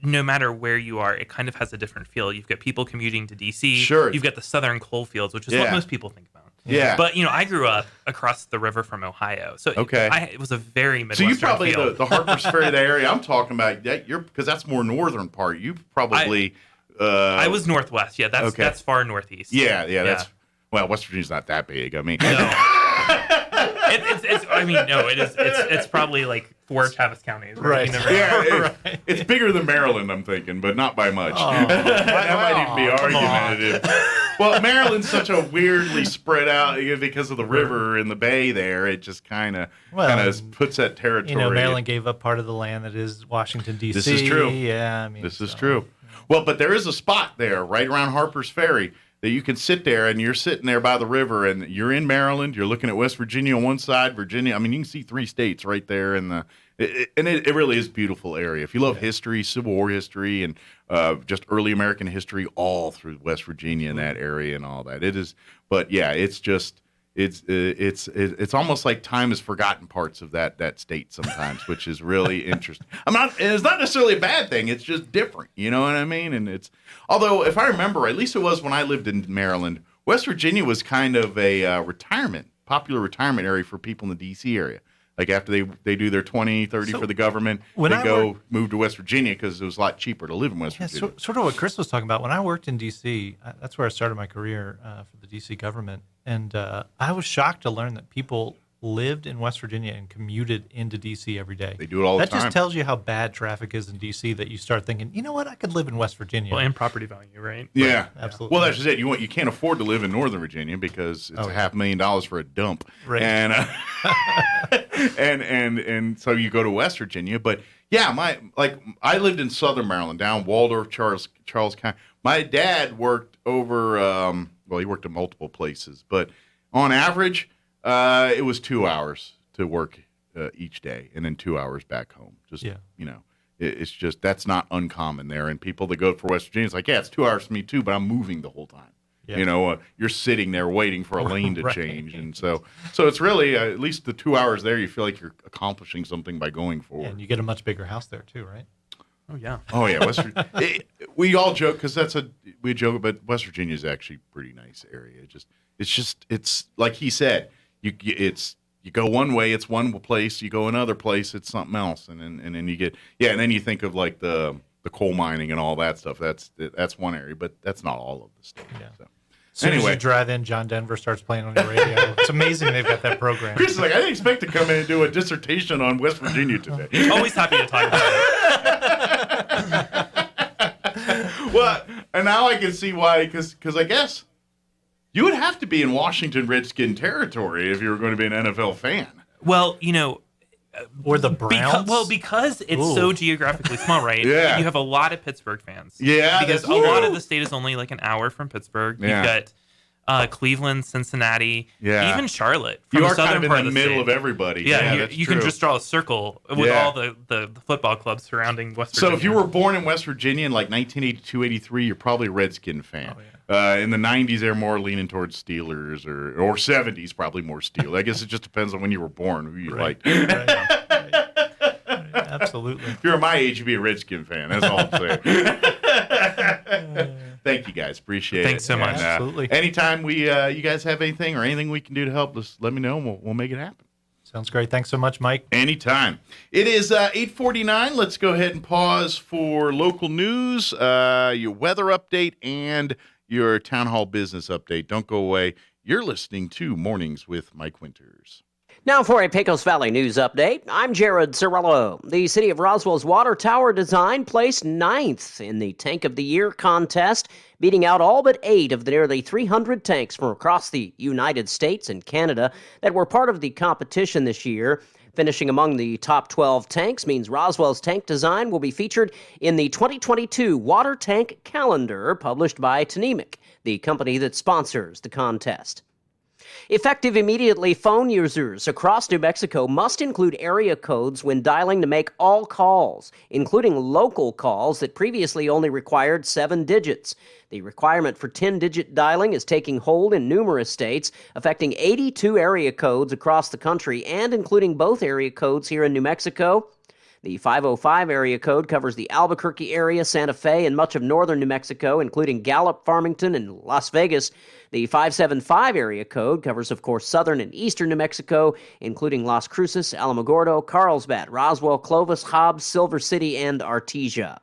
Speaker 16: no matter where you are, it kind of has a different feel. You've got people commuting to D.C.
Speaker 5: Sure.
Speaker 16: You've got the southern coal fields, which is what most people think about.
Speaker 5: Yeah.
Speaker 16: But, I grew up across the river from Ohio. So it was a very Midwestern
Speaker 5: So you probably,
Speaker 16: feel.
Speaker 5: the Harpers Ferry, the area I'm talking about, because that's more northern part. You probably...
Speaker 16: I was northwest. Yeah, that's far northeast.
Speaker 5: Yeah. Well, West Virginia's not that big. I mean...
Speaker 16: No. It's probably like 4 Chaves counties.
Speaker 5: Right. It's bigger than Maryland, I'm thinking, but not by much. That might even be argumentative. Well, Maryland's such a weirdly spread out because of the river and the bay there. It just kind of puts that territory.
Speaker 15: Maryland gave up part of the land that is Washington, D.C.
Speaker 5: This is true.
Speaker 15: Yeah,
Speaker 5: this is true. Well, but there is a spot there right around Harpers Ferry that you can sit there, and you're sitting there by the river, and you're in Maryland. You're looking at West Virginia on one side, Virginia. I mean, you can see 3 states right there, and it really is a beautiful area. If you love history, Civil War history, and just early American history, all through West Virginia and that area and all that, it is. But yeah, it's just it's almost like time has forgotten parts of that state sometimes, which is really interesting. It's not necessarily a bad thing. It's just different. You know what I mean? And although if I remember, at least it was when I lived in Maryland, West Virginia was kind of a popular retirement area for people in the D.C. area. Like after they do their 20, 30 for the government, they move to West Virginia because it was a lot cheaper to live in West Virginia.
Speaker 15: Sort of what Chris was talking about. When I worked in D.C., that's where I started my career for the D.C. government. And I was shocked to learn that people lived in West Virginia and commuted into D.C. every day.
Speaker 5: They do it all the time.
Speaker 15: That just tells you how bad traffic is in D.C. that you start thinking, you know what, I could live in West Virginia.
Speaker 16: Well, and property value, right?
Speaker 5: Yeah,
Speaker 15: absolutely.
Speaker 5: Well, that's just it. You can't afford to live in Northern Virginia because it's $500,000 for a dump,
Speaker 15: right?
Speaker 5: And and so you go to West Virginia. But yeah, I lived in Southern Maryland, down Waldorf, Charles County. My dad worked over. He worked at multiple places, but on average. It was 2 hours to work each day, and then 2 hours back home. It's just that's not uncommon there. And people that go for West Virginia, it's like, it's 2 hours for me too, but I'm moving the whole time. Yeah. You're sitting there waiting for a lane to change, and so it's really at least the 2 hours there. You feel like you're accomplishing something by going forward.
Speaker 15: Yeah, and you get a much bigger house there too, right?
Speaker 16: Oh yeah.
Speaker 5: Oh yeah. We all joke because we joke, but West Virginia is actually a pretty nice area. It's like he said. You You go one way, it's one place. You go another place, it's something else. And then you get, and then you think of like the coal mining and all that stuff. That's one area, but that's not all of the state.
Speaker 15: Yeah.
Speaker 5: So.
Speaker 15: As soon
Speaker 5: Anyway,
Speaker 15: as you drive in, John Denver starts playing on your radio. It's amazing they've got that program.
Speaker 5: Chris is like, I didn't expect to come in and do a dissertation on West Virginia today.
Speaker 16: Always happy to talk about
Speaker 5: it. Well, and now I can see why, because I guess you would have to be in Washington Redskin territory if you were going to be an NFL fan.
Speaker 16: Well, you know,
Speaker 15: or the Browns.
Speaker 16: Because it's so geographically small, right?
Speaker 5: Yeah.
Speaker 16: You have a lot of Pittsburgh fans.
Speaker 5: Yeah,
Speaker 16: because
Speaker 5: that's
Speaker 16: a lot
Speaker 5: true.
Speaker 16: of the state is only like an hour from Pittsburgh.
Speaker 5: Yeah.
Speaker 16: You've got Cleveland, Cincinnati,
Speaker 5: Yeah.
Speaker 16: even Charlotte. From
Speaker 5: You
Speaker 16: the
Speaker 5: are kind
Speaker 16: southern
Speaker 5: of
Speaker 16: part
Speaker 5: in the
Speaker 16: of
Speaker 5: middle
Speaker 16: state.
Speaker 5: of everybody.
Speaker 16: Yeah,
Speaker 5: that's
Speaker 16: you can
Speaker 5: true.
Speaker 16: just draw a circle with
Speaker 5: Yeah.
Speaker 16: all the football clubs surrounding West Virginia.
Speaker 5: So if you were born in West Virginia in like 1982, 83, you're probably a Redskin fan.
Speaker 16: Oh,
Speaker 5: In the 90s, they're more leaning towards Steelers, or 70s, probably more Steelers. I guess it just depends on when you were born, who you liked.
Speaker 15: Absolutely.
Speaker 5: If you're my age, you'd be a Redskin fan. That's all I'm saying. Thank you, guys. Appreciate it.
Speaker 16: Thanks so much.
Speaker 5: And,
Speaker 15: Absolutely.
Speaker 5: Anytime you guys have anything or anything we can do to help, just let me know, and we'll make it happen.
Speaker 15: Sounds great. Thanks so much, Mike.
Speaker 5: Anytime. It is 8:49. Let's go ahead and pause for local news, your weather update, and your town hall business update. Don't go away. You're listening to Mornings with Mike Winters.
Speaker 17: Now for a Pecos Valley news update, I'm Jared Cirillo. The City of Roswell's water tower design placed 9th in the Tank of the Year contest, beating out all but 8 of the nearly 300 tanks from across the United States and Canada that were part of the competition this year. Finishing among the top 12 tanks means Roswell's tank design will be featured in the 2022 Water Tank Calendar published by Tnemic, the company that sponsors the contest. Effective immediately, phone users across New Mexico must include area codes when dialing to make all calls, including local calls that previously only required 7 digits. The requirement for 10-digit dialing is taking hold in numerous states, affecting 82 area codes across the country and including both area codes here in New Mexico. The 505 area code covers the Albuquerque area, Santa Fe, and much of northern New Mexico, including Gallup, Farmington, and Las Vegas. The 575 area code covers, of course, southern and eastern New Mexico, including Las Cruces, Alamogordo, Carlsbad, Roswell, Clovis, Hobbs, Silver City, and Artesia.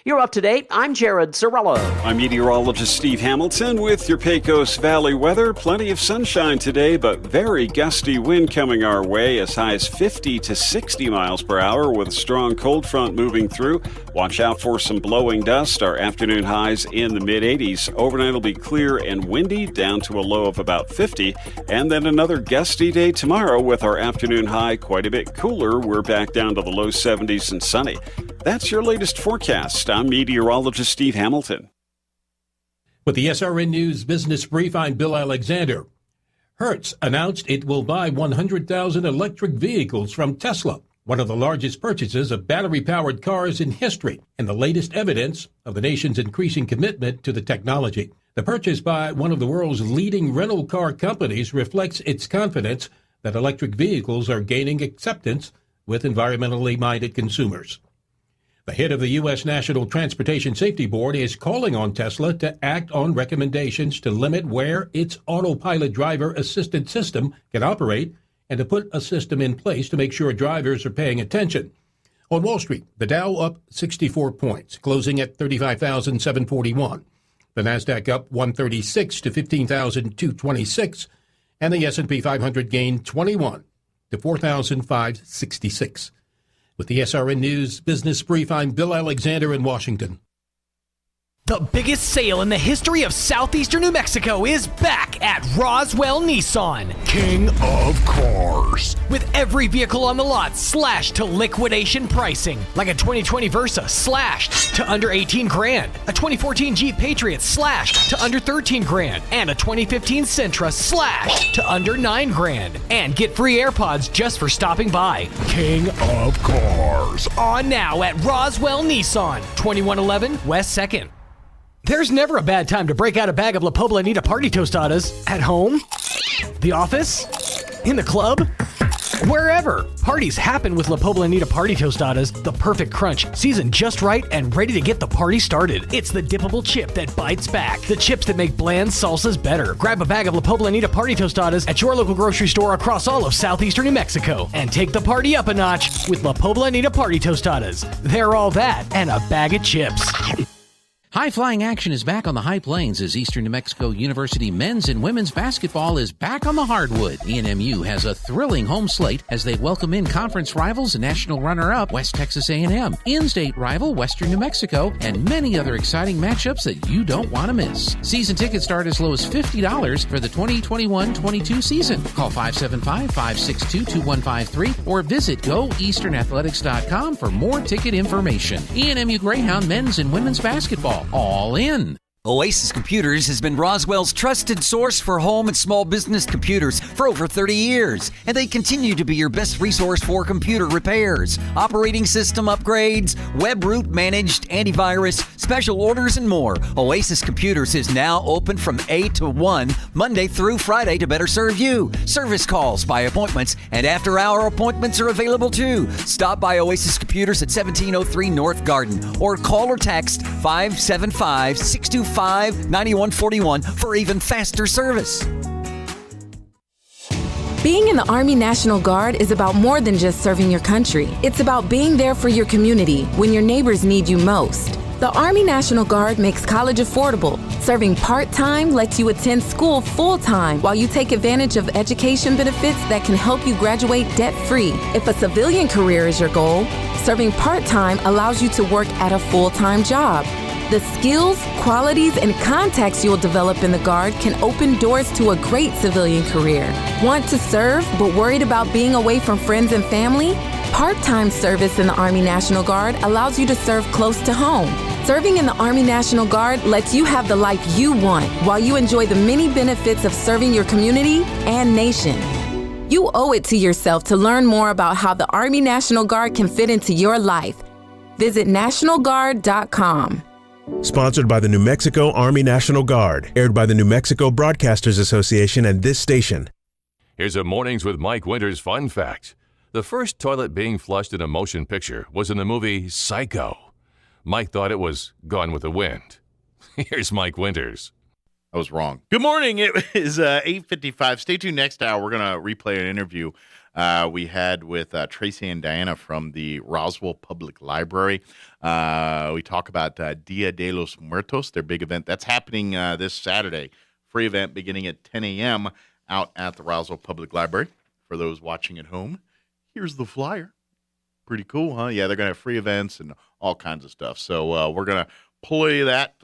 Speaker 17: You're up to date. I'm Jared Cirillo.
Speaker 7: I'm meteorologist Steve Hamilton with your Pecos Valley weather. Plenty of sunshine today, but very gusty wind coming our way, as high as 50 to 60 miles per hour with a strong cold front moving through. Watch out for some blowing dust. Our afternoon highs in the mid-80s. Overnight will be clear and windy, down to a low of about 50. And then another gusty day tomorrow with our afternoon high quite a bit cooler. We're back down to the low 70s and sunny. That's your latest forecast. I'm meteorologist Steve Hamilton.
Speaker 18: With the SRN News Business Brief, I'm Bill Alexander. Hertz announced it will buy 100,000 electric vehicles from Tesla, one of the largest purchases of battery-powered cars in history, and the latest evidence of the nation's increasing commitment to the technology. The purchase by one of the world's leading rental car companies reflects its confidence that electric vehicles are gaining acceptance with environmentally minded consumers. The head of the U.S. National Transportation Safety Board is calling on Tesla to act on recommendations to limit where its autopilot driver assistance system can operate and to put a system in place to make sure drivers are paying attention. On Wall Street, the Dow up 64 points, closing at 35,741. The Nasdaq up 136 to 15,226, and the S&P 500 gained 21 to 4,566. With the SRN News Business Brief, I'm Bill Alexander in Washington.
Speaker 11: The biggest sale in the history of southeastern New Mexico is back at Roswell Nissan. King of Cars. With every vehicle on the lot slashed to liquidation pricing. Like a 2020 Versa slashed to under 18 grand. A 2014 Jeep Patriot slashed to under 13 grand. And a 2015 Sentra slashed to under 9 grand. And get free AirPods just for stopping by. King of Cars. On now at Roswell Nissan. 2111 West 2nd. There's never a bad time to break out a bag of La Poblanita party tostadas. At home, the office, in the club, wherever. Parties happen with La Poblanita Party Tostadas, the perfect crunch, seasoned just right and ready to get the party started. It's the dippable chip that bites back, the chips that make bland salsas better. Grab a bag of La Poblanita Party Tostadas at your local grocery store across all of southeastern New Mexico and take the party up a notch with La Poblanita Party Tostadas. They're all that and a bag of chips.
Speaker 19: High-flying action is back on the High Plains as Eastern New Mexico University men's and women's basketball is back on the hardwood. ENMU has a thrilling home slate as they welcome in conference rivals and national runner-up West Texas A&M, in-state rival Western New Mexico, and many other exciting matchups that you don't want to miss. Season tickets start as low as $50 for the 2021-22 season. Call 575-562-2153 or visit goeasternathletics.com for more ticket information. ENMU Greyhound men's and women's basketball. All in.
Speaker 20: Oasis Computers has been Roswell's trusted source for home and small business computers for over 30 years, and they continue to be your best resource for computer repairs, operating system upgrades, web root managed, antivirus, special orders, and more. Oasis Computers is now open from 8 to 1, Monday through Friday to better serve you. Service calls by appointments and after-hour appointments are available too. Stop by Oasis Computers at 1703 North Garden or call or text 575-625-9141 for even faster service.
Speaker 22: Being in the Army National Guard is about more than just serving your country. It's about being there for your community when your neighbors need you most. The Army National Guard makes college affordable. Serving part-time lets you attend school full-time while you take advantage of education benefits that can help you graduate debt-free. If a civilian career is your goal, serving part-time allows you to work at a full-time job. The skills, qualities, and contacts you'll develop in the Guard can open doors to a great civilian career. Want to serve but worried about being away from friends and family? Part-time service in the Army National Guard allows you to serve close to home. Serving in the Army National Guard lets you have the life you want while you enjoy the many benefits of serving your community and nation. You owe it to yourself to learn more about how the Army National Guard can fit into your life. Visit nationalguard.com.
Speaker 23: Sponsored by the New Mexico Army National Guard. Aired by the New Mexico Broadcasters Association and this station.
Speaker 4: Here's a Mornings with Mike Winters fun fact. The first toilet being flushed in a motion picture was in the movie Psycho. Mike thought it was Gone with the Wind. Here's Mike Winters.
Speaker 5: I was wrong. Good morning. It is 8:55. Stay tuned next hour. We're going to replay an interview we had with Tracy and Diana from the Roswell Public Library. We talk about Dia de los Muertos, their big event. That's happening this Saturday. Free event beginning at 10 a.m. out at the Roswell Public Library. For those watching at home, here's the flyer. Pretty cool, huh? Yeah, they're going to have free events and all kinds of stuff. So we're going to play that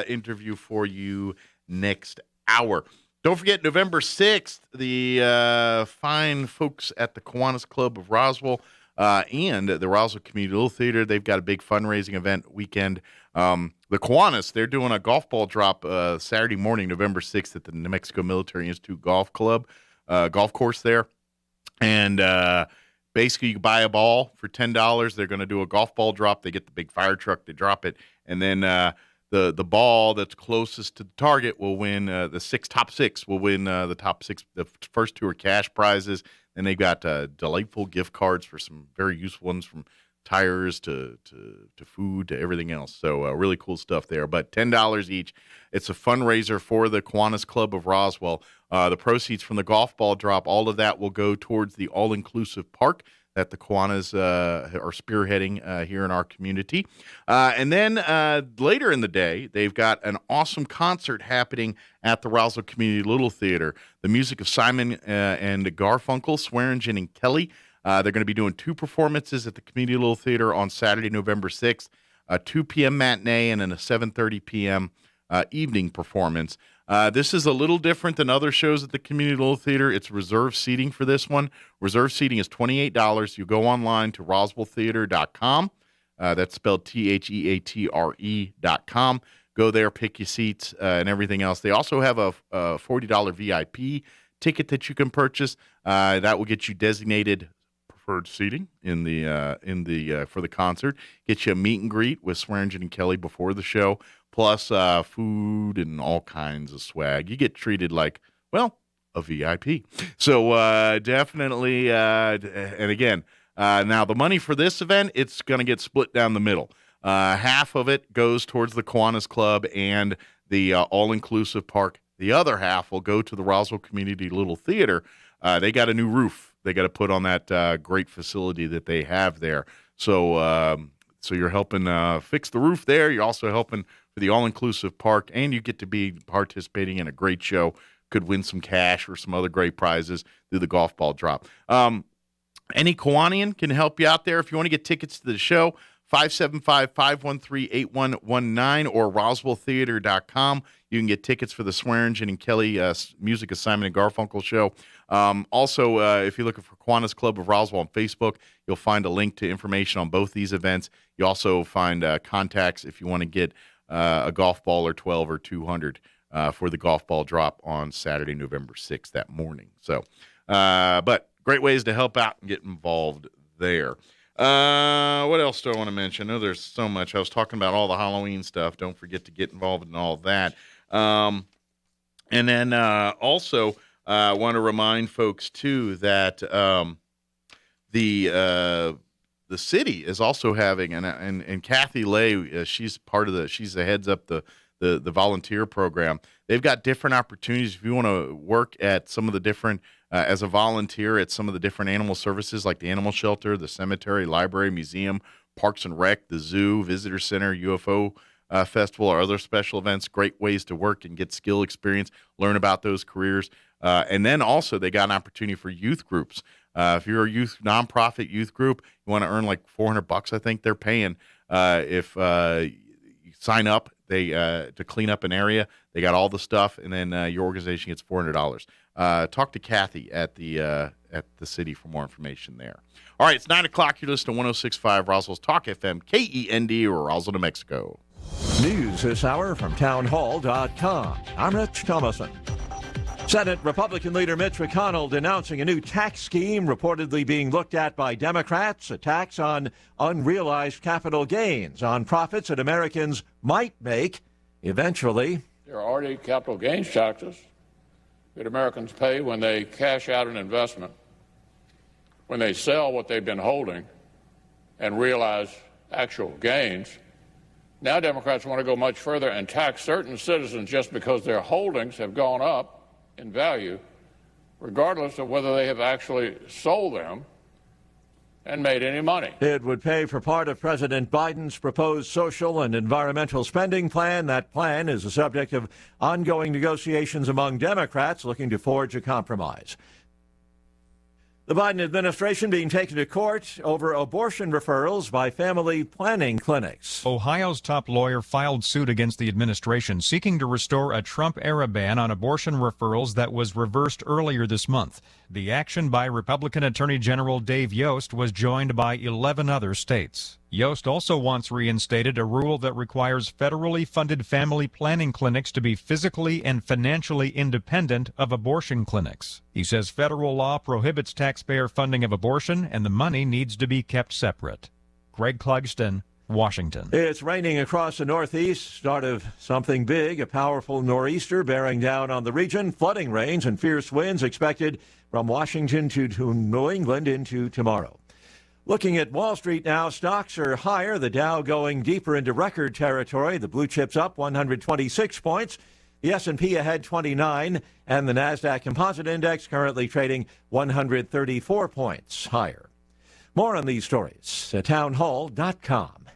Speaker 5: interview for you next hour. Don't forget, November 6th, the fine folks at the Kiwanis Club of Roswell and the Roswell Community Little Theater, they've got a big fundraising event weekend. The Kiwanis, they're doing a golf ball drop Saturday morning, November 6th at the New Mexico Military Institute Golf Club, golf course there. And basically, you can buy a ball for $10. They're going to do a golf ball drop. They get the big fire truck, they drop it, and then the ball that's closest to the target will win. The top six will win the top six. The first two are cash prizes. And they've got delightful gift cards for some very useful ones, from tires to food to everything else. So really cool stuff there. But $10 each. It's a fundraiser for the Kiwanis Club of Roswell. The proceeds from the golf ball drop, all of that will go towards the all-inclusive park that the Kiwanis are spearheading here in our community. And then later in the day, they've got an awesome concert happening at the Roswell Community Little Theater. The music of Simon and Garfunkel, Swearingen and Kelly. They're going to be doing two performances at the Community Little Theater on Saturday, November 6th, a 2 p.m. matinee and then a 7:30 p.m. Evening performance. This is a little different than other shows at the Community Little Theater. It's reserved seating for this one. Reserved seating is $28. You go online to roswelltheater.com. That's spelled THEATRE.com. Go there, pick your seats and everything else. They also have a $40 VIP ticket that you can purchase. That will get you designated preferred seating in the for the concert. Get you a meet and greet with Swearingen and Kelly before the show. Plus food and all kinds of swag. You get treated like, well, a VIP. So definitely, and again, now the money for this event, it's going to get split down the middle. Half of it goes towards the Kiwanis Club and the all-inclusive park. The other half will go to the Roswell Community Little Theater. They got a new roof they got to put on that great facility that they have there. So you're helping fix the roof there. You're also helping for the all-inclusive park, and you get to be participating in a great show. Could win some cash or some other great prizes through the golf ball drop. Any Kiwanian can help you out there. If you want to get tickets to the show, 575-513-8119 or roswelltheater.com. You can get tickets for the Swearingen and Kelly music assignment and Garfunkel show. Also, if you're looking for Kiwanis Club of Roswell on Facebook, you'll find a link to information on both these events. You also find contacts if you want to get a golf ball or 12 or 200 for the golf ball drop on Saturday, November 6th that morning. So, but great ways to help out and get involved there. What else do I want to mention? I know there's so much. I was talking about all the Halloween stuff. Don't forget to get involved in all that. And then also I want to remind folks too that the city is also having and Kathy Lay, she's the heads up the volunteer program. They've got different opportunities if you want to work at some of the different as a volunteer at some of the different animal services like the animal shelter, the cemetery, library, museum, Parks and Rec, the zoo, visitor center, UFO festival, or other special events. Great ways to work and get skill experience, learn about those careers. And then also they got an opportunity for youth groups. If you're a nonprofit youth group, you want to earn like $400, I think they're paying. If you sign up, to clean up an area, they got all the stuff, and then your organization gets $400. Talk to Kathy at the city for more information there. All right, it's 9 o'clock. You're listening to 106.5 Roswell's Talk FM, KEND, Roswell, New Mexico.
Speaker 1: News this hour from townhall.com. I'm Rich Thomason. Senate Republican leader Mitch McConnell denouncing a new tax scheme reportedly being looked at by Democrats, a tax on unrealized capital gains on profits that Americans might make eventually.
Speaker 2: There are already capital gains taxes that Americans pay when they cash out an investment, when they sell what they've been holding and realize actual gains. Now Democrats want to go much further and tax certain citizens just because their holdings have gone up in value, regardless of whether they have actually sold them and made any money.
Speaker 1: It would pay for part of President Biden's proposed social and environmental spending plan. That plan is the subject of ongoing negotiations among Democrats looking to forge a compromise. The Biden administration being taken to court over abortion referrals by family planning clinics.
Speaker 21: Ohio's top lawyer filed suit against the administration seeking to restore a Trump-era ban on abortion referrals that was reversed earlier this month. The action by Republican Attorney General Dave Yost was joined by 11 other states. Yost also wants reinstated a rule that requires federally funded family planning clinics to be physically and financially independent of abortion clinics. He says federal law prohibits taxpayer funding of abortion and the money needs to be kept separate. Greg Clugston, Washington.
Speaker 1: It's raining across the Northeast. Start of something big, a powerful nor'easter bearing down on the region. Flooding rains and fierce winds expected from Washington to New England into tomorrow. Looking at Wall Street now, stocks are higher. The Dow going deeper into record territory. The blue chips up 126 points. The S&P ahead 29, and the NASDAQ Composite Index currently trading 134 points higher. More on these stories at townhall.com.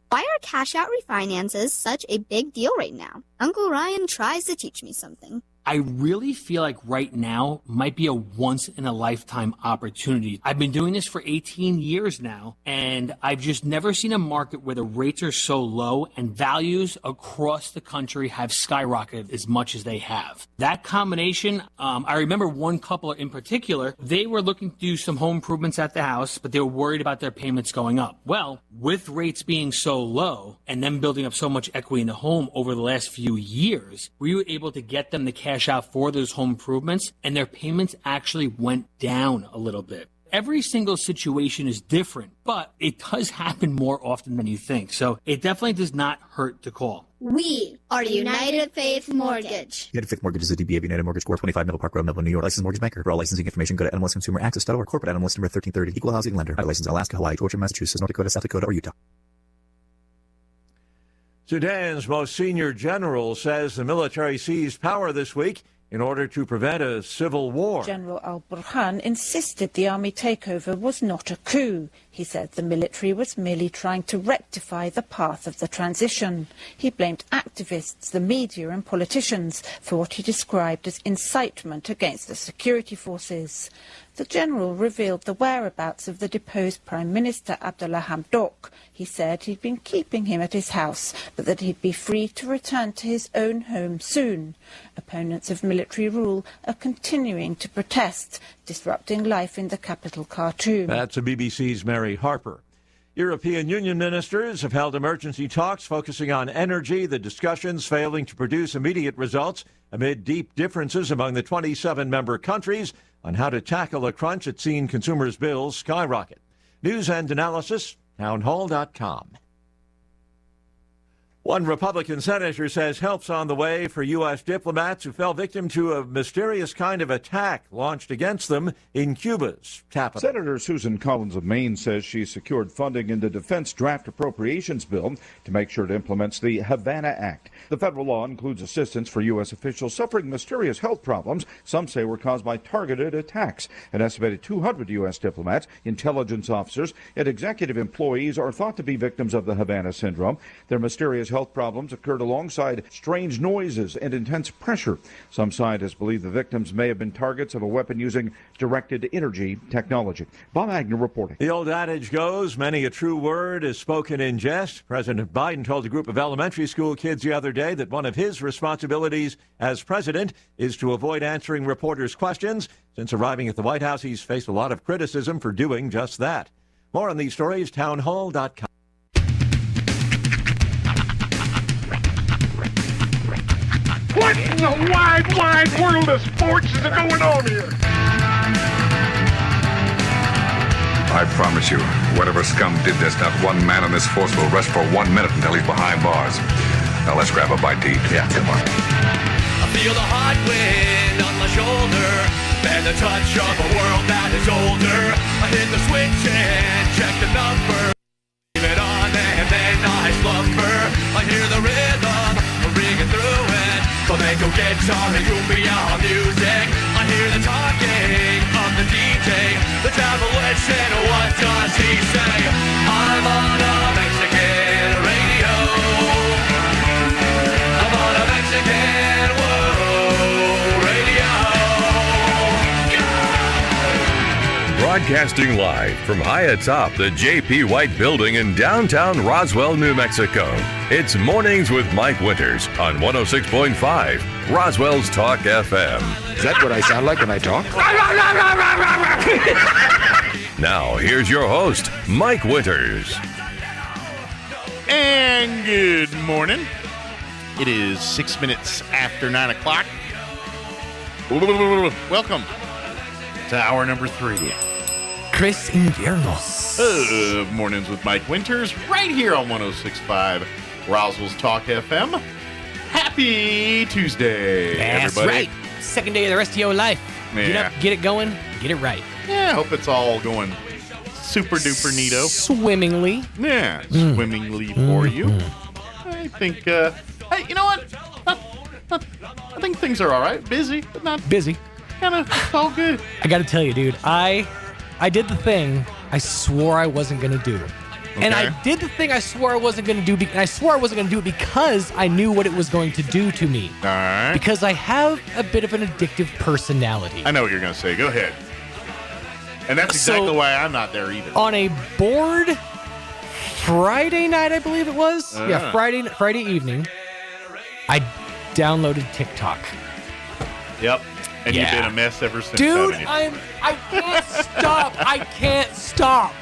Speaker 24: Why are cash-out refinances such a big deal right now? Uncle Ryan tries to teach me something.
Speaker 25: I really feel like right now might be a once-in-a-lifetime opportunity. I've been doing this for 18 years now, and I've just never seen a market where the rates are so low and values across the country have skyrocketed as much as they have. That combination, I remember one couple in particular, they were looking to do some home improvements at the house, but they were worried about their payments going up. Well, with rates being so low and them building up so much equity in the home over the last few years, we were able to get them the cash out for those home improvements, and their payments actually went down a little bit. Every single situation is different, but it does happen more often than you think. So it definitely does not hurt to call.
Speaker 24: We are United Faith Mortgage.
Speaker 3: United Faith Mortgage is a DBA of United Mortgage Corp. 25 Middle Park Road, Melville, New York. Licensed mortgage banker. For all licensing information, go to nmlsconsumeraccess.org. Corporate NMLS number 1330. Equal housing lender. Licensed in Alaska, Hawaii, Georgia, Massachusetts, North Dakota, South Dakota, or Utah.
Speaker 1: Sudan's most senior general says the military seized power this week in order to prevent a civil war.
Speaker 6: General al-Burhan insisted the army takeover was not a coup. He said the military was merely trying to rectify the path of the transition. He blamed activists, the media and politicians for what he described as incitement against the security forces. The general revealed the whereabouts of the deposed Prime Minister Abdullah Hamdok. He said he'd been keeping him at his house, but that he'd be free to return to his own home soon. Opponents of military rule are continuing to protest, disrupting life in the capital Khartoum.
Speaker 1: That's the BBC's Mary Harper. European Union ministers have held emergency talks focusing on energy, the discussions failing to produce immediate results amid deep differences among the 27 member countries on how to tackle a crunch that's seen consumers' bills skyrocket. News and analysis, townhall.com. One Republican senator says help's on the way for U.S. diplomats who fell victim to a mysterious kind of attack launched against them in Cuba's capital.
Speaker 8: Senator Susan Collins of Maine says she secured funding in the Defense Draft Appropriations Bill to make sure it implements the Havana Act. The federal law includes assistance for U.S. officials suffering mysterious health problems some say were caused by targeted attacks. An estimated 200 U.S. diplomats, intelligence officers, and executive employees are thought to be victims of the Havana syndrome. Their mysterious health problems occurred alongside strange noises and intense pressure. Some scientists believe the victims may have been targets of a weapon using directed energy technology. Bob Agnew reporting.
Speaker 1: The old adage goes, many a true word is spoken in jest. President Biden told a group of elementary school kids the other day that one of his responsibilities as president is to avoid answering reporters' questions. Since arriving at the White House, he's faced a lot of criticism for doing just that. More on these stories, townhall.com.
Speaker 9: What in the wide, wide world of sports is going on here?
Speaker 10: I promise you, whatever scum did this, not one man on this force will rest for 1 minute until he's behind bars. Now let's grab a bite to eat. Yeah, come on.
Speaker 26: I feel the hot wind on my shoulder and the touch of a world that is older. I hit the switch and check the number. Leave it on and then I slumber. I hear the rhythm ringing through it. Flamenco guitar and cumbia music. I hear the talking of the DJ. The devil wishing, what does he say? I'm on a Mexican radio. I'm on a Mexican world radio.
Speaker 4: Broadcasting live from high atop the J.P. White Building in downtown Roswell, New Mexico. It's Mornings with Mike Winters on 106.5 Roswell's Talk FM.
Speaker 10: Is that what I sound like when I talk?
Speaker 4: Now, here's your host, Mike Winters.
Speaker 5: And good morning. It is 6 minutes after 9 o'clock. Welcome to hour number 3.
Speaker 11: Chris Inviernos.
Speaker 5: Mornings with Mike Winters, right here on 106.5 Roswell's Talk FM. Happy Tuesday,
Speaker 11: That's
Speaker 5: everybody.
Speaker 11: right. Second day of the rest of your life.
Speaker 5: Yeah.
Speaker 11: Get up, get it going, get it right.
Speaker 5: Yeah, I hope it's all going super duper neato.
Speaker 11: Swimmingly.
Speaker 5: Yeah, swimmingly for you. I think, hey, you know what? I think things are all right. Busy, but not
Speaker 11: busy.
Speaker 5: Kind of all good.
Speaker 11: I got to tell you, dude, I did the thing I swore I wasn't going to do. And I did the thing I swore I wasn't going to do, and I swore I wasn't going to do it because I knew what it was going to do to me.
Speaker 5: All right.
Speaker 11: Because I have a bit of an addictive personality.
Speaker 5: I know what you're going to say. Go ahead. And that's exactly why I'm not there either.
Speaker 11: On a bored Friday night, I believe it was. Yeah, Friday evening, I downloaded TikTok.
Speaker 5: Yep. And you've been a mess ever since.
Speaker 11: Dude,
Speaker 5: haven't you?
Speaker 11: I can't stop. I can't stop.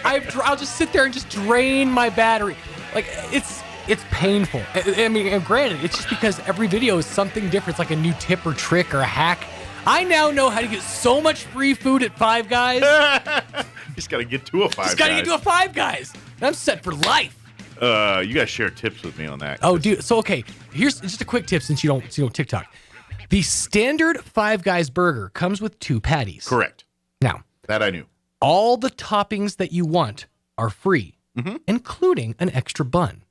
Speaker 11: I'll just sit there and just drain my battery. Like, it's painful. I mean, and granted, it's just because every video is something different. It's like a new tip or trick or a hack. I now know how to get so much free food at Five Guys.
Speaker 5: Just got to get to a Five Guys.
Speaker 11: Just got to get to a Five Guys. I'm set for life.
Speaker 5: You guys share tips with me on that.
Speaker 11: Oh, dude. So, okay. Here's just a quick tip since you don't TikTok. The standard Five Guys burger comes with 2 patties.
Speaker 5: Correct.
Speaker 11: Now,
Speaker 5: that I knew.
Speaker 11: All the toppings that you want are free, including an extra bun.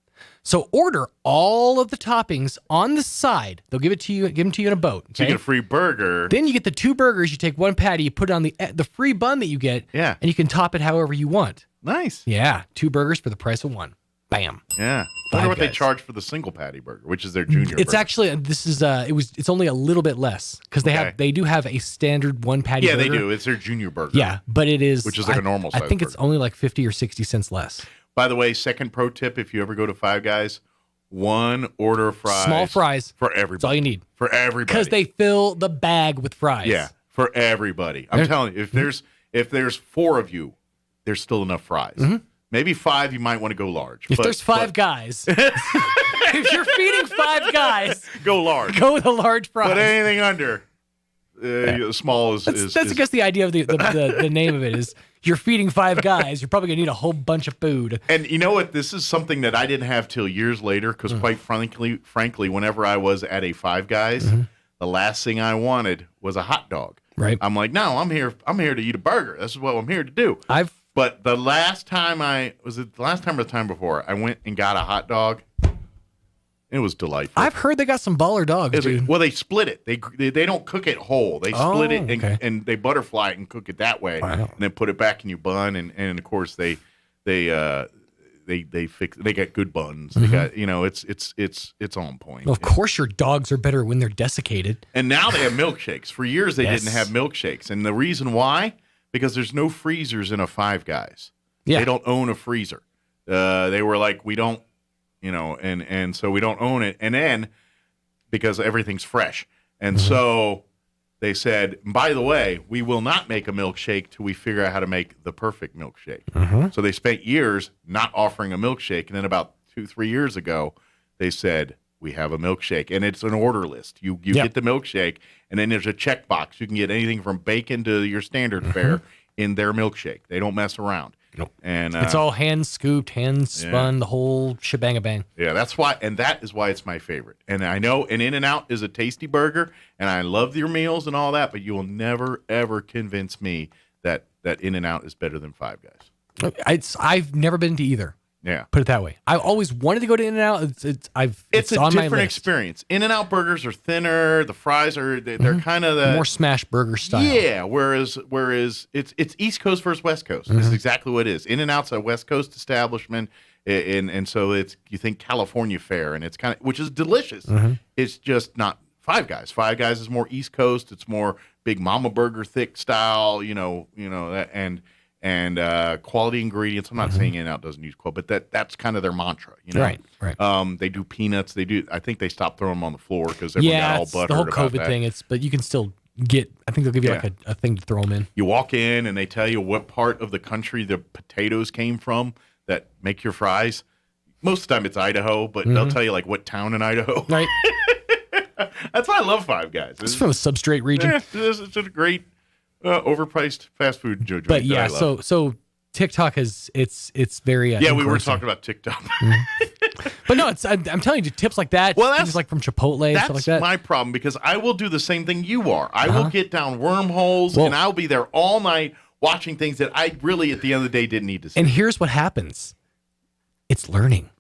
Speaker 11: So order all of the toppings on the side. They'll give them to you in a boat. Okay?
Speaker 5: So you get a free burger.
Speaker 11: Then you get the 2 burgers. You take 1 patty, you put it on the free bun that you get, and you can top it however you want.
Speaker 5: Nice.
Speaker 11: Yeah, 2 burgers for the price of 1. Bam.
Speaker 5: Yeah. I wonder what they charge for the single patty burger, which is their junior
Speaker 11: It's
Speaker 5: burger.
Speaker 11: actually it's only a little bit less because they do have a standard 1 patty burger.
Speaker 5: Yeah, they do. It's their junior burger.
Speaker 11: Yeah, but it is
Speaker 5: which is like a normal size
Speaker 11: I think
Speaker 5: burger.
Speaker 11: it's only like 50 or 60 cents less.
Speaker 5: By the way, second pro tip, if you ever go to Five Guys, 1 order of fries.
Speaker 11: Small fries.
Speaker 5: For everybody.
Speaker 11: That's all you need.
Speaker 5: For everybody.
Speaker 11: Because they fill the bag with fries.
Speaker 5: Yeah, for everybody. I'm telling you, if there's 4 of you, there's still enough fries. Maybe 5, you might want to go large.
Speaker 11: If there's 5 guys, if you're feeding 5 guys,
Speaker 5: go large.
Speaker 11: Go with a large fries.
Speaker 5: But anything under small is.
Speaker 11: That's I guess the idea of the name of it is you're feeding 5 guys. You're probably gonna need a whole bunch of food.
Speaker 5: And you know what? This is something that I didn't have till years later. Because quite frankly, whenever I was at a Five Guys, the last thing I wanted was a hot dog.
Speaker 11: Right.
Speaker 5: I'm like, no, I'm here to eat a burger. This is what I'm here to do. But the last time or the time before, I went and got a hot dog. It was delightful.
Speaker 11: I've heard they got some baller dogs, dude.
Speaker 5: Well, they split it. They don't cook it whole. They split it and they butterfly it and cook it that way, and then put it back in your bun. And of course they get good buns. They got it's on point.
Speaker 11: Well, of course, your dogs are better when they're desiccated.
Speaker 5: And now they have milkshakes. For years they didn't have milkshakes, and the reason why. Because there's no freezers in a Five Guys.
Speaker 11: Yeah.
Speaker 5: They don't own a freezer. They were like, we don't, and so we don't own it. And then because everything's fresh. And so they said, by the way, we will not make a milkshake till we figure out how to make the perfect milkshake. So they spent years not offering a milkshake. And then about 2-3 years ago, they said, we have a milkshake, and it's an order list. You get the milkshake, and then there's a checkbox. You can get anything from bacon to your standard fare in their milkshake. They don't mess around.
Speaker 11: Nope.
Speaker 5: And
Speaker 11: it's all hand scooped, hand spun, the whole shebang-a-bang.
Speaker 5: Yeah, that is why it's my favorite. And I know an In-N-Out is a tasty burger, and I love your meals and all that, but you will never, ever convince me that In-N-Out is better than Five Guys.
Speaker 11: I've never been to either.
Speaker 5: Yeah.
Speaker 11: Put it that way. I always wanted to go to In-N-Out. It's
Speaker 5: a
Speaker 11: on my
Speaker 5: different
Speaker 11: list.
Speaker 5: experience. In-N-Out burgers are thinner. The fries are they're kind of the
Speaker 11: more smash burger style.
Speaker 5: Yeah. Whereas it's East Coast versus West Coast. This is exactly what it is. In-N-Out's a West Coast establishment, and so you think California fare, and it's kind of which is delicious. It's just not Five Guys. Five Guys is more East Coast. It's more Big Mama burger thick style. And quality ingredients. I'm not saying In-N-Out doesn't use quality, but that's kind of their mantra,
Speaker 11: Right.
Speaker 5: They do peanuts. I think they stopped throwing them on the floor because everyone got all buttered
Speaker 11: the whole
Speaker 5: about
Speaker 11: COVID
Speaker 5: that.
Speaker 11: thing. But you can still get. I think they'll give you like a thing to throw them in.
Speaker 5: You walk in and they tell you what part of the country the potatoes came from that make your fries. Most of the time it's Idaho, but they'll tell you like what town in Idaho.
Speaker 11: Right.
Speaker 5: That's why I love Five Guys.
Speaker 11: It's from a substrate region.
Speaker 5: It's a great. Overpriced fast food joint.
Speaker 11: But yeah, so TikTok is it's very
Speaker 5: we were
Speaker 11: encouraging.
Speaker 5: talking about TikTok.
Speaker 11: But no, I'm telling you, tips like that.
Speaker 5: Well,
Speaker 11: things like from Chipotle and stuff like that.
Speaker 5: That's my problem because I will do the same thing you are. I will get down wormholes and I'll be there all night watching things that I really, at the end of the day, didn't need to see.
Speaker 11: And here's what happens: it's learning.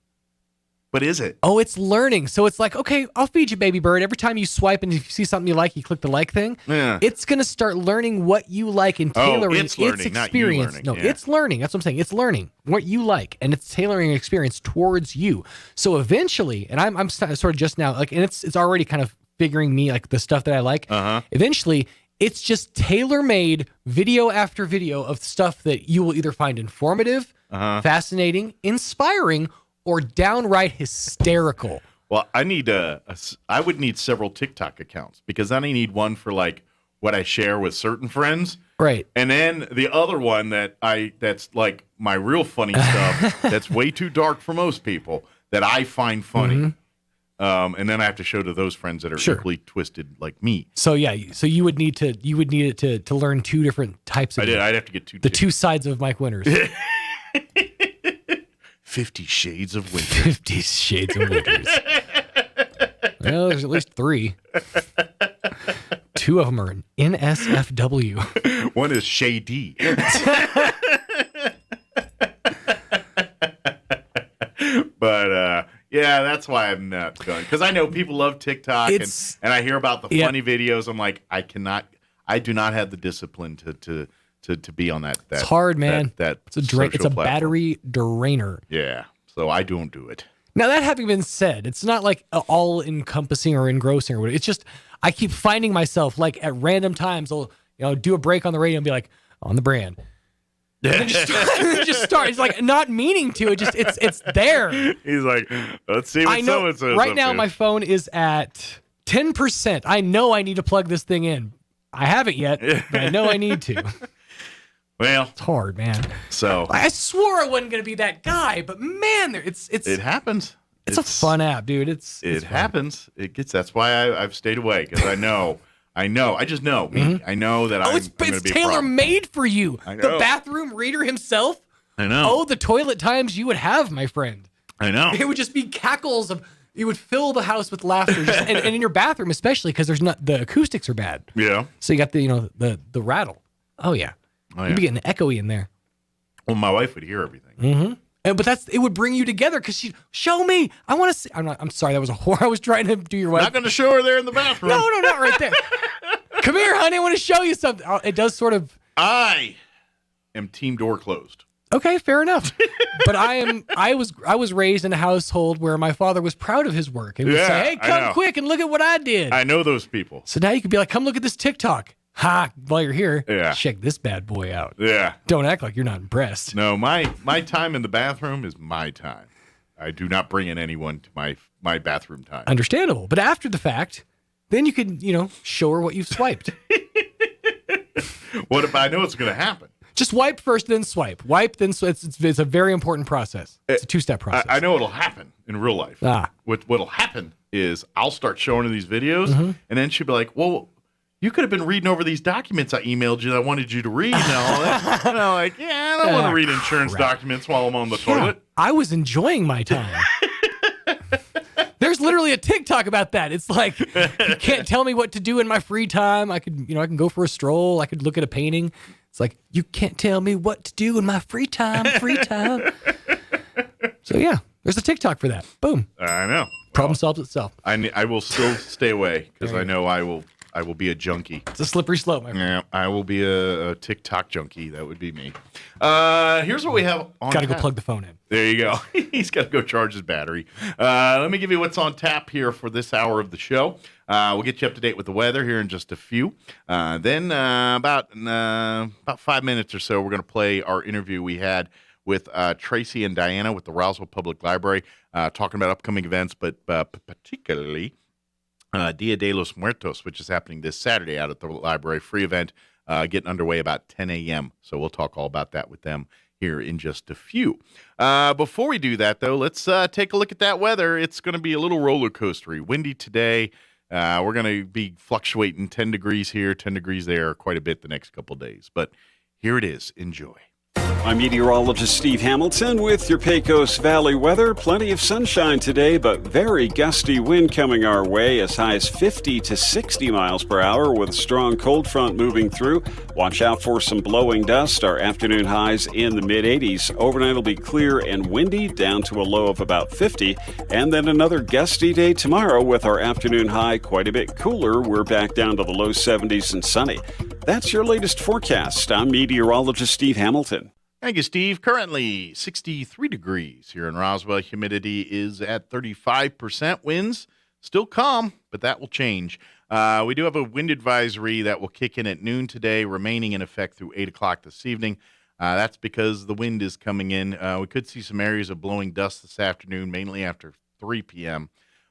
Speaker 5: But is it?
Speaker 11: Oh, it's learning. So it's like, okay, I'll feed you, baby bird. Every time you swipe and if you see something you like, you click the like thing.
Speaker 5: Yeah.
Speaker 11: It's going to start learning what you like and tailoring
Speaker 5: it's learning,
Speaker 11: its
Speaker 5: not you
Speaker 11: experience.
Speaker 5: learning.
Speaker 11: No,
Speaker 5: Yeah.
Speaker 11: it's learning. That's what I'm saying. It's learning what you like and it's tailoring an experience towards you. So eventually, and I'm sort of just now like, and it's already kind of figuring me like the stuff that I like. Eventually, it's just tailor-made video after video of stuff that you will either find informative, fascinating, inspiring, or downright hysterical.
Speaker 5: Well, I would need several TikTok accounts because then I need one for like what I share with certain friends.
Speaker 11: Right.
Speaker 5: And then the other one that's like my real funny stuff that's way too dark for most people that I find funny. And then I have to show to those friends that are equally twisted like me.
Speaker 11: So yeah, so you would need it to learn two different types of
Speaker 5: I'd have to get
Speaker 11: two sides of Mike Winters.
Speaker 5: 50 Shades of Winter.
Speaker 12: 50 Shades of Winters. Well, there's at least 3. 2 of them are NSFW.
Speaker 5: One is Shady. But yeah, that's why I'm not going, because I know people love TikTok, and I hear about the funny videos. I'm like, I do not have the discipline to be on that.
Speaker 12: It's hard, man.
Speaker 5: It's
Speaker 12: a drain. It's a battery drainer.
Speaker 5: Yeah, so I don't do it.
Speaker 12: Now, that having been said, it's not like all encompassing or engrossing or whatever. It's just I keep finding myself like at random times I'll do a break on the radio and be like, on the brand. And then just start. It's like not meaning to. It just it's there.
Speaker 5: He's like, let's see what someone says.
Speaker 12: Right now, my phone is at 10%. I know I need to plug this thing in. I haven't yet, but I know I need to.
Speaker 5: Well,
Speaker 12: it's hard, man.
Speaker 5: So
Speaker 12: I swore I wasn't going to be that guy, but man,
Speaker 5: it happens.
Speaker 12: It's a fun app, dude.
Speaker 5: It happens. That's why I've stayed away, because I know. I just know. I know that
Speaker 12: it's tailor-made for you.
Speaker 5: I know.
Speaker 12: The bathroom reader himself.
Speaker 5: I know.
Speaker 12: Oh, the toilet times you would have, my friend.
Speaker 5: I know.
Speaker 12: It would just be cackles of. You would fill the house with laughter, and in your bathroom especially, because the acoustics are bad.
Speaker 5: Yeah.
Speaker 12: So you got the rattle. Oh yeah. You'd be getting echoey in there.
Speaker 5: Well, my wife would hear everything.
Speaker 12: Mm-hmm. But it would bring you together because she'd show me. I want to see. I'm sorry, that was a whore. I was trying to do your wife.
Speaker 5: Not going to show her there in the bathroom.
Speaker 12: No, not right there. Come here, honey. I want to show you something. It does sort of.
Speaker 5: I am team door closed.
Speaker 12: Okay, fair enough. But I was raised in a household where my father was proud of his work and would say, "Hey, come quick and look at what I did."
Speaker 5: I know those people.
Speaker 12: So now you could be like, "Come look at this TikTok." Ha! While you're here,
Speaker 5: yeah.
Speaker 12: Check this bad boy out.
Speaker 5: Yeah.
Speaker 12: Don't act like you're not impressed.
Speaker 5: No, my time in the bathroom is my time. I do not bring in anyone to my bathroom time.
Speaker 12: Understandable, but after the fact, then you could show her what you've swiped.
Speaker 5: What if I know it's going to happen?
Speaker 12: Just wipe first, then swipe. Wipe, then swipe. It's a very important process. It's a 2-step process.
Speaker 5: I know it'll happen in real life. What'll happen is I'll start showing her these videos, and then she'll be like, "Well, you could have been reading over these documents I emailed you that I wanted you to read and all that." And I'm like, I don't want to read insurance documents while I'm on the toilet. I
Speaker 12: was enjoying my time. There's literally a TikTok about that. It's like, you can't tell me what to do in my free time. I could, I can go for a stroll. I could look at a painting. It's like, you can't tell me what to do in my free time. So yeah, there's a TikTok for that. Boom.
Speaker 5: I know.
Speaker 12: Problem solves itself.
Speaker 5: I will still stay away because I know I will be a junkie.
Speaker 12: It's a slippery slope, my friend.
Speaker 5: Yeah, I will be a TikTok junkie. That would be me. Here's what we have on
Speaker 12: Got to go
Speaker 5: tap.
Speaker 12: plug the phone in.
Speaker 5: There you go. He's got to go charge his battery. Let me give you what's on tap here for this hour of the show. We'll get you up to date with the weather here in just a few. Then about 5 minutes or so, we're going to play our interview we had with Tracy and Diana with the Roswell Public Library, talking about upcoming events, but particularly Dia de los Muertos, which is happening this Saturday out at the library. Free event getting underway about 10 a.m. So we'll talk all about that with them here in just a few. Before we do that, though, let's take a look at that weather. It's going to be a little roller coastery. Windy today. We're going to be fluctuating 10 degrees here, 10 degrees there quite a bit the next couple days. But here it is. Enjoy.
Speaker 7: I'm meteorologist Steve Hamilton with your Pecos Valley weather. Plenty of sunshine today, but very gusty wind coming our way, as high as 50 to 60 miles per hour with a strong cold front moving through. Watch out for some blowing dust. Our afternoon highs in the mid-80s. Overnight will be clear and windy, down to a low of about 50. And then another gusty day tomorrow with our afternoon high quite a bit cooler. We're back down to the low 70s and sunny. That's your latest forecast. I'm meteorologist Steve Hamilton.
Speaker 5: Thank you, Steve. Currently 63 degrees here in Roswell. Humidity is at 35%. Winds still calm, but that will change. We do have a wind advisory that will kick in at noon today, remaining in effect through 8 o'clock this evening. That's because the wind is coming in. We could see some areas of blowing dust this afternoon, mainly after 3 p.m.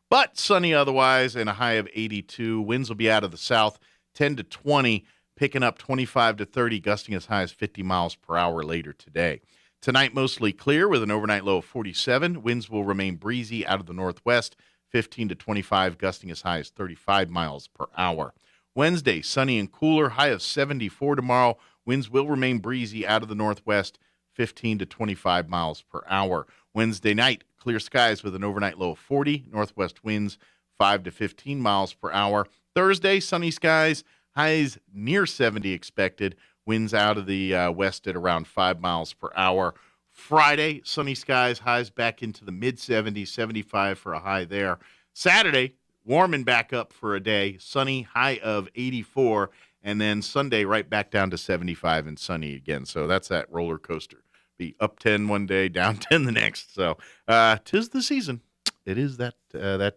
Speaker 5: But sunny otherwise, and a high of 82. Winds will be out of the south, 10 to 20. Picking up 25 to 30, gusting as high as 50 miles per hour later today. Tonight, mostly clear with an overnight low of 47. Winds will remain breezy out of the northwest, 15 to 25, gusting as high as 35 miles per hour. Wednesday, sunny and cooler, high of 74 tomorrow. Winds will remain breezy out of the northwest, 15 to 25 miles per hour. Wednesday night, clear skies with an overnight low of 40. Northwest winds 5 to 15 miles per hour. Thursday, sunny skies, highs near 70 expected. Winds out of the west at around 5 miles per hour. Friday, sunny skies, highs back into the mid-70s, 75 for a high there. Saturday, warming back up for a day, sunny, high of 84. And then Sunday, right back down to 75 and sunny again. So that's that roller coaster. Be up 10 one day, down 10 the next. So 'tis the season. It is that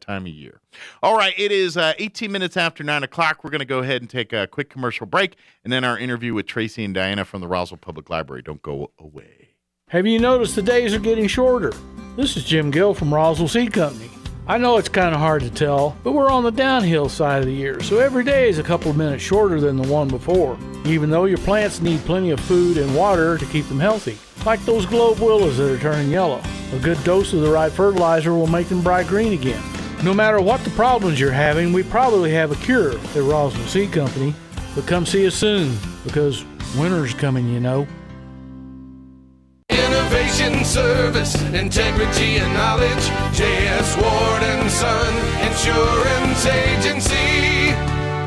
Speaker 5: time of year. All right, it is 18 minutes after 9 o'clock. We're going to go ahead and take a quick commercial break, and then our interview with Tracy and Diana from the Roswell Public Library. Don't go away.
Speaker 13: Have you noticed the days are getting shorter? This is Jim Gill from Roswell Seed Company. I know it's kind of hard to tell, but we're on the downhill side of the year, so every day is a couple of minutes shorter than the one before, even though your plants need plenty of food and water to keep them healthy. Like those globe willows that are turning yellow. A good dose of the right fertilizer will make them bright green again. No matter what the problems you're having, we probably have a cure at Roswell Seed Company. But come see us soon, because winter's coming, you know.
Speaker 26: Innovation, service, integrity, and knowledge. J.S. Ward & Son Insurance Agency.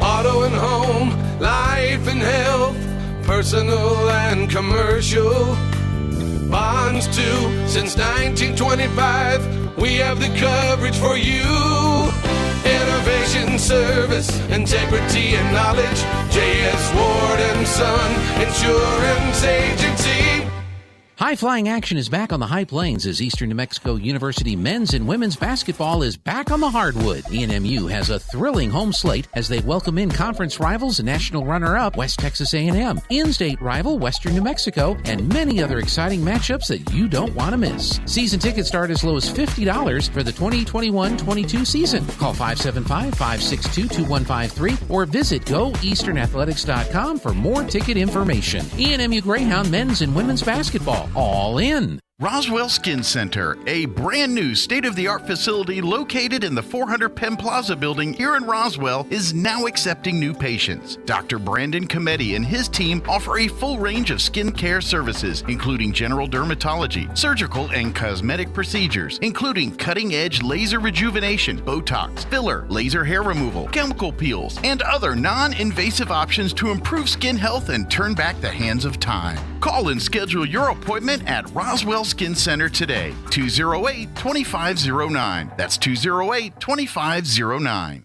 Speaker 26: Auto and home, life and health, personal and commercial. Bonds too, since 1925. We have the coverage for you. Innovation, service, integrity, and knowledge. J.S. Ward & Son Insurance Agency.
Speaker 19: High-flying action is back on the High Plains as Eastern New Mexico University men's and women's basketball is back on the hardwood. ENMU has a thrilling home slate as they welcome in conference rivals and national runner-up West Texas A&M, in-state rival Western New Mexico, and many other exciting matchups that you don't want to miss. Season tickets start as low as $50 for the 2021-22 season. Call 575-562-2153 or visit goeasternathletics.com for more ticket information. ENMU Greyhound men's and women's basketball. All in.
Speaker 5: Roswell Skin Center, a brand new state-of-the-art facility located in the 400 Penn Plaza building here in Roswell, is now accepting new patients. Dr. Brandon Cometti and his team offer a full range of skin care services, including general dermatology, surgical and cosmetic procedures, including cutting-edge laser rejuvenation, Botox, filler, laser hair removal, chemical peels, and other non-invasive options to improve skin health and turn back the hands of time. Call and schedule your appointment at Roswell Skin Center today. 208-2509. That's 208-2509.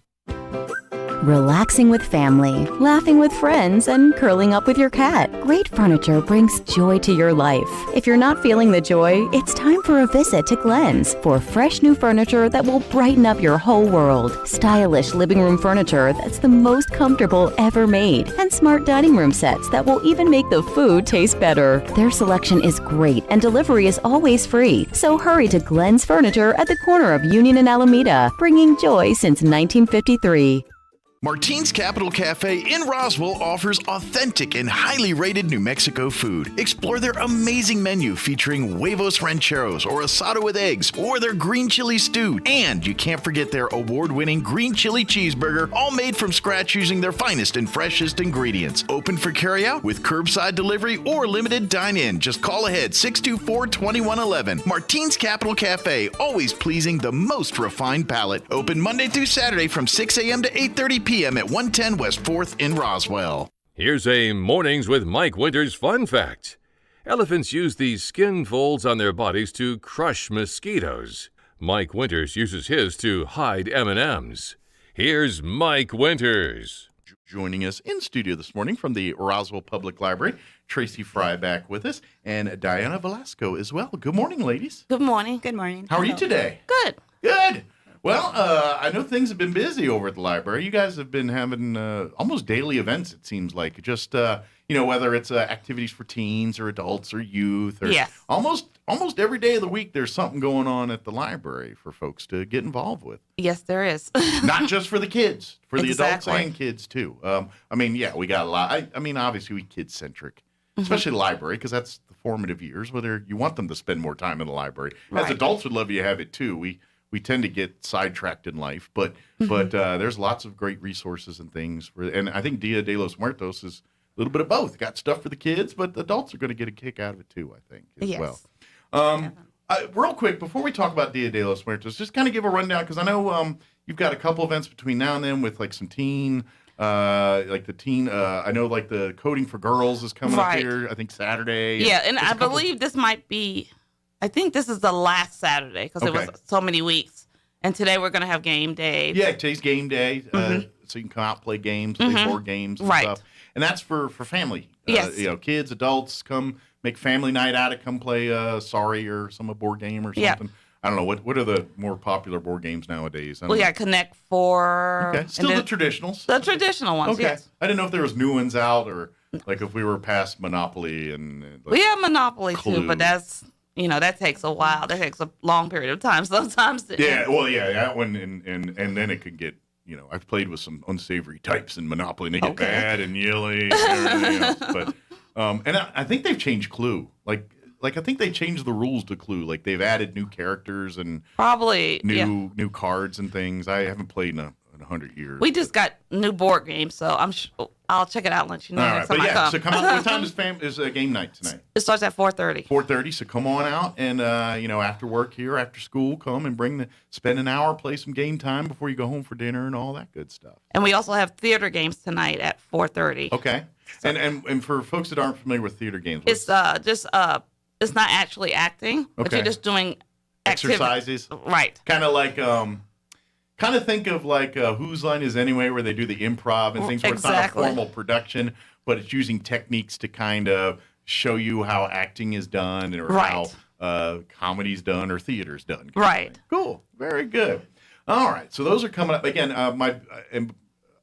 Speaker 14: Relaxing with family, laughing with friends, and curling up with your cat. Great furniture brings joy to your life. If you're not feeling the joy, it's time for a visit to Glenn's for fresh new furniture that will brighten up your whole world. Stylish living room furniture that's the most comfortable ever made, and smart dining room sets that will even make the food taste better. Their selection is great and delivery is always free. So hurry to Glenn's Furniture at the corner of Union and Alameda, bringing joy since 1953.
Speaker 5: Martine's Capital Cafe in Roswell offers authentic and highly rated New Mexico food. Explore their amazing menu featuring huevos rancheros or asado with eggs or their green chili stew. And you can't forget their award-winning green chili cheeseburger, all made from scratch using their finest and freshest ingredients. Open for carryout with curbside delivery or limited dine-in. Just call ahead 624-2111. Martine's Capital Cafe, always pleasing the most refined palate. Open Monday through Saturday from 6 a.m. to 8:30 p.m. at 110 West 4th in Roswell.
Speaker 4: Here's a Mornings with Mike Winters fun fact. Elephants use these skin folds on their bodies to crush mosquitoes. Mike Winters uses his to hide M&Ms. Here's Mike Winters.
Speaker 5: Joining us in studio this morning from the Roswell Public Library, Tracy Fry back with us, and Diana Velasco as well. Good morning, ladies.
Speaker 15: Good morning. Good morning.
Speaker 5: How are you today?
Speaker 15: Good.
Speaker 5: Good. Well, I know things have been busy over at the library. You guys have been having almost daily events, it seems like. Just, whether it's activities for teens or adults or youth. Or
Speaker 15: yes.
Speaker 5: Almost every day of the week, there's something going on at the library for folks to get involved with.
Speaker 15: Yes, there is.
Speaker 5: Not just for the kids, for the
Speaker 15: Exactly.
Speaker 5: adults and kids, too. We got a lot. Obviously, we kid-centric, especially the library, because that's the formative years, whether you want them to spend more time in the library.
Speaker 15: Right.
Speaker 5: As adults would love you to have it, too. We tend to get sidetracked in life, but there's lots of great resources and things. And I think Dia de los Muertos is a little bit of both. Got stuff for the kids, but the adults are going to get a kick out of it too, I think, as
Speaker 15: Yes.
Speaker 5: well. Real quick, before we talk about Dia de los Muertos, just kind of give a rundown, because I know you've got a couple events between now and then with like some teen, I know like the Coding for Girls is coming up here, I think Saturday.
Speaker 16: Yeah, and I believe this might be, I think this is the last Saturday, because it was so many weeks. And today we're going to have game day.
Speaker 5: Yeah, today's game day, so you can come out, play games, play board games and stuff. And that's for family.
Speaker 16: Yes.
Speaker 5: Kids, adults, come make family night out of it. Come play Sorry or some board game or something.
Speaker 16: Yeah.
Speaker 5: I don't know. What are the more popular board games nowadays?
Speaker 16: We got Connect 4.
Speaker 5: Okay, still the traditionals.
Speaker 16: The traditional ones,
Speaker 5: okay.
Speaker 16: Yes.
Speaker 5: I didn't know if there was new ones out, or like if we were past Monopoly and
Speaker 16: we have Monopoly
Speaker 5: Clue.
Speaker 16: too, but that's, that takes a while. That takes a long period of time sometimes.
Speaker 5: That one, and then it could get, I've played with some unsavory types in Monopoly, and they get bad and yelly and everything else. But and I think they've changed Clue. Like I think they changed the rules to Clue. Like they've added new characters and
Speaker 16: probably
Speaker 5: new cards and things. I haven't played in 100 years.
Speaker 16: We just got new board games, so I'll check it out and let you know.
Speaker 5: All right,
Speaker 16: next time I come.
Speaker 5: So come out. What time is game night tonight?
Speaker 16: It starts at 4:30.
Speaker 5: 4:30. So come on out, and after work here, after school, come and spend an hour, play some game time before you go home for dinner and all that good stuff.
Speaker 16: And we also have theater games tonight at 4:30.
Speaker 5: Okay. So, and for folks that aren't familiar with theater games,
Speaker 16: it's it's not actually acting, but you're just doing
Speaker 5: exercises,
Speaker 16: right?
Speaker 5: Kind of like think of like Whose Line Is Anyway, where they do the improv and things where it's not a formal production, but it's using techniques to kind of show you how acting is done or how comedy's done or theater's done.
Speaker 16: Right.
Speaker 5: Cool. Very good. All right. So those are coming up. Again, I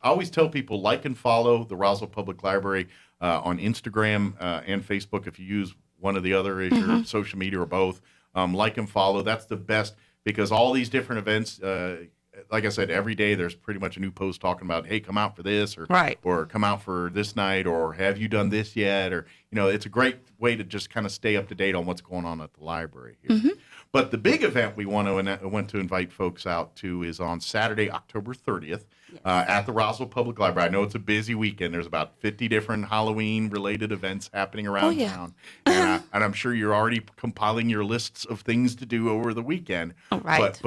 Speaker 5: always tell people, like and follow the Roswell Public Library on Instagram and Facebook. If you use one or the other as your social media or both, like and follow. That's the best, because all these different events, like I said, every day there's pretty much a new post talking about, hey, come out for this, or come out for this night, or have you done this yet? Or, it's a great way to just kind of stay up to date on what's going on at the library here. But the big event we want to invite folks out to is on Saturday, October 30th, at the Roswell Public Library. I know it's a busy weekend. There's about 50 different Halloween-related events happening around town. And I'm sure you're already compiling your lists of things to do over the weekend.
Speaker 16: Right.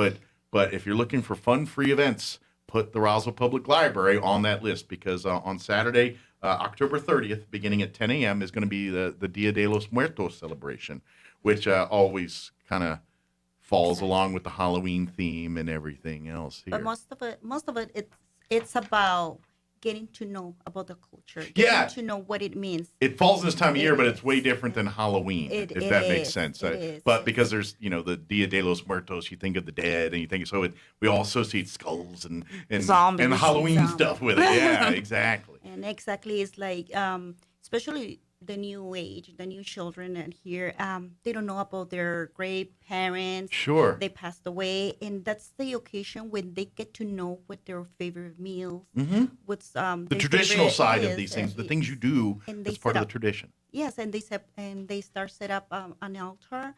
Speaker 5: But if you're looking for fun-free events, put the Roswell Public Library on that list, because on Saturday, October 30th, beginning at 10 a.m., is going to be the Dia de los Muertos celebration, which always kind of falls along with the Halloween theme and everything else here.
Speaker 17: But most of it, it's about getting to know about the culture, getting to know what it means.
Speaker 5: It falls in this time of year, but it's way different than Halloween, if that makes sense. But because there's, the Dia de los Muertos, you think of the dead, and you think we all associate skulls and
Speaker 17: zombies
Speaker 5: and Halloween stuff with it. Yeah, exactly.
Speaker 17: And exactly, it's like, especially the new age, the new children and here, they don't know about their great parents.
Speaker 5: Sure.
Speaker 17: They passed away, and that's the occasion when they get to know what their favorite meals, what's
Speaker 5: the traditional side of these things, the things you do as part of the tradition.
Speaker 17: Yes, and they start set up an altar,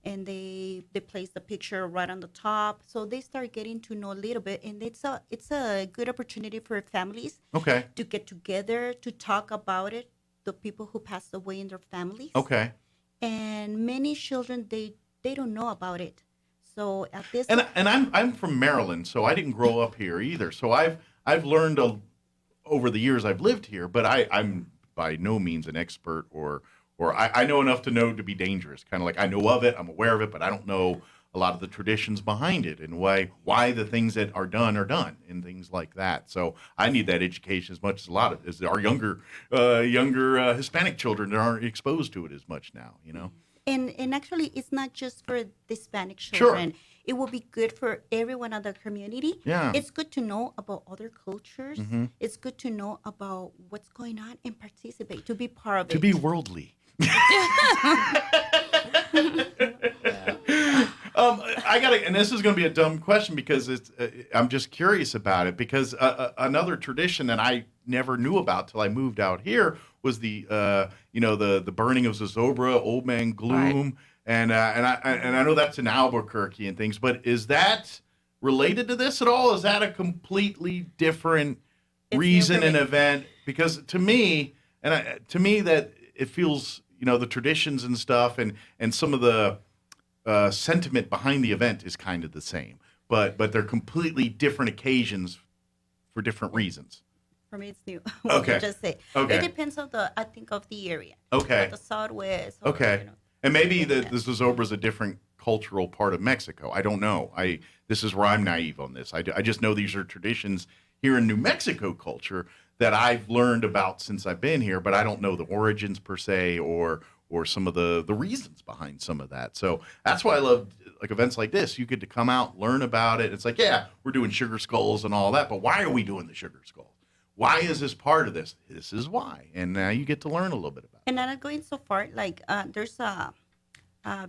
Speaker 17: and they place the picture right on the top, so they start getting to know a little bit, and it's a good opportunity for families to get together to talk about it. The people who passed away in their families.
Speaker 5: Okay.
Speaker 17: And many children, they don't know about it. So at this
Speaker 5: and I'm from Maryland, so I didn't grow up here either. So I've learned over the years I've lived here, but I'm by no means an expert or I know enough to know to be dangerous. Kind of like I know of it, I'm aware of it, but I don't know a lot of the traditions behind it and why the things that are done and things like that. So I need that education as much as our younger Hispanic children that aren't exposed to it as much now,
Speaker 17: And actually, it's not just for the Hispanic children.
Speaker 5: Sure.
Speaker 17: It will be good for everyone in the community.
Speaker 5: Yeah.
Speaker 17: It's good to know about other cultures. It's good to know about what's going on and participate, to be part of it.
Speaker 5: To be worldly. And this is going to be a dumb question because I'm just curious about it, because another tradition that I never knew about till I moved out here was the burning of Zozobra, Old Man Gloom, and I know that's in Albuquerque and things, but is that related to this at all? Is that a completely different reason and event? Because to me that it feels, the traditions and stuff and some of the sentiment behind the event is kind of the same, but they're completely different occasions for different reasons.
Speaker 17: For me, it's new.
Speaker 5: Okay.
Speaker 17: Just say.
Speaker 5: Okay.
Speaker 17: It depends on I think of the area.
Speaker 5: Okay.
Speaker 17: Like the Southwest. Or,
Speaker 5: Okay.
Speaker 17: You know,
Speaker 5: And maybe the Zozobra is a different cultural part of Mexico. I don't know. This is where I'm naive on this. I just know these are traditions here in New Mexico culture that I've learned about since I've been here, but I don't know the origins per se or some of the reasons behind some of that. So that's why I love like events like this. You get to come out, learn about it. It's like, yeah, we're doing sugar skulls and all that, but why are we doing the sugar skulls? Why is this part of this? This is why. And now you get to learn a little bit about it.
Speaker 17: And I'm not going so far. Like there's a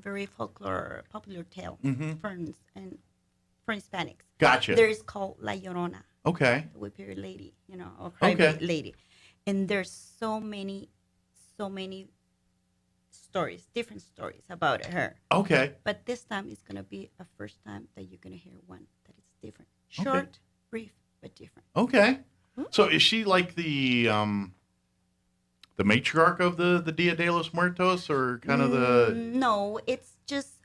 Speaker 17: very popular tale for Hispanics.
Speaker 5: Gotcha.
Speaker 17: There's called La Llorona.
Speaker 5: Okay.
Speaker 17: The whippery lady, or crybaby lady. And there's so many stories, different stories about her.
Speaker 5: Okay.
Speaker 17: But this time it's gonna be a first time that you're gonna hear one that is different. Short, brief, but different.
Speaker 5: Okay. So is she like the matriarch of the Dia de los Muertos, or kind of the?
Speaker 17: No, it's just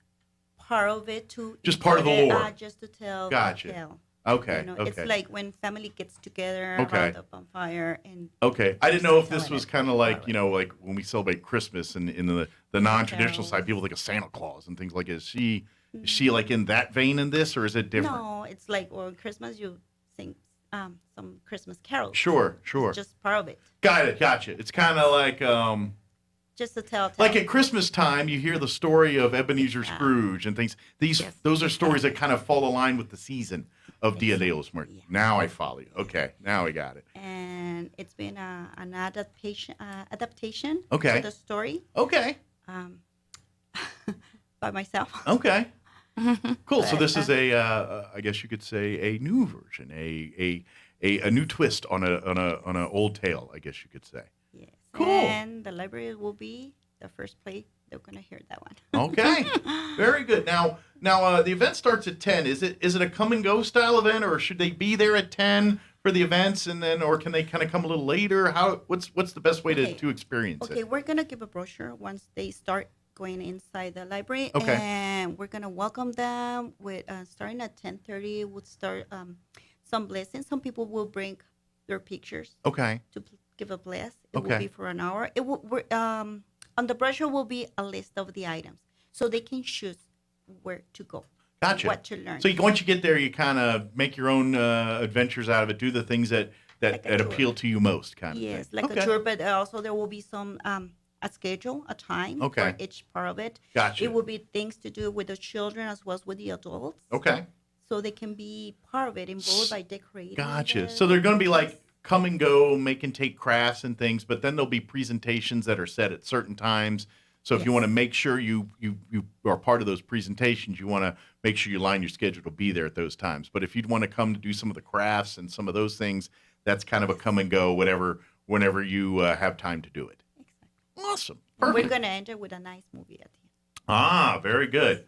Speaker 17: part of it to.
Speaker 5: Just part of the lore.
Speaker 17: Just to tell.
Speaker 5: Gotcha.
Speaker 17: Tale.
Speaker 5: Okay.
Speaker 17: It's like when family gets together
Speaker 5: Okay.
Speaker 17: around the bonfire and.
Speaker 5: Okay, I didn't know if this was kind of like like when we celebrate Christmas and in the non-traditional side, people think of Santa Claus and things like. Is she like in that vein in this, or is it different?
Speaker 17: No, it's like Christmas you sing some Christmas carols.
Speaker 5: Sure.
Speaker 17: It's just part of it.
Speaker 5: Got it. Gotcha. It's kind of like
Speaker 17: just to tell.
Speaker 5: Like at Christmas time, you hear the story of Ebenezer Scrooge and things. Those are stories that kind of fall aligned with the season of Dia de los Muertos. Yeah. Now I follow you. Okay, now I got it.
Speaker 17: And it's been an adaptation
Speaker 5: okay.
Speaker 17: to the story.
Speaker 5: Okay.
Speaker 17: By myself.
Speaker 5: Okay. Cool. So this is I guess you could say a new version, a new twist on an old tale. I guess you could say.
Speaker 17: Yes.
Speaker 5: Cool.
Speaker 17: And the library will be the first place they're gonna hear that one.
Speaker 5: Okay. Very good. Now the event starts at 10. Is it a come and go style event, or should they be there at 10 for the events and then, or can they kind of come a little later? What's the best way to experience it?
Speaker 17: Okay, we're gonna give a brochure once they start going inside the library,
Speaker 5: okay.
Speaker 17: And we're gonna welcome them with starting at 10:30. We'll start some blessings. Some people will bring their pictures.
Speaker 5: Okay.
Speaker 17: To give a bless. It will be for an hour. It will on the brochure will be a list of the items, so they can choose where to go.
Speaker 5: Gotcha.
Speaker 17: What to learn.
Speaker 5: So once you get there, you kind of make your own adventures out of it. Do the things that appeal to you most, kind of.
Speaker 17: Yes,
Speaker 5: thing.
Speaker 17: like a tour, but also there will be some a schedule, a time for each part of it.
Speaker 5: Gotcha.
Speaker 17: It will be things to do with the children as well as with the adults.
Speaker 5: Okay.
Speaker 17: So they can be part of it, involved by decorating.
Speaker 5: Gotcha. So they're going to be like come and go, make and take crafts and things, but then there'll be presentations that are set at certain times. So if you want to make sure you are part of those presentations, you want to make sure you line your schedule to be there at those times. But if you'd want to come to do some of the crafts and some of those things, that's kind of a come and go, whenever you have time to do it. Exactly. Awesome. Perfect.
Speaker 17: We're going to enter with a nice movie at the end.
Speaker 5: Ah, very good.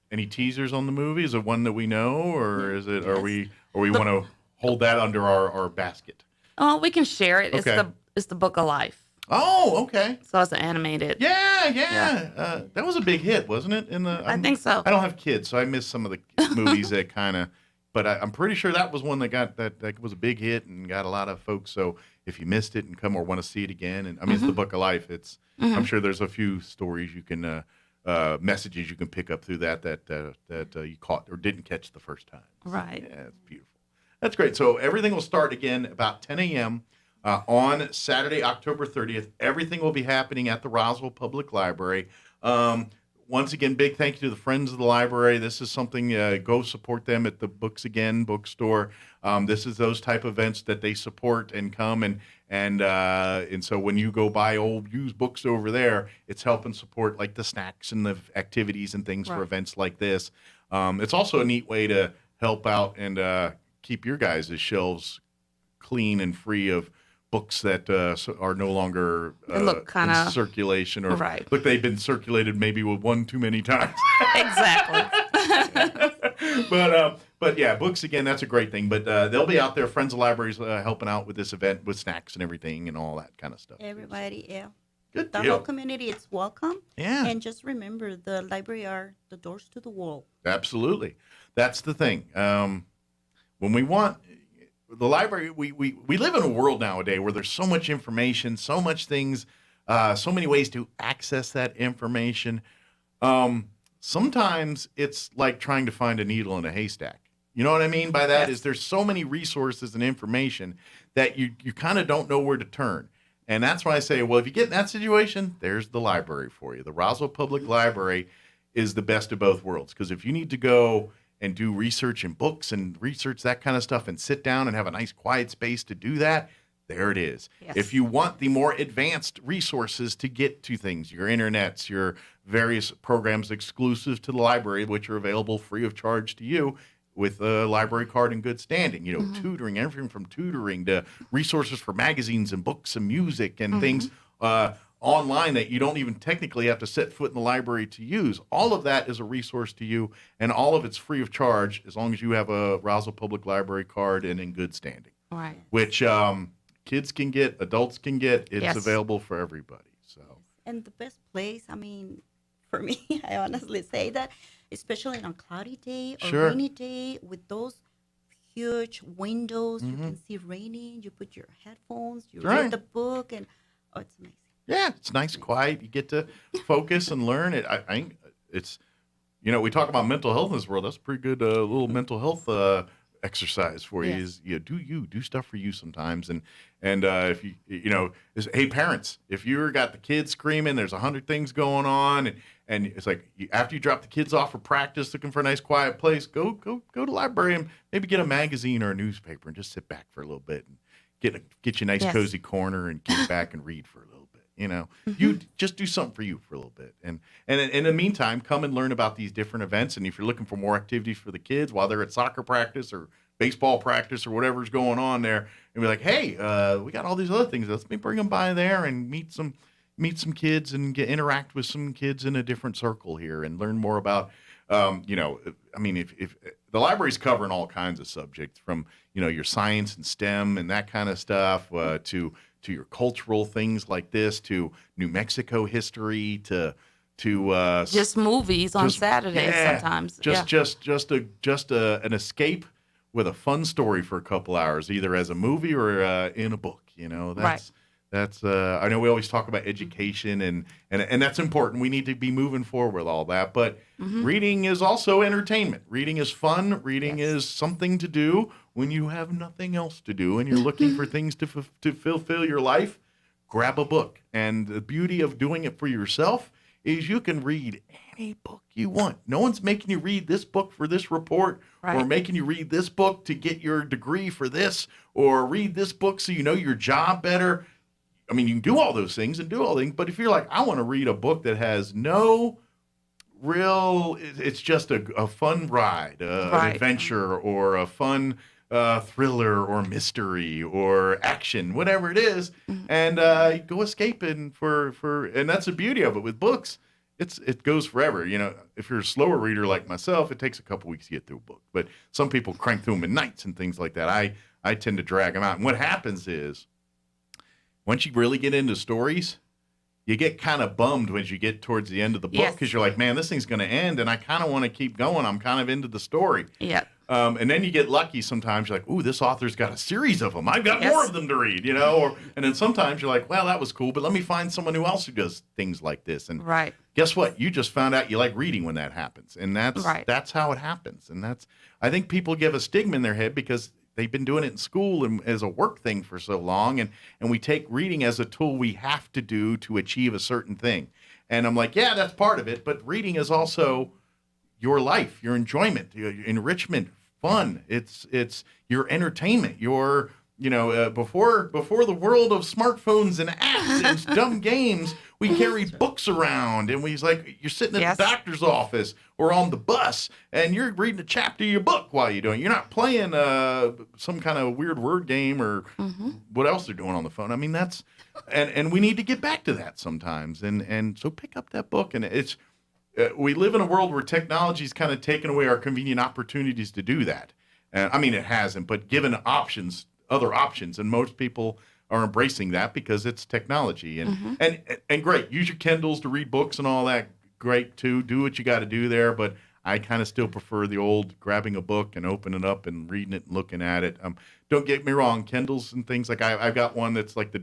Speaker 5: Any teasers on the movie? Is it one that we know, or is it? Or we want to hold that under our basket?
Speaker 16: Oh, we can share it.
Speaker 5: Okay.
Speaker 16: It's the Book of Life.
Speaker 5: Oh, okay.
Speaker 16: So it's animated.
Speaker 5: Yeah. That was a big hit, wasn't it?
Speaker 16: I think so.
Speaker 5: I don't have kids, so I missed some of the movies that kind of. But I'm pretty sure that was one that was a big hit and got a lot of folks. So if you missed it and come or want to see it again, and I mean it's the Book of Life. It's I'm sure there's a few stories you can messages you can pick up through that you caught or didn't catch the first time.
Speaker 16: Right.
Speaker 5: Yeah, it's beautiful. That's great. So everything will start again about 10 a.m. On Saturday, October 30th. Everything will be happening at the Roswell Public Library. Once again, big thank you to the Friends of the Library. This is something, go support them at the Books Again bookstore. This is those type of events that they support and come and so when you go buy old used books over there, it's helping support like the snacks and the activities and things for events like this. It's also a neat way to help out and keep your guys' shelves clean and free of books that are no longer
Speaker 16: look
Speaker 5: in circulation or look they've been circulated maybe with one too many times.
Speaker 16: Exactly.
Speaker 5: But yeah, Books Again, that's a great thing. But they'll be out there, Friends of Libraries, helping out with this event with snacks and everything and all that kind of stuff.
Speaker 17: Everybody, yeah.
Speaker 5: Good
Speaker 17: the
Speaker 5: deal.
Speaker 17: whole community is welcome.
Speaker 5: Yeah.
Speaker 17: And just remember, the library are the doors to the world.
Speaker 5: Absolutely. That's the thing. When we want the library, we live in a world nowadays where there's so much information, so much things, so many ways to access that information. Sometimes it's like trying to find a needle in a haystack. You know what I mean by that? Is there's so many resources and information that you kind of don't know where to turn. And that's why I say, well, if you get in that situation, there's the library for you. The Roswell Public Library is the best of both worlds. Because if you need to go and do research in books and research that kind of stuff and sit down and have a nice quiet space to do that, there it is.
Speaker 16: Yes.
Speaker 5: If you want the more advanced resources to get to things, your internets, your various programs exclusive to the library, which are available free of charge to you, with a library card in good standing, tutoring, everything from tutoring to resources for magazines and books and music and things online that you don't even technically have to set foot in the library to use. All of that is a resource to you, and all of it's free of charge as long as you have a Roswell Public Library card and in good standing.
Speaker 16: Right.
Speaker 5: Which kids can get, adults can get. It's available for everybody. So.
Speaker 17: And the best place, I mean, for me, I honestly say that, especially on a cloudy day or rainy day with those huge windows, you can see raining, you put your headphones, you read the book, and it's amazing.
Speaker 5: Yeah, it's nice, quiet. You get to focus and learn. I think it's, we talk about mental health in this world. That's a pretty good little mental health exercise for you. Is do stuff for you sometimes, and if hey parents, if you're got the kids screaming, there's 100 things going on, and it's like after you drop the kids off for practice, looking for a nice quiet place, go to the library and maybe get a magazine or a newspaper and just sit back for a little bit and get you a nice cozy corner and get back and read for a little bit. You just do something for you for a little bit, and in the meantime, come and learn about these different events. And if you're looking for more activities for the kids while they're at soccer practice or baseball practice or whatever's going on there, and be like, hey, we got all these other things. Let's bring them by there and meet some kids and interact with some kids in a different circle here and learn more about, if the library's covering all kinds of subjects from, your science and STEM and that kind of stuff, to your cultural things like this, to New Mexico history, to
Speaker 16: just movies on Saturdays sometimes.
Speaker 5: Just an escape with a fun story for a couple hours, either as a movie or in a book. That's I know we always talk about education and that's important. We need to be moving forward with all that. But reading is also entertainment. Reading is fun. Reading is something to do when you have nothing else to do and you're looking for things to fulfill your life. Grab a book. And the beauty of doing it for yourself is you can read any book you want. No one's making you read this book for this report or making you read this book to get your degree for this or read this book so you know your job better. I mean, you can do all those things and do all things, but if you're like, I want to read a book that has no real, it's just a fun ride, an adventure or a fun thriller or mystery or action, whatever it is, and go escaping and that's the beauty of it with books. It goes forever. If you're a slower reader like myself, it takes a couple weeks to get through a book, but some people crank through them in nights and things like that. I tend to drag them out. And what happens is, once you really get into stories, you get kind of bummed when you get towards the end of the book because you're like, man, this thing's going to end, and I kind of want to keep going. I'm kind of into the story.
Speaker 16: Yeah.
Speaker 5: And then you get lucky sometimes. You're like, ooh, this author's got a series of them. I've got more of them to read, and then sometimes you're like, well, that was cool, but let me find someone else who does things like this. And guess what? You just found out you like reading when that happens. And that's how it happens. And I think people give a stigma in their head because they've been doing it in school and as a work thing for so long, and we take reading as a tool we have to do to achieve a certain thing. And I'm like, yeah, that's part of it, but reading is also your life, your enjoyment, your enrichment, fun. It's your entertainment, your before the world of smartphones and apps and dumb games, we carried books around, and you're sitting at the doctor's office or on the bus, and you're reading a chapter of your book while you're doing it. You're not playing some kind of weird word game or what else they're doing on the phone. I mean, that's and we need to get back to that sometimes, and so pick up that book. And it's we live in a world where technology's kind of taken away our convenient opportunities to do that. I mean, it hasn't, but given other options, and most people are embracing that because it's technology and great. Use your Kindles to read books and all that. Great too. Do what you got to do there, but I kind of still prefer the old grabbing a book and opening it up and reading it and looking at it. Don't get me wrong, Kindles and things like I've got one that's like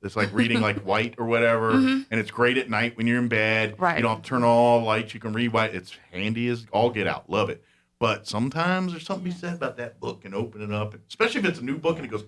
Speaker 5: it's like reading like white or whatever, and it's great at night when you're in bed.
Speaker 16: Right.
Speaker 5: You don't have to turn on all the lights. You can read white. It's handy as all get out. Love it. But sometimes there's something to be said about that book and opening it up, especially if it's a new book and it goes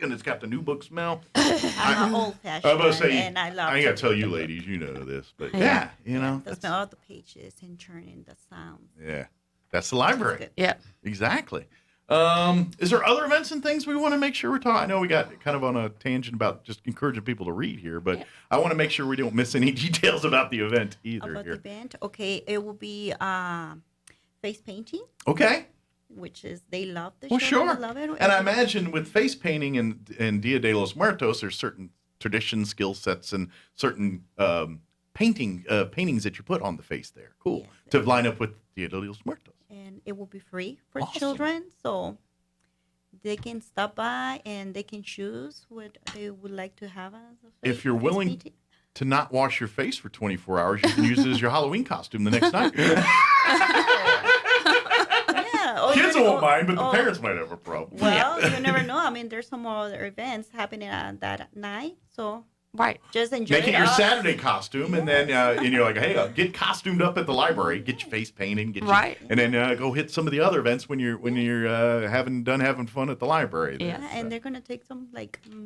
Speaker 5: and it's got the new book smell.
Speaker 17: I'm old-fashioned,
Speaker 5: I was about to say,
Speaker 17: and I love
Speaker 5: I ain't got
Speaker 17: it.
Speaker 5: to tell you ladies, you know this, but yeah, you know.
Speaker 17: The smell of the pages and turning the sound.
Speaker 5: Yeah, that's the library.
Speaker 16: Yeah,
Speaker 5: exactly. Is there other events and things we want to make sure we're talking? I know we got kind of on a tangent about just encouraging people to read here, but I want to make sure we don't miss any details about the event either.
Speaker 17: About
Speaker 5: here.
Speaker 17: the event, okay, it will be face painting.
Speaker 5: Okay.
Speaker 17: Which is they love the
Speaker 5: Well,
Speaker 17: show.
Speaker 5: sure.
Speaker 17: They love it.
Speaker 5: And I imagine with face painting and Dia de los Muertos, there's certain tradition, skill sets, and certain paintings that you put on the face there. Cool. To line up with Dia de los Muertos.
Speaker 17: And it will be free for children, so they can stop by and they can choose what they would like to have as a face.
Speaker 5: If you're willing to not wash your face for 24 hours, you can use it as your Halloween costume the next night. Kids won't mind, but the parents might have a problem.
Speaker 17: Well, you never know. I mean, there's some other events happening on that night, so just enjoy
Speaker 5: Make it
Speaker 17: it.
Speaker 5: your Saturday costume, and then and you're like, hey, get costumed up at the library, get your face painted, and then go hit some of the other events when you're having fun at the library.
Speaker 17: Yeah, and they're gonna take some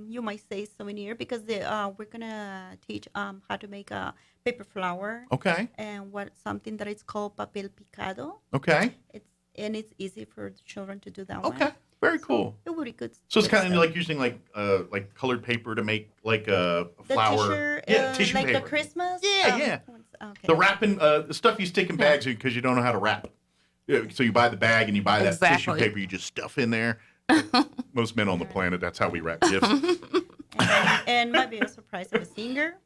Speaker 17: you might say souvenir because we're gonna teach how to make a paper flower.
Speaker 5: Okay.
Speaker 17: And something that is called papel picado.
Speaker 5: Okay.
Speaker 17: It's easy for the children to do that one.
Speaker 5: Okay. Very cool.
Speaker 17: It would be good.
Speaker 5: So it's kind of like using like colored paper to make like a flower. Tissue
Speaker 17: like
Speaker 5: paper.
Speaker 17: the Christmas.
Speaker 5: Yeah.
Speaker 17: Okay.
Speaker 5: The wrapping, the stuff you stick in bags because you don't know how to wrap. So you buy the bag and you buy that tissue paper you just stuff in there. Most men on the planet, that's how we wrap gifts.
Speaker 17: and might be a surprise of a singer.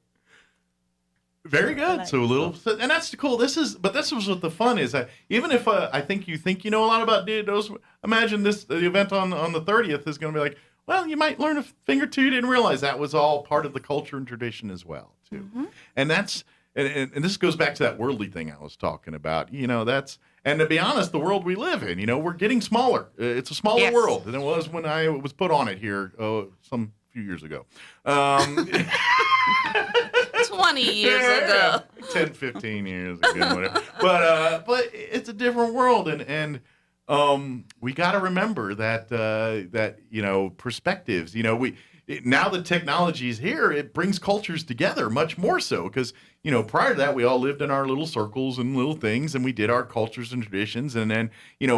Speaker 5: Very good. So a little, and that's cool. This is what the fun is. Even if I think you know a lot about Dia de los, imagine the event on the 30th is going to be like, well, you might learn a thing or two. You didn't realize that was all part of the culture and tradition as well, too. Mm-hmm. And that's and this goes back to that worldly thing I was talking about. You know, and to be honest, the world we live in, we're getting smaller. It's a smaller world than it was when I was put on it here some few years ago.
Speaker 16: 20 years ago.
Speaker 5: 10, 15 years ago, whatever. But it's a different world, and we got to remember that perspectives. Now that technology is here, it brings cultures together much more so because prior to that we all lived in our little circles and little things, and we did our cultures and traditions, and then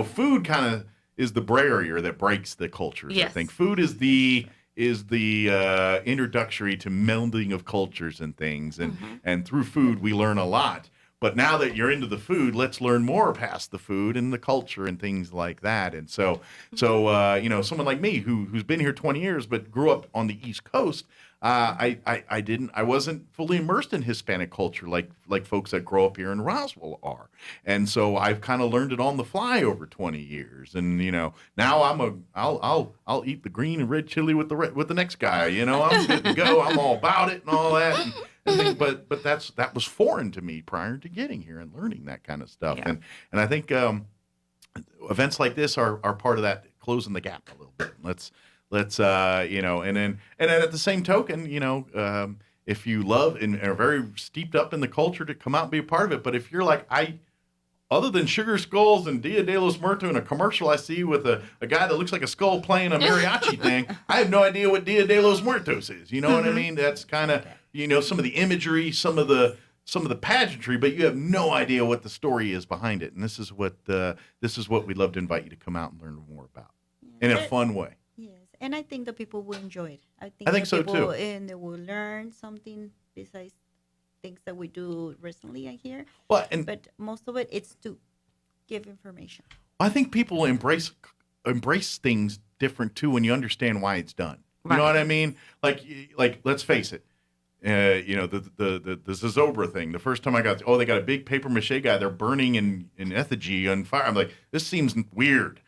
Speaker 5: food kind of is the barrier that breaks the cultures. Yes. I think food is the introductory to melding of cultures and things, and through food we learn a lot. But now that you're into the food, let's learn more past the food and the culture and things like that. And so someone like me who's been here 20 years but grew up on the East Coast, I wasn't fully immersed in Hispanic culture like folks that grow up here in Roswell are. And so I've kind of learned it on the fly over 20 years. And now I'll eat the green and red chili with the next guy. I'm good to go. I'm all about it and all that. But that was foreign to me prior to getting here and learning that kind of stuff. Yeah. And I think events like this are part of that, closing the gap a little bit. Let's and then at the same token, if you love and are very steeped up in the culture, to come out and be a part of it. But if you're like other than Sugar Skulls and Dia de los Muertos and a commercial I see with a guy that looks like a skull playing a mariachi thing, I have no idea what Dia de los Muertos is. You know what I mean? That's kind of some of the imagery, some of the pageantry, but you have no idea what the story is behind it. And this is what we'd love to invite you to come out and learn more about in a fun way.
Speaker 17: Yes, and I think the people will enjoy it. I think
Speaker 5: so too.
Speaker 17: And they will learn something besides things that we do recently here.
Speaker 5: But
Speaker 17: most of it's to give information.
Speaker 5: I think people embrace things different too when you understand why it's done. You know what I mean? Like let's face it. The Zozobra thing. The first time I got, they got a big paper mache guy they're burning in effigy on fire. I'm like, this seems weird.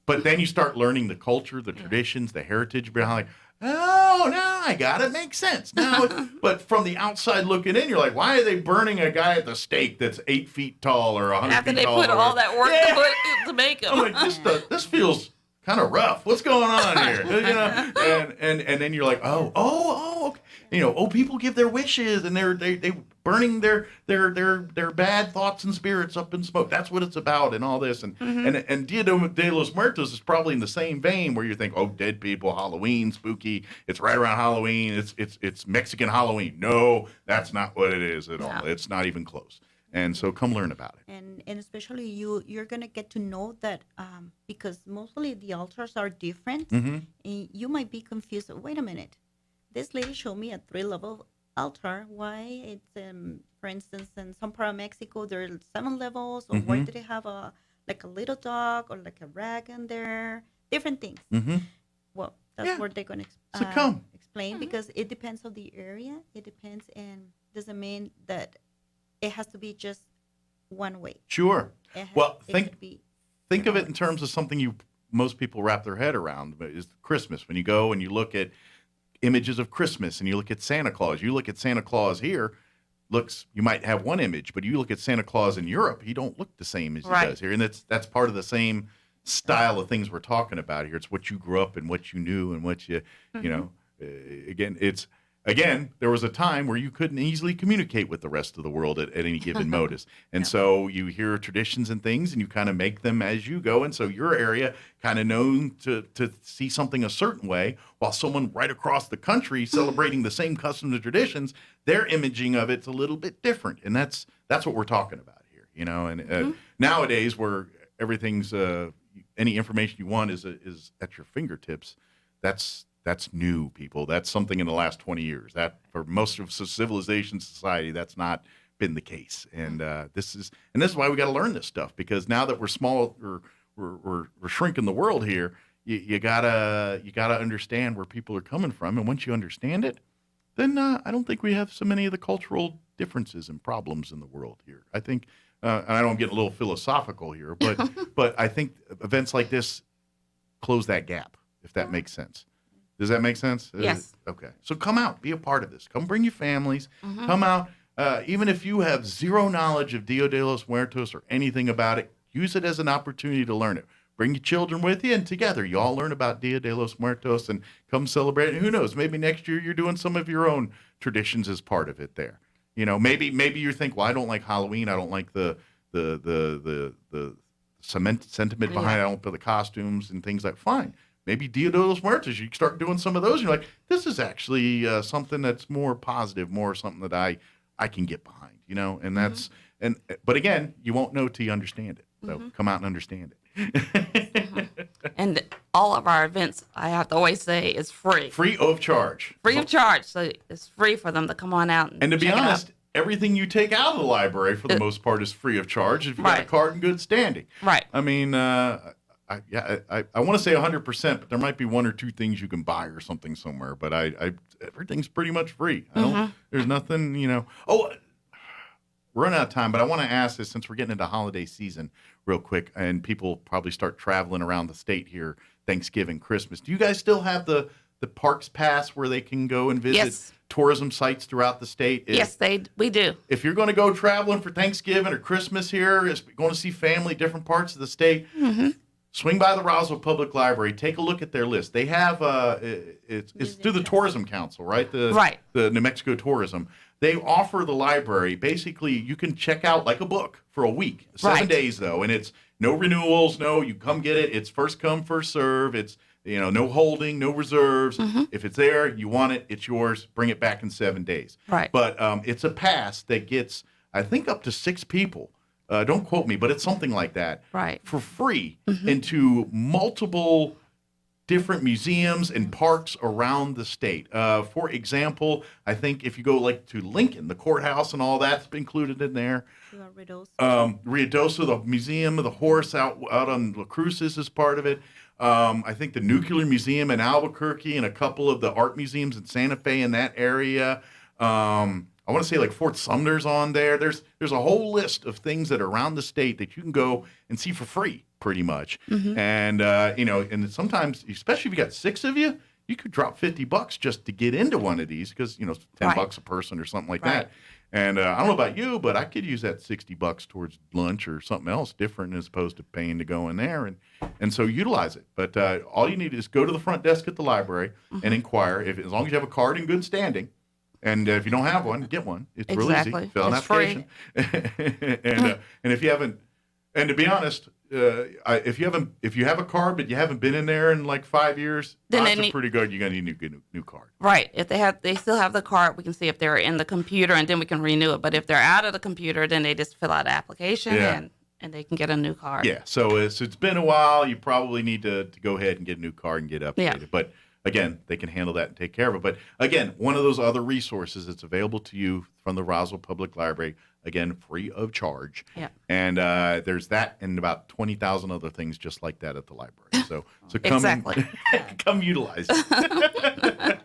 Speaker 5: But then you start learning the culture, the traditions, the heritage behind. Like, oh, now I got it. Makes sense now. But from the outside looking in, you're like, why are they burning a guy at the stake that's 8 feet tall or 100
Speaker 16: After
Speaker 5: feet
Speaker 16: they
Speaker 5: tall?
Speaker 16: put all that work to make him.
Speaker 5: I'm like, this feels kind of rough. What's going on here? You know, and then you're like, oh, okay. You know, people give their wishes and they burning their bad thoughts and spirits up in smoke. That's what it's about, and all this, and Dia de los Muertos is probably in the same vein where you think, oh, dead people, Halloween, spooky. It's right around Halloween. It's Mexican Halloween. No, that's not what it is at all. It's not even close. And so come learn about it.
Speaker 17: And especially you're going to get to know that because mostly the altars are different. And you might be confused. Wait a minute. This lady showed me a 3-level altar. Why? It's, for instance, in some part of Mexico, there are 7 levels. Or why do they have a little dog or like a rag in there? Different things. Well, that's where they're going to explain because it depends on the area. It depends, and doesn't mean that it has to be just one way.
Speaker 5: Sure. Well, think of it in terms of something most people wrap their head around. Is Christmas. When you go and you look at images of Christmas and you look at Santa Claus. You look at Santa Claus here, you might have one image, but you look at Santa Claus in Europe, he don't look the same as he does here. And that's part of the same style of things we're talking about here. It's what you grew up and what you knew and what you know, Again, there was a time where you couldn't easily communicate with the rest of the world at any given modus. And so you hear traditions and things and you kind of make them as you go. And so your area kind of known to see something a certain way while someone right across the country celebrating the same customs and traditions, their imaging of it's a little bit different. And that's what we're talking about here, you know. And nowadays where everything's any information you want is at your fingertips, that's new, people. That's something in the last 20 years. That for most of civilization, society, that's not been the case. And this is why we got to learn this stuff, because now that we're small, we're shrinking the world here. You gotta understand where people are coming from, and once you understand it, then I don't think we have so many of the cultural differences and problems in the world here. I think, and I don't get a little philosophical here, but I think events like this close that gap, if that makes sense. Does that make sense?
Speaker 16: Yes.
Speaker 5: Okay. So come out, be a part of this. Come bring your families. Come out. Even if you have zero knowledge of Dia de los Muertos or anything about it, use it as an opportunity to learn it. Bring your children with you, and together you all learn about Dia de los Muertos and come celebrate. And who knows? Maybe next year you're doing some of your own traditions as part of it there. You know, maybe you think, well, I don't like Halloween. I don't like the sentiment behind it. I don't put the costumes and things like. Fine. Maybe Dia de los Muertos, you start doing some of those, and you're like, this is actually something that's more positive, more something that I can get behind, you know? And that's, but again, you won't know till you understand it. So come out and understand it.
Speaker 16: And all of our events, I have to always say, is free.
Speaker 5: Free of charge.
Speaker 16: Free of charge. So it's free for them to come on out and
Speaker 5: to be honest, everything you take out of the library, for the most part, is free of charge if you've got a card in good standing.
Speaker 16: Right.
Speaker 5: I mean, I want to say 100%, but there might be one or two things you can buy or something somewhere. But everything's pretty much free. There's nothing, you know. Oh, we're running out of time, but I want to ask this since we're getting into holiday season real quick, and people probably start traveling around the state here, Thanksgiving, Christmas. Do you guys still have the Parks Pass where they can go and visit tourism sites throughout the state?
Speaker 16: Yes, we do.
Speaker 5: If you're going to go traveling for Thanksgiving or Christmas here, going to see family, different parts of the state, swing by the Roswell Public Library. Take a look at their list. They have it's through the Tourism Council, right? The New Mexico Tourism. They offer the library. Basically, you can check out like a book for a week, 7 days though, and it's no renewals. No, you come get it. It's first come, first serve. It's no holding, no reserves. If it's there, you want it, it's yours. Bring it back in 7 days.
Speaker 16: Right.
Speaker 5: But it's a pass that gets, I think, up to 6 people. Don't quote me, but it's something like that.
Speaker 16: Right.
Speaker 5: For free into multiple different museums and parks around the state. For example, I think if you go like to Lincoln, the courthouse and all that's included in there. Ruidoso, the Museum of the Horse out on La Cruces is part of it. I think the Nuclear Museum in Albuquerque and a couple of the art museums in Santa Fe in that area. I want to say like Fort Sumner's on there. There's a whole list of things that are around the state that you can go and see for free, pretty much. And, and sometimes, especially if you got 6 of you, you could drop $50 just to get into one of these because, $10 a person or something like that. And I don't know about you, but I could use that $60 towards lunch or something else different as opposed to paying to go in there. And so utilize it. But all you need is go to the front desk at the library and inquire. As long as you have a card in good standing. And if you don't have one, get one. It's real easy. Fill out an application. And if you haven't, and to be honest, if you have a card but you haven't been in there in like 5 years,
Speaker 16: then
Speaker 5: odds are pretty good you're gonna need a new card.
Speaker 16: Right. If they still have the card, we can see if they're in the computer and then we can renew it. But if they're out of the computer, then they just fill out an application and they can get a new card.
Speaker 5: Yeah. So it's been a while. You probably need to go ahead and get a new card and get updated.
Speaker 16: Yeah.
Speaker 5: But again, they can handle that and take care of it. But again, one of those other resources that's available to you from the Roswell Public Library, again, free of charge.
Speaker 16: Yeah.
Speaker 5: And there's that and about 20,000 other things just like that at the library. So come come utilize it.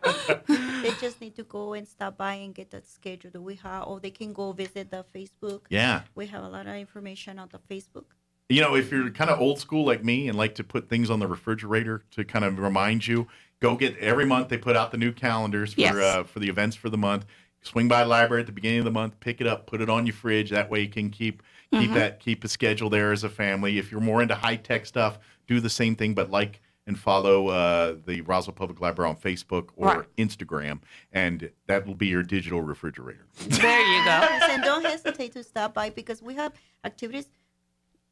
Speaker 17: They just need to go and stop by and get that schedule that we have, or they can go visit the Facebook.
Speaker 5: Yeah.
Speaker 17: We have a lot of information on the Facebook.
Speaker 5: If you're kind of old school like me and like to put things on the refrigerator to kind of remind you, go get every month they put out the new calendars for the events for the month. Swing by the library at the beginning of the month, pick it up, put it on your fridge. That way you can keep a schedule there as a family. If you're more into high tech stuff, do the same thing, but like and follow the Roswell Public Library on Facebook or Instagram, and that will be your digital refrigerator.
Speaker 16: There you go.
Speaker 17: And don't hesitate to stop by because we have activities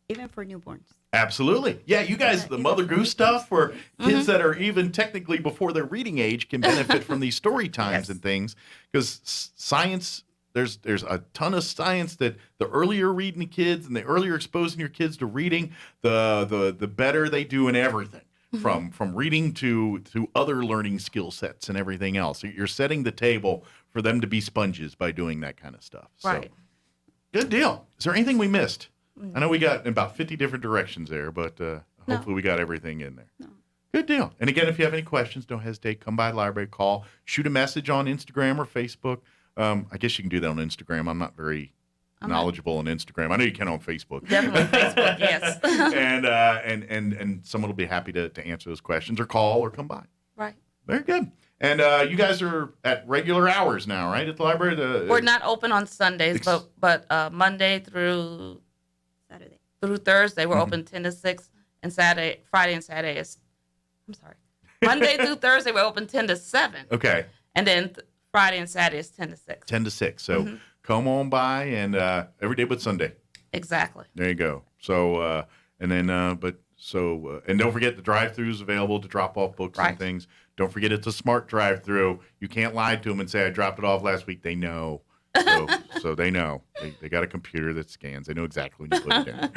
Speaker 17: even for newborns.
Speaker 5: Absolutely. Yeah, you guys, the Mother Goose stuff for kids that are even technically before their reading age can benefit from these story times and things. Because science, there's a ton of science that the earlier reading the kids and the earlier exposing your kids to reading, the better they do in everything. From reading to other learning skill sets and everything else. So you're setting the table for them to be sponges by doing that kind of stuff.
Speaker 16: Right.
Speaker 5: So, good deal. Is there anything we missed? I know we got about 50 different directions there, but hopefully we got everything in there. No. Good deal. And again, if you have any questions, don't hesitate. Come by the library, call, shoot a message on Instagram or Facebook. I guess you can do that on Instagram. I'm not very knowledgeable on Instagram. I know you can on Facebook.
Speaker 16: Definitely Facebook, yes.
Speaker 5: and someone will be happy to answer those questions or call or come by.
Speaker 16: Right.
Speaker 5: Very good. And you guys are at regular hours now, right, at the library?
Speaker 16: We're not open on Sundays, but Monday through Thursday, we're open 10 to 6, and Friday and Saturday is, Monday through Thursday, we're open 10 to 7.
Speaker 5: Okay.
Speaker 16: And then Friday and Saturday is 10 to 6.
Speaker 5: 10 to 6. So come on by and every day but Sunday.
Speaker 16: Exactly.
Speaker 5: There you go. So, and don't forget the drive-throughs available to drop off books and things. Don't forget it's a smart drive-through. You can't lie to them and say, I dropped it off last week. They know. So they know. They got a computer that scans. They know exactly when you put it down.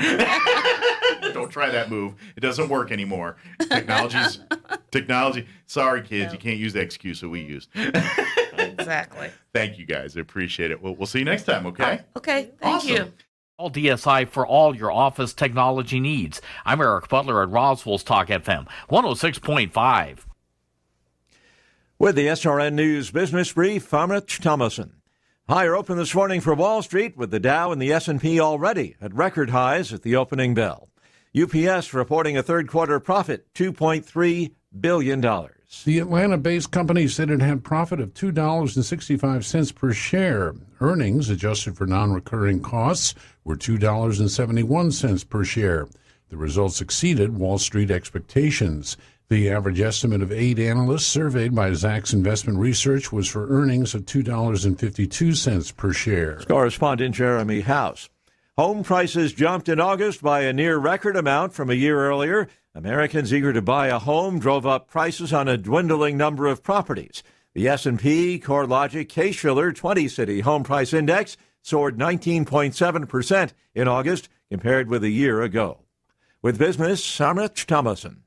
Speaker 5: Don't try that move. It doesn't work anymore. Technology. Sorry, kids. You can't use the excuse that we used.
Speaker 16: Exactly.
Speaker 5: Thank you, guys. I appreciate it. We'll see you next time, okay?
Speaker 16: Okay. Thank you.
Speaker 2: All DSI for all your office technology needs. I'm Eric Butler at Roswell's Talk FM 106.5.
Speaker 1: With the SRN News Business Brief, I'm Rich Thomason. Higher open this morning for Wall Street, with the Dow and the S&P already at record highs at the opening bell. UPS reporting a third-quarter profit, $2.3 billion.
Speaker 18: The Atlanta-based company said it had profit of $2.65 per share. Earnings, adjusted for non-recurring costs, were $2.71 per share. The results exceeded Wall Street expectations. The average estimate of 8 analysts surveyed by Zacks Investment Research was for earnings of $2.52 per share.
Speaker 1: Correspondent Jeremy House. Home prices jumped in August by a near-record amount from a year earlier. Americans eager to buy a home drove up prices on a dwindling number of properties. The S&P CoreLogic Case-Shiller 20-City Home Price Index soared 19.7% in August compared with a year ago. With business, I'm Rich Thomason.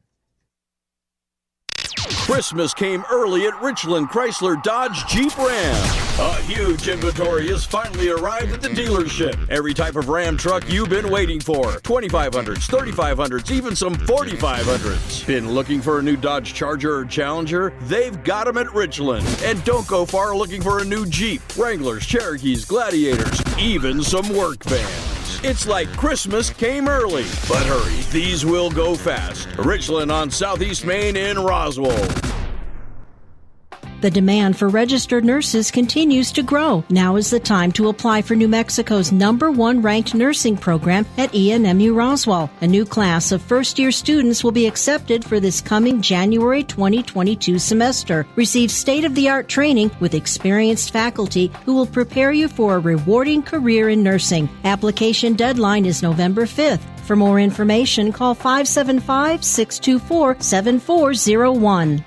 Speaker 20: Christmas came early at Richland Chrysler Dodge Jeep Ram. A huge inventory has finally arrived at the dealership. Every type of Ram truck you've been waiting for. 2500s, 3500s, even some 4500s. Been looking for a new Dodge Charger or Challenger? They've got them at Richland. And don't go far looking for a new Jeep. Wranglers, Cherokees, Gladiators, even some work vans. It's like Christmas came early. But hurry, these will go fast. Richland on Southeast Main in Roswell.
Speaker 3: The demand for registered nurses continues to grow. Now is the time to apply for New Mexico's #1 ranked nursing program at ENMU Roswell. A new class of first-year students will be accepted for this coming January 2022 semester. Receive state-of-the-art training with experienced faculty who will prepare you for a rewarding career in nursing. Application deadline is November 5th. For more information, call 575-624-7401.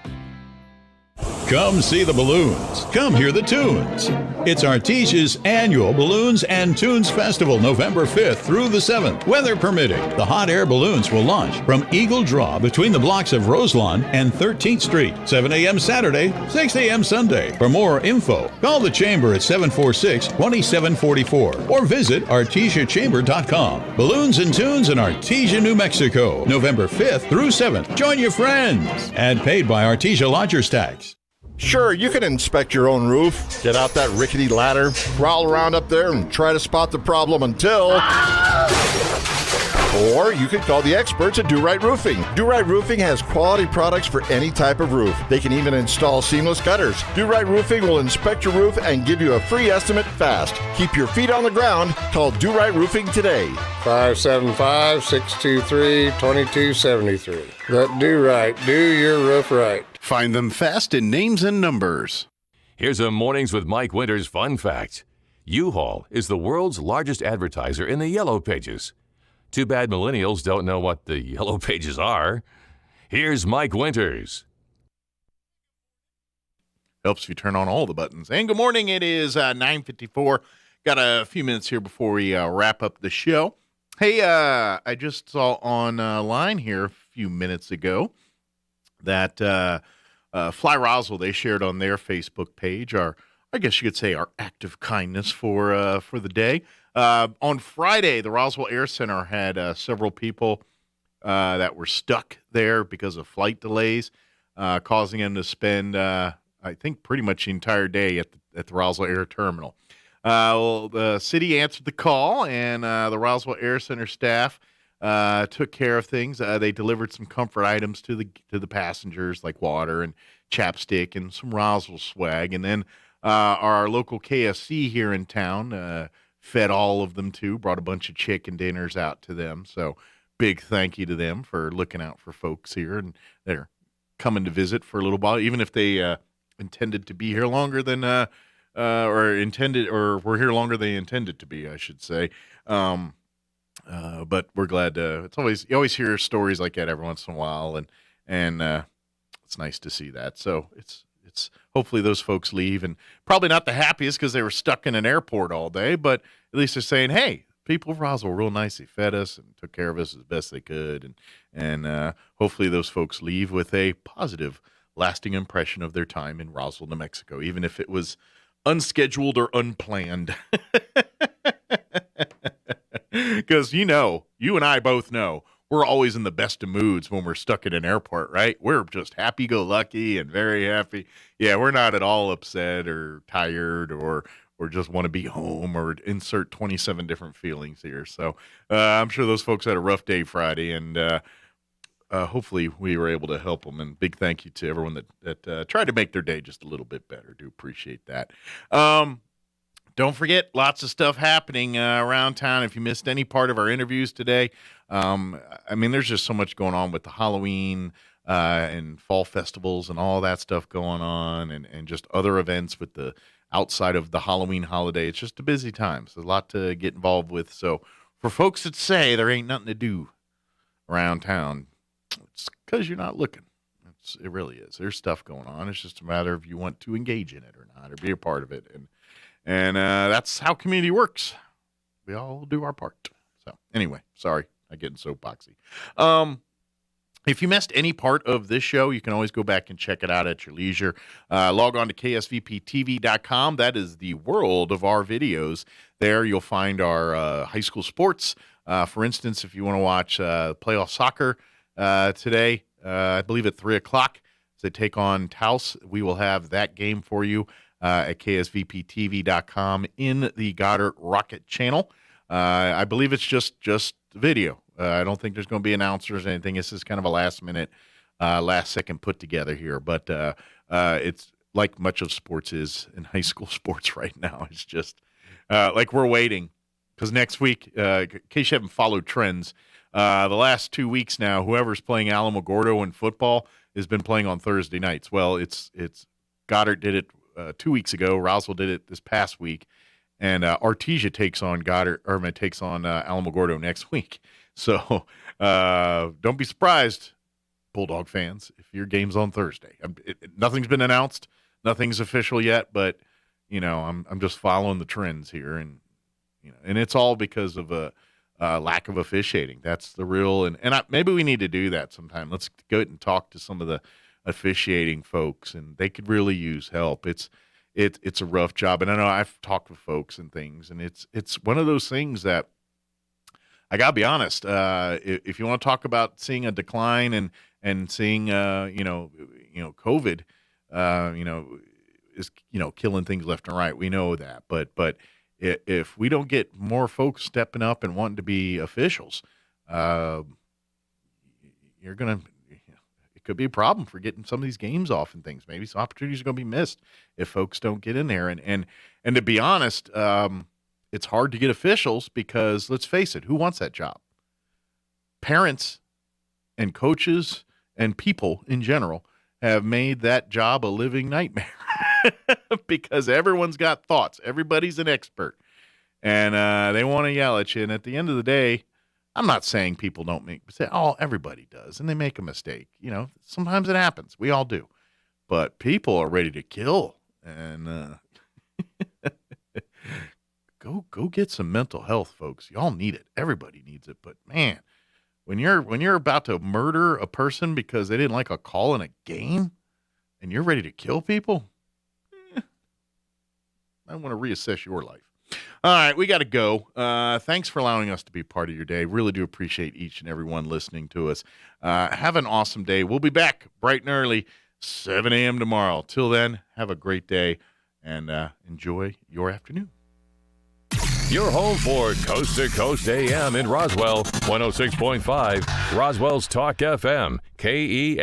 Speaker 21: Come see the balloons. Come hear the tunes. It's Artesia's annual Balloons and Tunes Festival, November 5th through the 7th. Weather permitting, the hot air balloons will launch from Eagle Draw between the blocks of Roselawn and 13th Street, 7 a.m. Saturday, 6 a.m. Sunday. For more info, call the Chamber at 746-2744 or visit artesiachamber.com. Balloons and Tunes in Artesia, New Mexico, November 5th through 7th. Join your friends. Ad paid by Artesia Lodgers Tax.
Speaker 22: Sure, you can inspect your own roof, get out that rickety ladder, crawl around up there and try to spot the problem until... Or you could call the experts at Do Right Roofing. Do Right Roofing has quality products for any type of roof. They can even install seamless gutters. Do Right Roofing will inspect your roof and give you a free estimate fast. Keep your feet on the ground. Call Do Right Roofing today.
Speaker 23: 575-623-2273. Let Do Right do your roof right.
Speaker 24: Find them fast in names and numbers.
Speaker 4: Here's a Mornings with Mike Winters fun fact. U-Haul is the world's largest advertiser in the Yellow Pages. Too bad millennials don't know what the Yellow Pages are. Here's Mike Winters.
Speaker 5: Helps if you turn on all the buttons. And good morning. It is 9:54. Got a few minutes here before we wrap up the show. Hey, I just saw online here a few minutes ago that Fly Roswell, they shared on their Facebook page our, I guess you could say, our act of kindness for the day. On Friday, the Roswell Air Center had several people that were stuck there because of flight delays, causing them to spend, I think, pretty much the entire day at the Roswell Air Terminal. Well, the city answered the call, and the Roswell Air Center staff took care of things. They delivered some comfort items to the passengers, like water and chapstick and some Roswell swag. And then our local KFC here in town fed all of them too, brought a bunch of chicken dinners out to them. So big thank you to them for looking out for folks here. And they're coming to visit for a little while, even if they intended to be here longer than were here longer than they intended to be, I should say. But we're glad you always hear stories like that every once in a while, and it's nice to see that. So it's hopefully those folks leave, and probably not the happiest because they were stuck in an airport all day, but at least they're saying, hey, people of Roswell were real nice. They fed us and took care of us as best they could, and hopefully those folks leave with a positive, lasting impression of their time in Roswell, New Mexico, even if it was unscheduled or unplanned. Because, you and I both know, we're always in the best of moods when we're stuck at an airport, right? We're just happy-go-lucky and very happy. Yeah, we're not at all upset or tired or just want to be home or insert 27 different feelings here. So I'm sure those folks had a rough day Friday, and hopefully we were able to help them. And big thank you to everyone that tried to make their day just a little bit better. Do appreciate that. Don't forget, lots of stuff happening around town. If you missed any part of our interviews today, there's just so much going on with the Halloween and fall festivals and all that stuff going on, and just other events with the outside of the Halloween holiday. It's just a busy time. So there's a lot to get involved with. So for folks that say there ain't nothing to do around town, it's because you're not looking. It really is. There's stuff going on. It's just a matter of you want to engage in it or not, or be a part of it. And that's how community works. We all do our part. So anyway, sorry, I'm getting soapboxy. If you missed any part of this show, you can always go back and check it out at your leisure. Log on to ksvptv.com. That is the world of our videos. There you'll find our high school sports. For instance, if you want to watch playoff soccer today, I believe at 3 o'clock, as they take on Taos, we will have that game for you at ksvptv.com in the Goddard Rocket channel. I believe it's just video. I don't think there's going to be announcers or anything. This is kind of a last-minute, last-second put-together here. But it's like much of sports is in high school sports right now. It's just like we're waiting because next week, in case you haven't followed trends, the last 2 weeks now, whoever's playing Alamogordo in football has been playing on Thursday nights. Well, it's Goddard did it 2 weeks ago. Roswell did it this past week. And Artesia takes on Alamogordo next week. So don't be surprised, Bulldog fans, if your game's on Thursday. Nothing's been announced, nothing's official yet, but I'm just following the trends here, and and it's all because of a lack of officiating. That's the real, and maybe we need to do that sometime. Let's go and talk to some of the officiating folks, and they could really use help. It's a rough job, and I know I've talked with folks and things, and it's one of those things that I gotta be honest. If you want to talk about seeing a decline and seeing COVID, is killing things left and right. We know that, but if we don't get more folks stepping up and wanting to be officials, you're gonna. Could be a problem for getting some of these games off and things. Maybe some opportunities are going to be missed if folks don't get in there. And to be honest, it's hard to get officials because, let's face it, who wants that job? Parents and coaches and people in general have made that job a living nightmare because everyone's got thoughts. Everybody's an expert. And they want to yell at you. And at the end of the day, I'm not saying people don't make mistakes. Oh, everybody does, and they make a mistake. Sometimes it happens. We all do. But people are ready to kill, and go get some mental health, folks. Y'all need it. Everybody needs it. But man, when you're about to murder a person because they didn't like a call in a game, and you're ready to kill people, I want to reassess your life. All right, we got to go. Thanks for allowing us to be part of your day. Really do appreciate each and every one listening to us. Have an awesome day. We'll be back bright and early, 7 a.m. tomorrow. Till then, have a great day and enjoy your afternoon.
Speaker 4: Your home for Coast to Coast AM in Roswell, 106.5, Roswell's Talk FM, KEN.